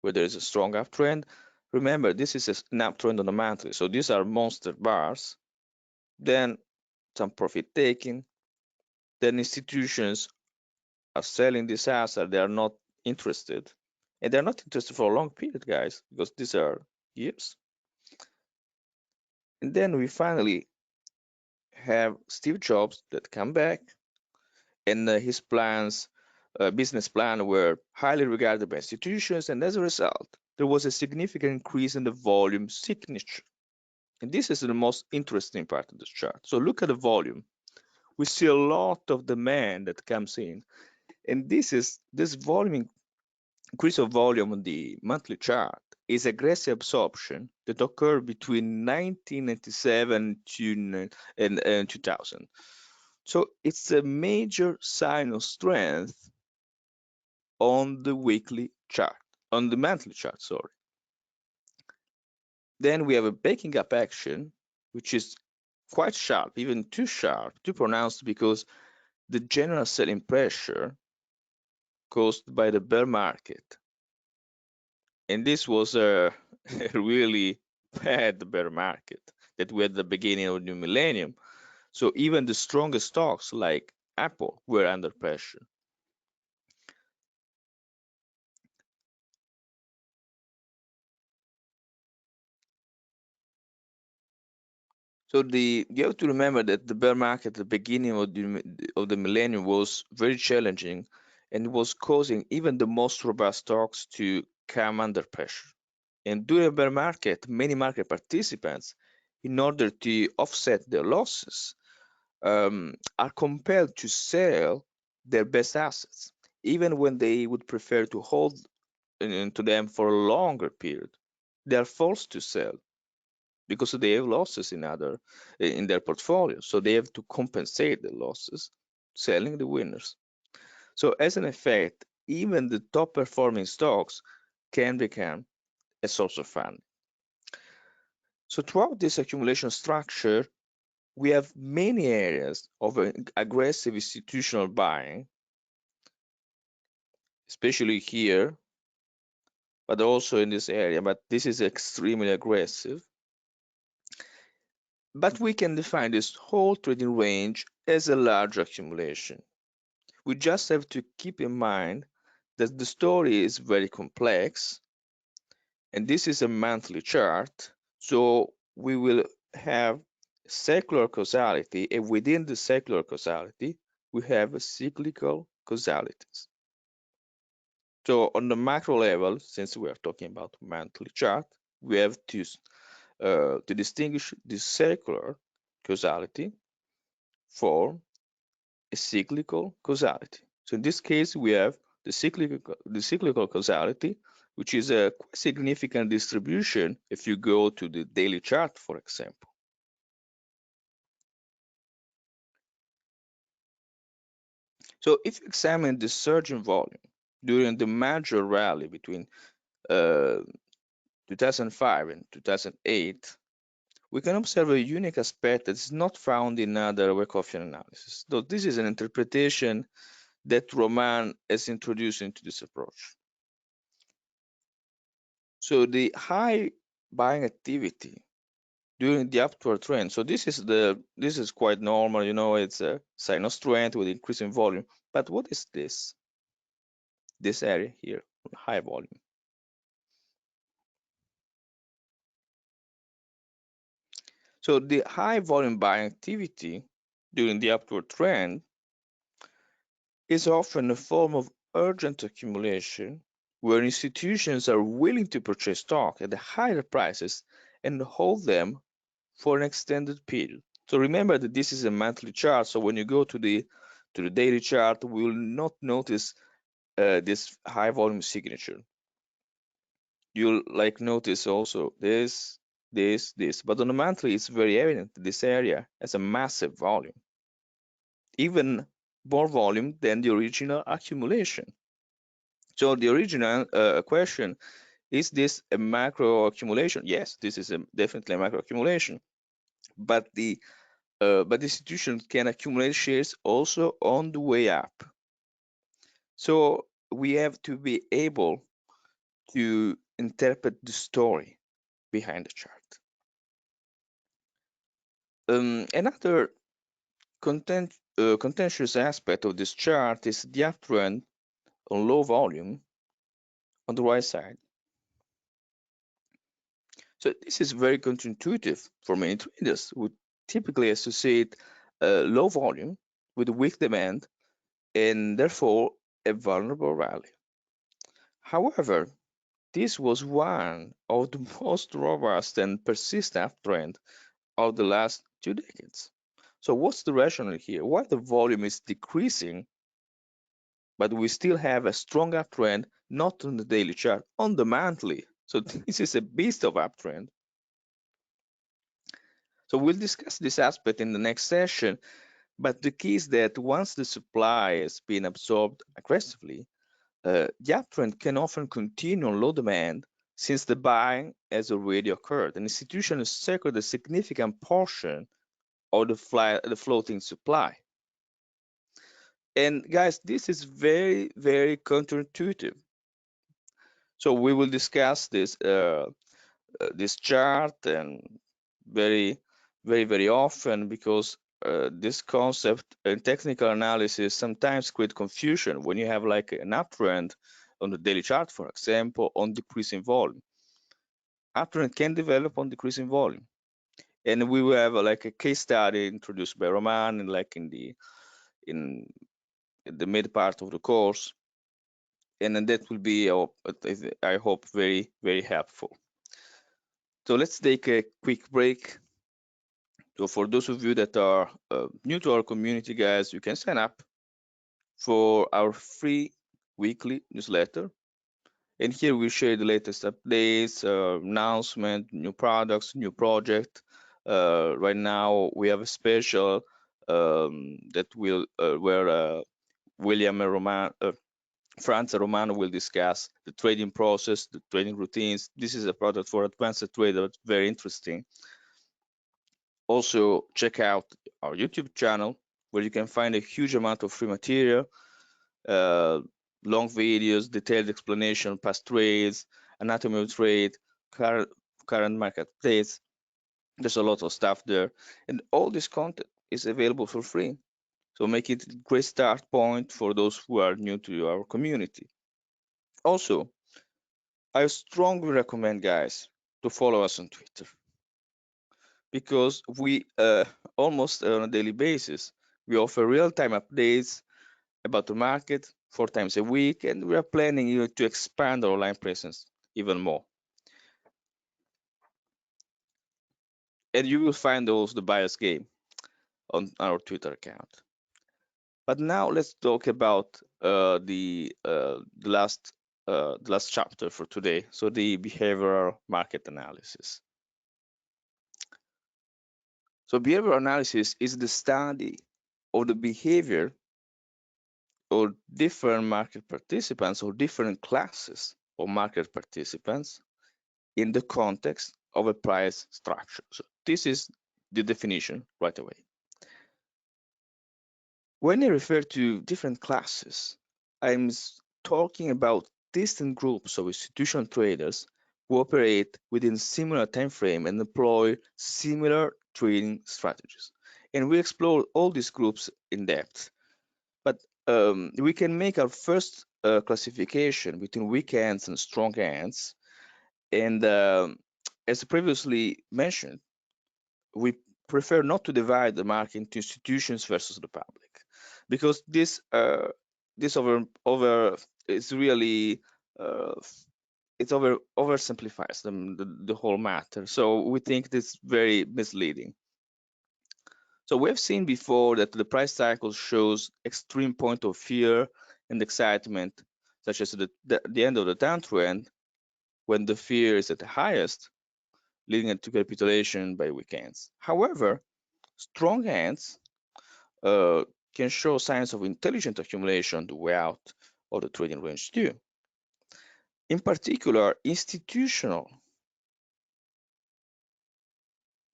where there is a strong uptrend. Remember, this is an uptrend on the monthly, so these are monster bars. Then some profit taking. Then institutions are selling this asset. They are not interested, and they're not interested for a long period, guys, because these are years. And then we finally have Steve Jobs that come back, and his plans, business plan, were highly regarded by institutions, and as a result, there was a significant increase in the volume signature. And this is the most interesting part of this chart. So look at the volume. We see a lot of demand that comes in, and this volume increase of volume on the monthly chart is aggressive absorption that occurred between 1997 and 2000. So it's a major sign of strength on the weekly chart, on the monthly chart, sorry. Then we have a backing up action, which is quite sharp, even too sharp, too pronounced, because the general selling pressure caused by the bear market. And this was a really bad bear market that we had at the beginning of the new millennium. So even the strongest stocks like Apple were under pressure. So you have to remember that the bear market at the beginning of the millennium was very challenging and was causing even the most robust stocks to come under pressure. And during a bear market, many market participants, in order to offset their losses, are compelled to sell their best assets, even when they would prefer to hold into them for a longer period. They are forced to sell because they have losses in their portfolio, so they have to compensate the losses, selling the winners. So as an effect, even the top performing stocks can become a source of funding. So throughout this accumulation structure, we have many areas of aggressive institutional buying, especially here, but also in this area, but this is extremely aggressive. But we can define this whole trading range as a large accumulation. We just have to keep in mind that the story is very complex, and this is a monthly chart, so we will have secular causality, and within the secular causality, we have cyclical causalities. So on the macro level, since we are talking about monthly chart, we have to distinguish the secular causality from a cyclical causality. So in this case, we have the cyclical causality, which is a quite significant distribution if you go to the daily chart, for example. So if you examine the surge in volume during the major rally between 2005 and 2008, we can observe a unique aspect that is not found in other Wyckoff analysis. Though this is an interpretation that Roman has introduced into this approach. So the high buying activity during the upward trend. So this is quite normal, you know, it's a sign of strength with increasing volume. But what is this? This area here, high volume. So the high volume buying activity during the upward trend is often a form of urgent accumulation where institutions are willing to purchase stock at higher prices and hold them for an extended period. So remember that this is a monthly chart, so when you go to the daily chart, we will not notice this high volume signature. You'll notice also this, but on the monthly, it's very evident that this area has a massive volume. even more volume than the original accumulation. So the original question, is this a macro accumulation? Yes, this is definitely a macro accumulation, but the institution can accumulate shares also on the way up. So we have to be able to interpret the story behind the chart. Another contentious aspect of this chart is the uptrend on low volume on the right side. So this is very counterintuitive for many traders who typically associate low volume with weak demand and therefore a vulnerable rally. However, this was one of the most robust and persistent uptrend of the last 2 decades. So what's the rationale here? Why the volume is decreasing, but we still have a strong uptrend, not on the daily chart, on the monthly. So this is a beast of uptrend. So we'll discuss this aspect in the next session, but the key is that once the supply has been absorbed aggressively, the uptrend can often continue on low demand since the buying has already occurred. An institution has secured a significant portion of the floating supply. And guys, this is very, very counterintuitive. So we will discuss this this chart and very, very often, because this concept in technical analysis sometimes create confusion when you have like an uptrend on the daily chart, for example, on decreasing volume. Uptrend can develop on decreasing volume, and we will have like a case study introduced by Roman in in the mid part of the course, and then that will be, I hope, very, very helpful. So let's take a quick break. So for those of you that are new to our community, guys, you can sign up for our free weekly newsletter. And here we share the latest updates, announcement, new products, new project. Right now we have a special that will where William and Franz and Romano will discuss the trading process, the trading routines. This is a product for advanced traders, very interesting. Also, check out our YouTube channel, where you can find a huge amount of free material, long videos, detailed explanation, past trades, anatomy of trade, current market updates. There's a lot of stuff there, and all this content is available for free. So make it a great start point for those who are new to our community. Also, I strongly recommend, guys, to follow us on Twitter, because we almost on a daily basis, we offer real-time updates about the market 4 times a week, and we are planning to expand our online presence even more. And you will find the buyer's game on our Twitter account. But now let's talk about the last chapter for today. So the behavioral market analysis. So behavioral analysis is the study of the behavior of different market participants or different classes of market participants in the context of a price structure. So this is the definition right away. When I refer to different classes, I'm talking about distinct groups of institutional traders who operate within similar time frame and employ similar trading strategies. And we explore all these groups in depth. But we can make our first classification between weak hands and strong hands. And as previously mentioned, we prefer not to divide the market into institutions versus the public, because this it's really it's oversimplifies the whole matter. So we think this very misleading. So we have seen before that the price cycle shows extreme point of fear and excitement, such as the end of the downtrend, when the fear is at the highest, leading to capitulation by weak hands. However, strong hands can show signs of intelligent accumulation throughout all the trading range too. In particular, institutional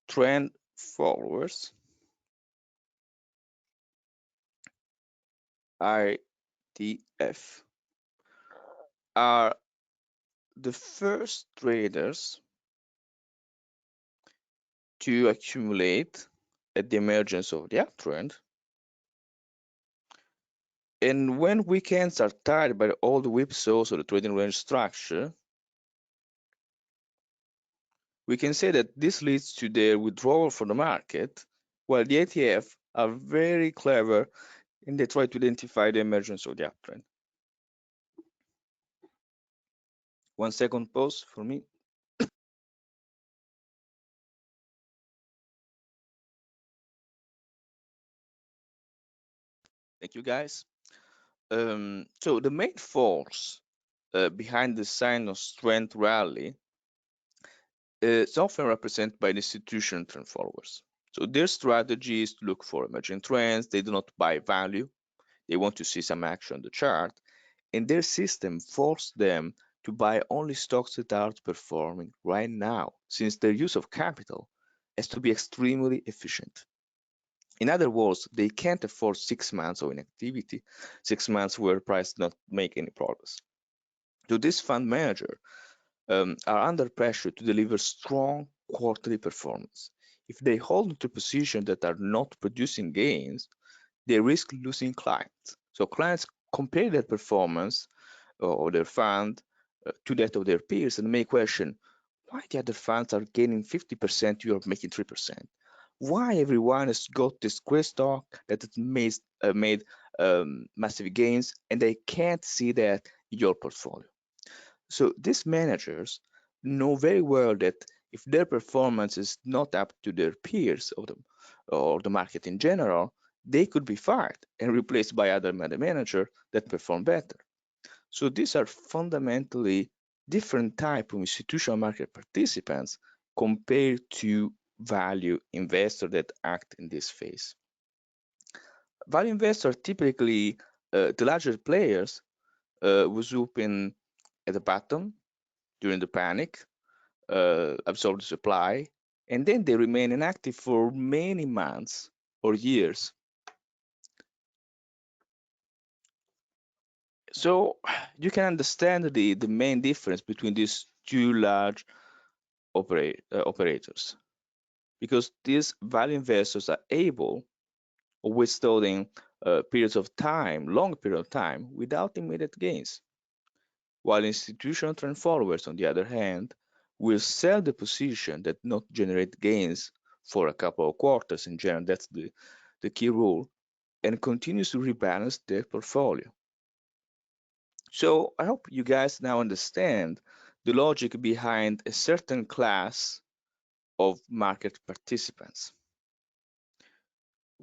trend followers, ITF, are the first traders to accumulate at the emergence of the uptrend. And when weekends are tied by the old whipsaws of the trading range structure, we can say that this leads to their withdrawal from the market, while the ETF are very clever and they try to identify the emergence of the uptrend. 1 second pause for me. Thank you, guys. So the main force behind the sign of strength rally is often represented by the institutional trend followers. So their strategy is to look for emerging trends. They do not buy value. They want to see some action on the chart. And their system forces them to buy only stocks that are performing right now, since their use of capital has to be extremely efficient. In other words, they can't afford 6 months of inactivity, 6 months where price not make any progress. So this fund manager are under pressure to deliver strong quarterly performance. If they hold into positions that are not producing gains, they risk losing clients. So clients compare their performance or their fund to that of their peers and may question why the other funds are gaining 50%, you are making 3%. Why everyone has got this great stock that has made massive gains and they can't see that in your portfolio. So these managers know very well that if their performance is not up to their peers or the market in general, they could be fired and replaced by other managers that perform better. So these are fundamentally different type of institutional market participants compared to value investors that act in this phase. Value investors are typically the larger players who swoop in at the bottom during the panic, absorb the supply, and then they remain inactive for many months or years. So you can understand the main difference between these two large operators, because these value investors are able of withstanding periods of time, long period of time, without immediate gains. While institutional trend followers, on the other hand, will sell the position that not generate gains for a couple of quarters in general. That's the key rule, and continues to rebalance their portfolio. So I hope you guys now understand the logic behind a certain class of market participants.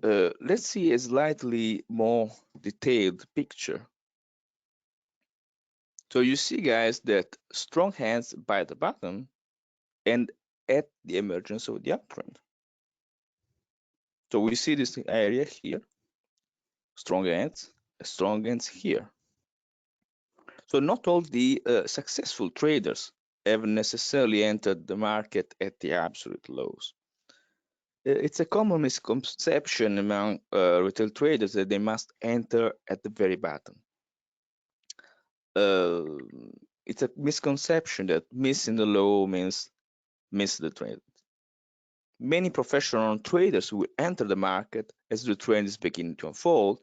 Let's see a slightly more detailed picture. So you see, guys, that strong hands buy at the bottom and at the emergence of the uptrend. So we see this area here, strong hands here. So not all the successful traders have necessarily entered the market at the absolute lows. It's a common misconception among retail traders that they must enter at the very bottom. It's a misconception that missing the low means miss the trade. Many professional traders will enter the market as the trend is beginning to unfold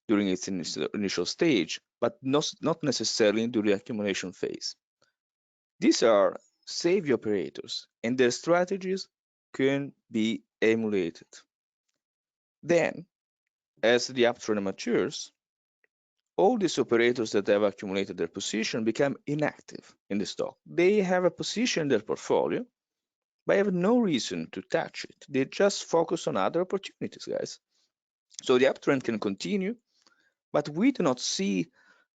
during its initial stage, but not necessarily during the accumulation phase. These are savvy operators, and their strategies can be emulated. Then, as the uptrend matures, all these operators that have accumulated their position become inactive in the stock. They have a position in their portfolio, but have no reason to touch it. They just focus on other opportunities, guys. So the uptrend can continue, but we do not see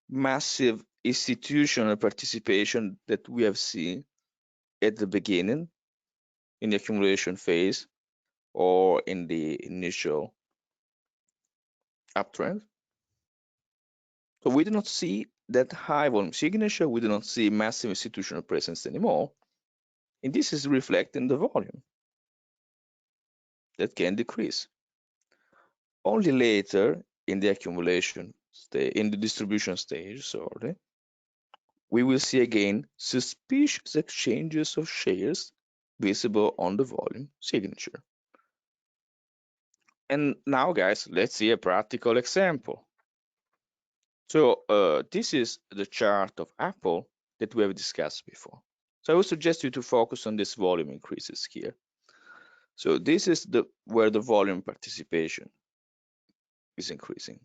massive institutional participation that we have seen at the beginning in the accumulation phase or in the initial uptrend. So we do not see that high volume signature, we do not see massive institutional presence anymore. And this is reflected in the volume that can decrease. Only later in the accumulation stage, in the distribution stage, sorry, we will see again suspicious exchanges of shares visible on the volume signature. And now, guys, let's see a practical example. So this is the chart of Apple that we have discussed before. So I would suggest you to focus on this volume increases here. So this is where the volume participation is increasing.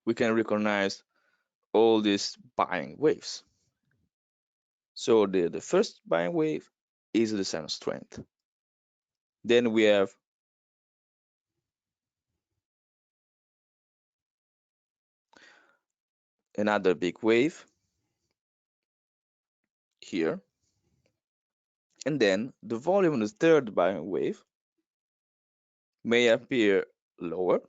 We can recognize all these buying waves. So the first buying wave is the same strength. Then we have another big wave here. And then the volume of the third buying wave may appear lower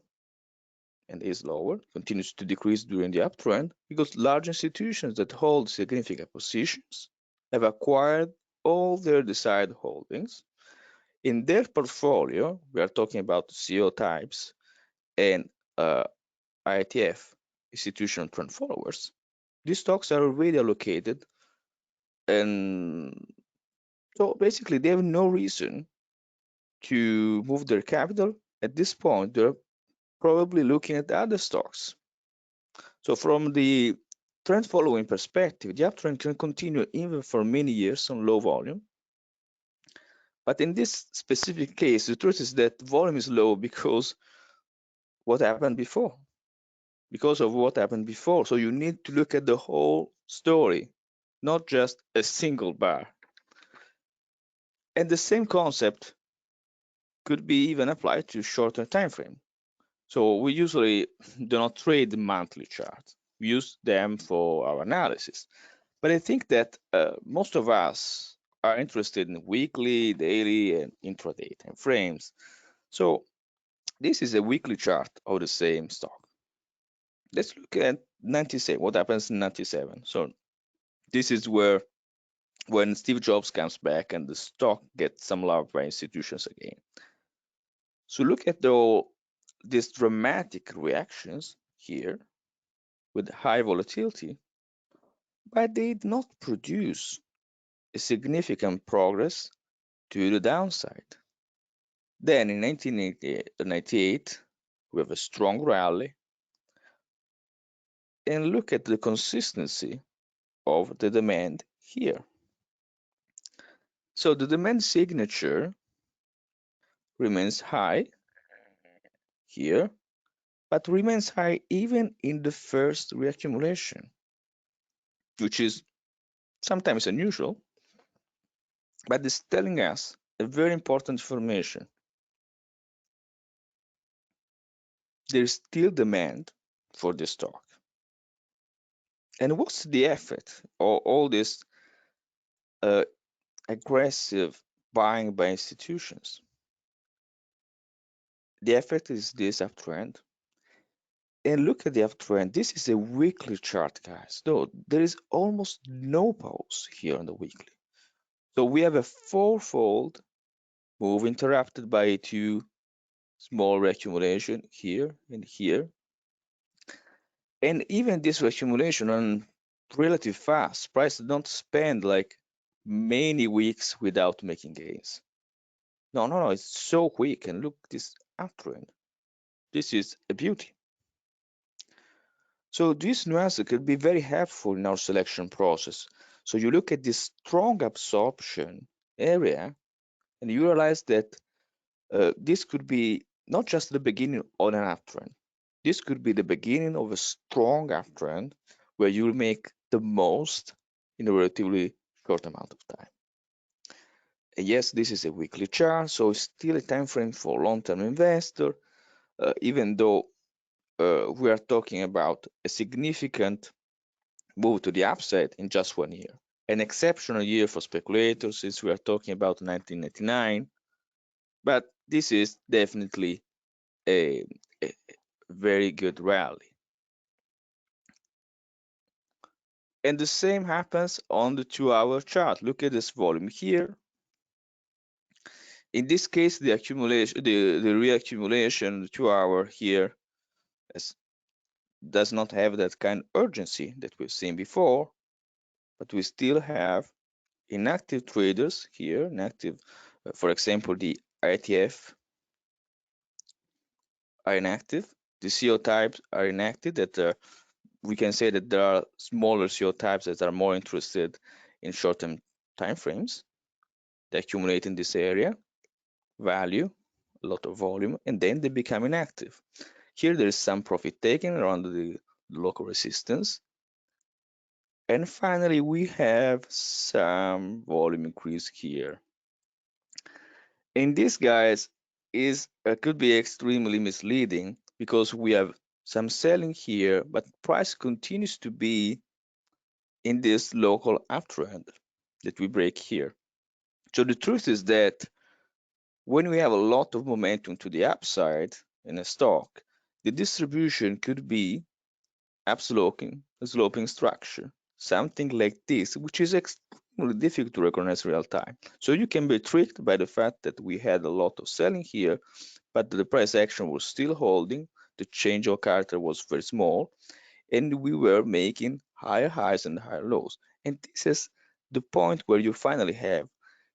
and is lower, continues to decrease during the uptrend because large institutions that hold significant positions have acquired all their desired holdings. In their portfolio, we are talking about CO types and ETF, institutional trend followers. These stocks are already allocated, and so basically they have no reason to move their capital. At this point, they're probably looking at other stocks. So from the trend following perspective, the uptrend can continue even for many years on low volume. But in this specific case, the truth is that volume is low because what happened before? Because of what happened before. So you need to look at the whole story, not just a single bar. And the same concept could be even applied to shorter time frame. So we usually do not trade the monthly charts. We use them for our analysis. But I think that most of us are interested in weekly, daily, and intraday time frames. So this is a weekly chart of the same stock. Let's look at 97. What happens in 97? So this is where when Steve Jobs comes back and the stock gets some love by institutions again. So look at these dramatic reactions here with high volatility, but they did not produce a significant progress to the downside. Then in 1998, we have a strong rally. And look at the consistency of the demand here. So the demand signature remains high here, but remains high even in the first reaccumulation, which is sometimes unusual, but it's telling us a very important information. There is still demand for the stock. And what's the effect of all this aggressive buying by institutions? The effect is this uptrend. And look at the uptrend. This is a weekly chart, guys. No, there is almost no pause here on the weekly. So we have a fourfold move interrupted by two small reaccumulation here and here. And even this reaccumulation on relatively fast. Price don't spend like many weeks without making gains. No, it's so quick. And look, this uptrend. This is a beauty. So this nuance could be very helpful in our selection process. So you look at this strong absorption area and you realize that this could be not just the beginning of an uptrend. This could be the beginning of a strong uptrend where you'll make the most in a relatively short amount of time. And yes, this is a weekly chart, so it's still a time frame for long-term investor, even though we are talking about a significant move to the upside in just 1 year. An exceptional year for speculators since we are talking about 1999, but this is definitely a very good rally. And the same happens on the 2-hour chart. Look at this volume here. In this case, the accumulation, the reaccumulation, the 2-hour here does not have that kind of urgency that we've seen before, but we still have inactive traders here, inactive, for example, the ETF are inactive, the CO types are inactive, that we can say that there are smaller CO types that are more interested in short-term time frames. They accumulate in this area, value, a lot of volume, and then they become inactive. Here there is some profit taken around the local resistance. And finally, we have some volume increase here. And this, guys, could be extremely misleading because we have some selling here, but price continues to be in this local uptrend that we break here. So the truth is that when we have a lot of momentum to the upside in a stock, the distribution could be upsloping, a sloping structure, something like this, which is extremely difficult to recognize real time. So you can be tricked by the fact that we had a lot of selling here, but the price action was still holding, the change of character was very small, and we were making higher highs and higher lows. And this is the point where you finally have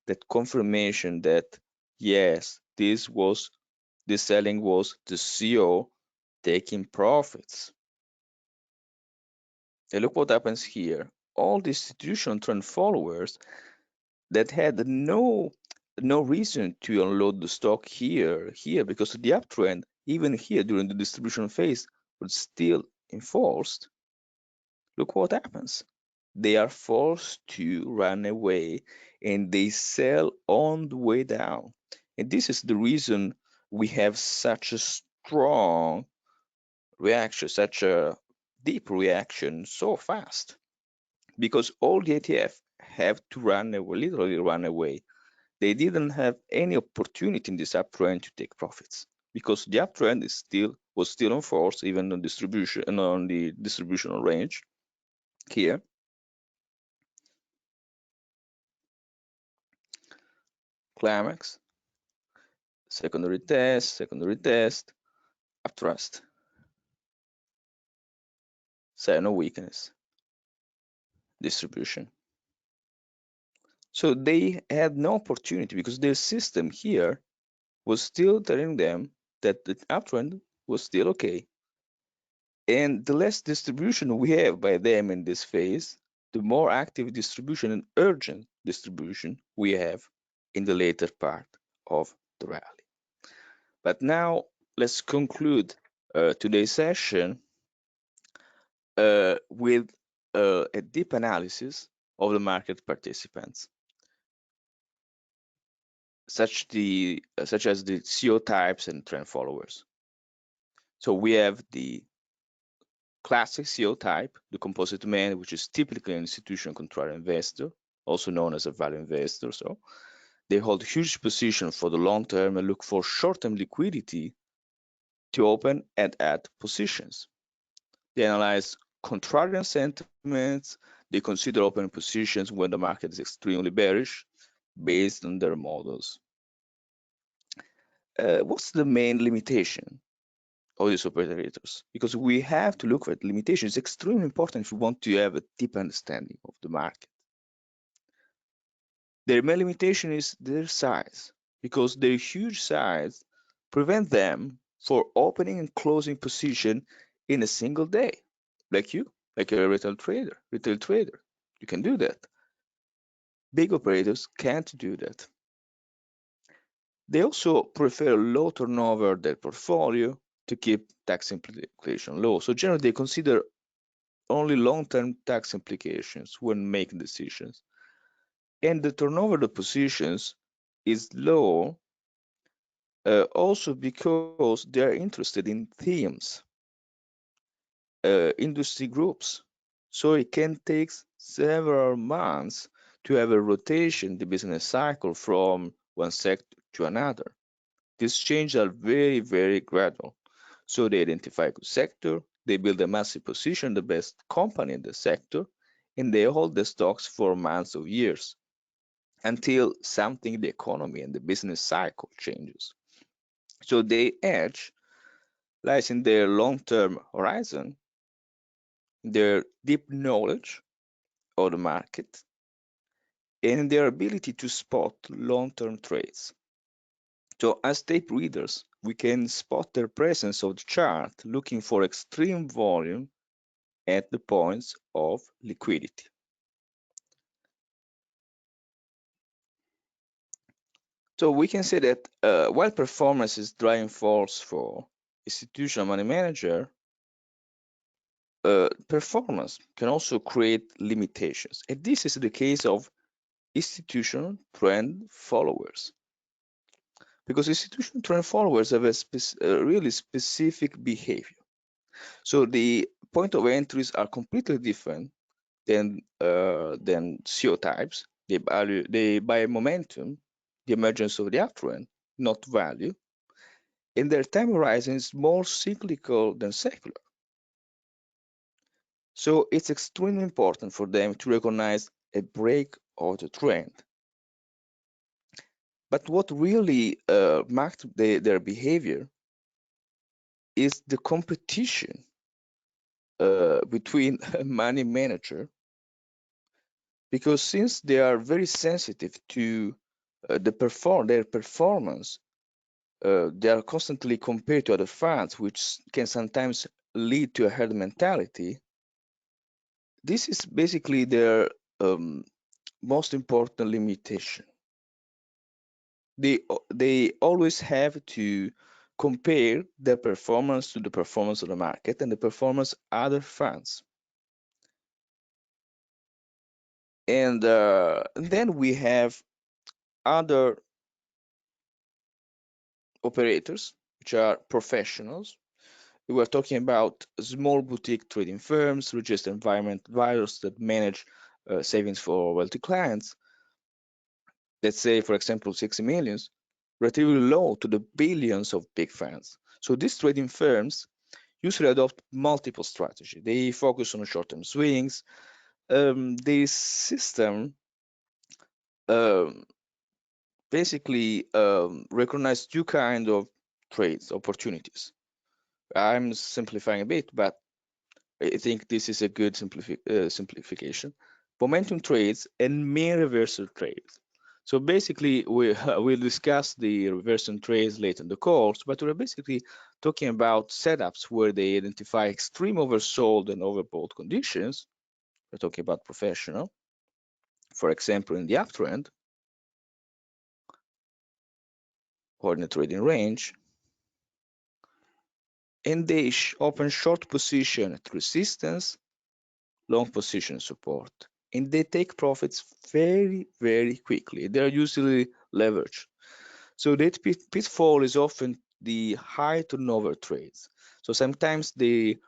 that confirmation that yes, this selling was the CEO taking profits. And look what happens here. All the institutional trend followers that had no reason to unload the stock here because the uptrend, even here during the distribution phase, was still enforced. Look what happens. They are forced to run away and they sell on the way down. And this is the reason we have such a strong reaction, such a deep reaction so fast. Because all the ETF have to run away, literally run away. They didn't have any opportunity in this uptrend to take profits because the uptrend was still on force, even on distribution and on the distributional range here. Climax, secondary test, uptrust, sign of weakness, distribution. So they had no opportunity because their system here was still telling them that the uptrend was still okay. And the less distribution we have by them in this phase, the more active distribution and urgent distribution we have in the later part of the rally. But now let's conclude today's session with a deep analysis of the market participants, such as the CO types and trend followers. So we have the classic CO type, the composite man, which is typically an institutional controlled investor, also known as a value investor. So they hold huge position for the long term and look for short-term liquidity to open and add positions. They analyze contrarian sentiments. They consider open positions when the market is extremely bearish based on their models. What's the main limitation of these operators? Because we have to look at limitations. It's extremely important if we want to have a deep understanding of the market. Their main limitation is their size, because their huge size prevent them for opening and closing position in a single day, like you, like a retail trader. You can do that. Big operators can't do that. They also prefer low turnover their portfolio to keep tax implication low. So generally, they consider only long-term tax implications when making decisions. And the turnover of the positions is low also because they are interested in themes, industry groups. So it can take several months to have a rotation, the business cycle from one sector to another. These changes are very, very gradual. So they identify a good sector, they build a massive position, the best company in the sector, and they hold the stocks for months or years until something in the economy and the business cycle changes. So their edge lies in their long-term horizon, their deep knowledge of the market, and their ability to spot long-term trades. So as tape readers, we can spot the presence of the chart looking for extreme volume at the points of liquidity. So we can say that while performance is driving force for institutional money manager, performance can also create limitations. And this is the case of institutional trend followers. Because institutional trend followers have a really specific behavior. So the point of entries are completely different than CO types. They buy momentum, the emergence of the uptrend, not value. And their time horizon is more cyclical than secular. So it's extremely important for them to recognize a break of the trend. But what really marked their behavior is the competition between a money manager, because since they are very sensitive to their performance, they are constantly compared to other funds, which can sometimes lead to a herd mentality. This is basically their most important limitation. They always have to compare their performance to the performance of the market and the performance of other funds. And then we have other operators, which are professionals. We are talking about small boutique trading firms, registered environment advisors that manage savings for wealthy clients. Let's say, for example, 60 millions, relatively low to the billions of big funds. So these trading firms usually adopt multiple strategies. They focus on short-term swings. This system um, basically recognize two kinds of trades opportunities. I'm simplifying a bit, but I think this is a good simplification. Momentum trades and mean reversal trades. So basically, we'll discuss the reversal trades later in the course, but we're basically talking about setups where they identify extreme oversold and overbought conditions. We're talking about professional. For example, in the uptrend or in the trading range, and they open short position at resistance, long position support, and they take profits very, very quickly. They are usually leveraged. So that pitfall is often the high turnover trades. So sometimes the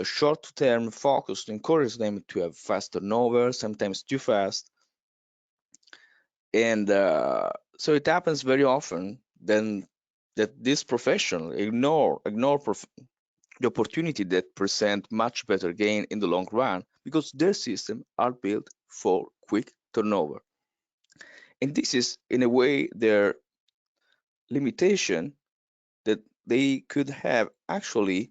short-term focus encourages them to have fast turnover, sometimes too fast. And so it happens very often then that this professional ignore the opportunity that present much better gain in the long run because their systems are built for quick turnover. And this is in a way their limitation, that they could have actually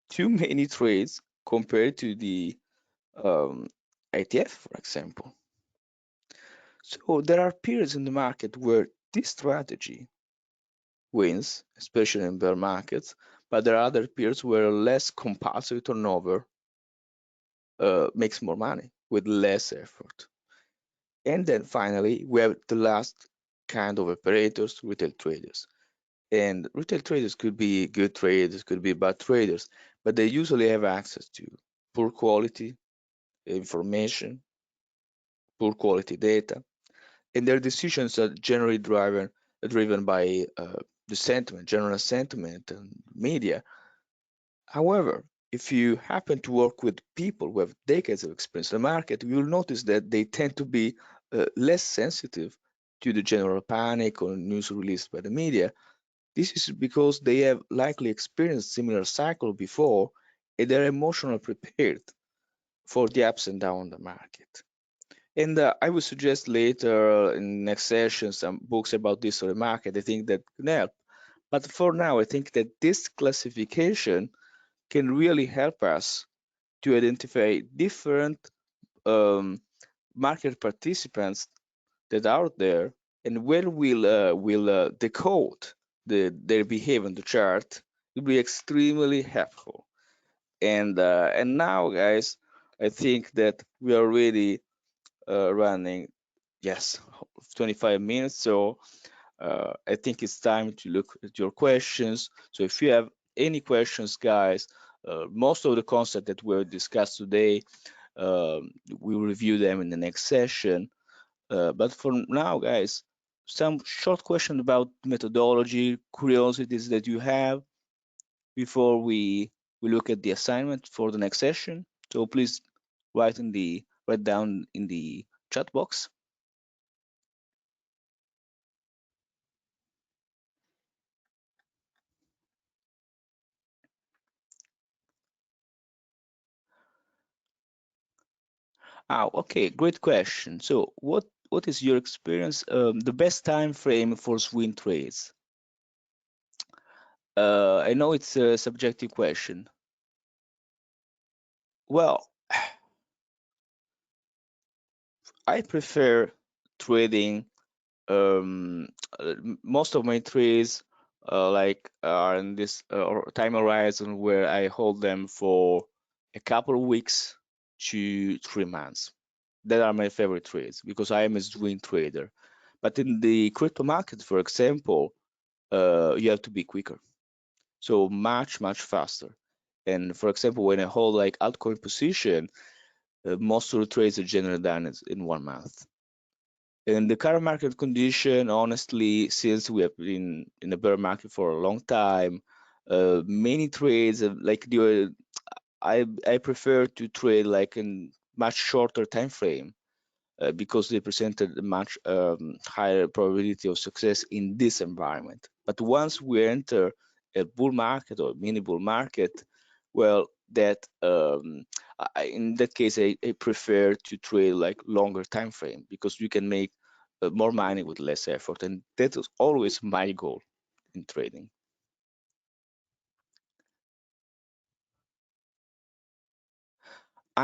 too many trades compared to the ETF, for example. So there are periods in the market where this strategy wins, especially in bear markets, but there are other periods where less compulsory turnover makes more money with less effort. And then finally, we have the last kind of operators, retail traders. And retail traders could be good traders, could be bad traders, but they usually have access to poor quality information, poor quality data, and their decisions are generally driven by the sentiment, general sentiment, and media. However, if you happen to work with people who have decades of experience in the market, you will notice that they tend to be less sensitive to the general panic or news released by the media. This is because they have likely experienced similar cycle before and they're emotionally prepared for the ups and downs of the market. And I would suggest later in next session some books about this sort of market. I think that can help. But for now, I think that this classification can really help us to identify different market participants that are out there, and when we'll decode their behavior on the chart, it will be extremely helpful. And now, guys, I think that we are already running, yes, 25 minutes. So I think it's time to look at your questions. So if you have any questions, guys, most of the concepts that were discussed today, we'll review them in the next session. But for now, guys, some short question about methodology, curiosities that you have before we look at the assignment for the next session. So please write down in the chat box. Okay, great question. So what is your experience? The best time frame for swing trades? I know it's a subjective question. Well, I prefer trading. Most of my trades are in this time horizon where I hold them for a couple of weeks to 3 months. That are my favorite trades because I am a swing trader. But in the crypto market, for example, you have to be quicker. So much faster. And for example, when I hold like altcoin position, most of the trades are generally done in 1 month. In the current market condition, honestly, since we have been in the bear market for a long time, many trades I prefer to trade like in much shorter time frame because they presented a much higher probability of success in this environment. But once we enter a bull market or mini bull market, well, that in that case, I prefer to trade like longer time frame because you can make more money with less effort, and that is always my goal in trading.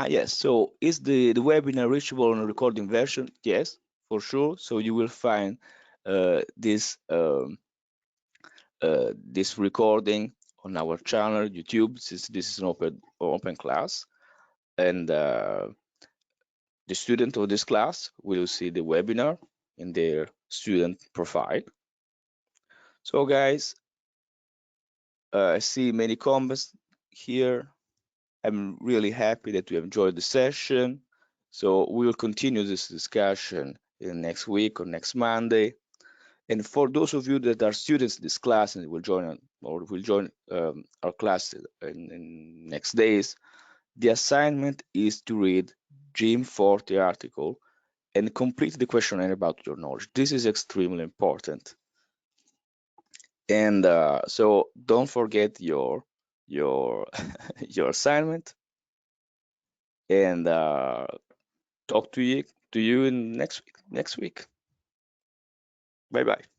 Yes. So is the webinar reachable on a recording version? Yes, for sure. So you will find this recording on our channel YouTube. This is an open class, and the student of this class will see the webinar in their student profile. So guys, I see many comments here. I'm really happy that you have enjoyed the session. So we will continue this discussion in next week or next Monday. And for those of you that are students in this class and will join our class in next days, the assignment is to read Jim 40 article and complete the questionnaire about your knowledge. This is extremely important. And so don't forget your your assignment, and talk to you in next week. Bye bye.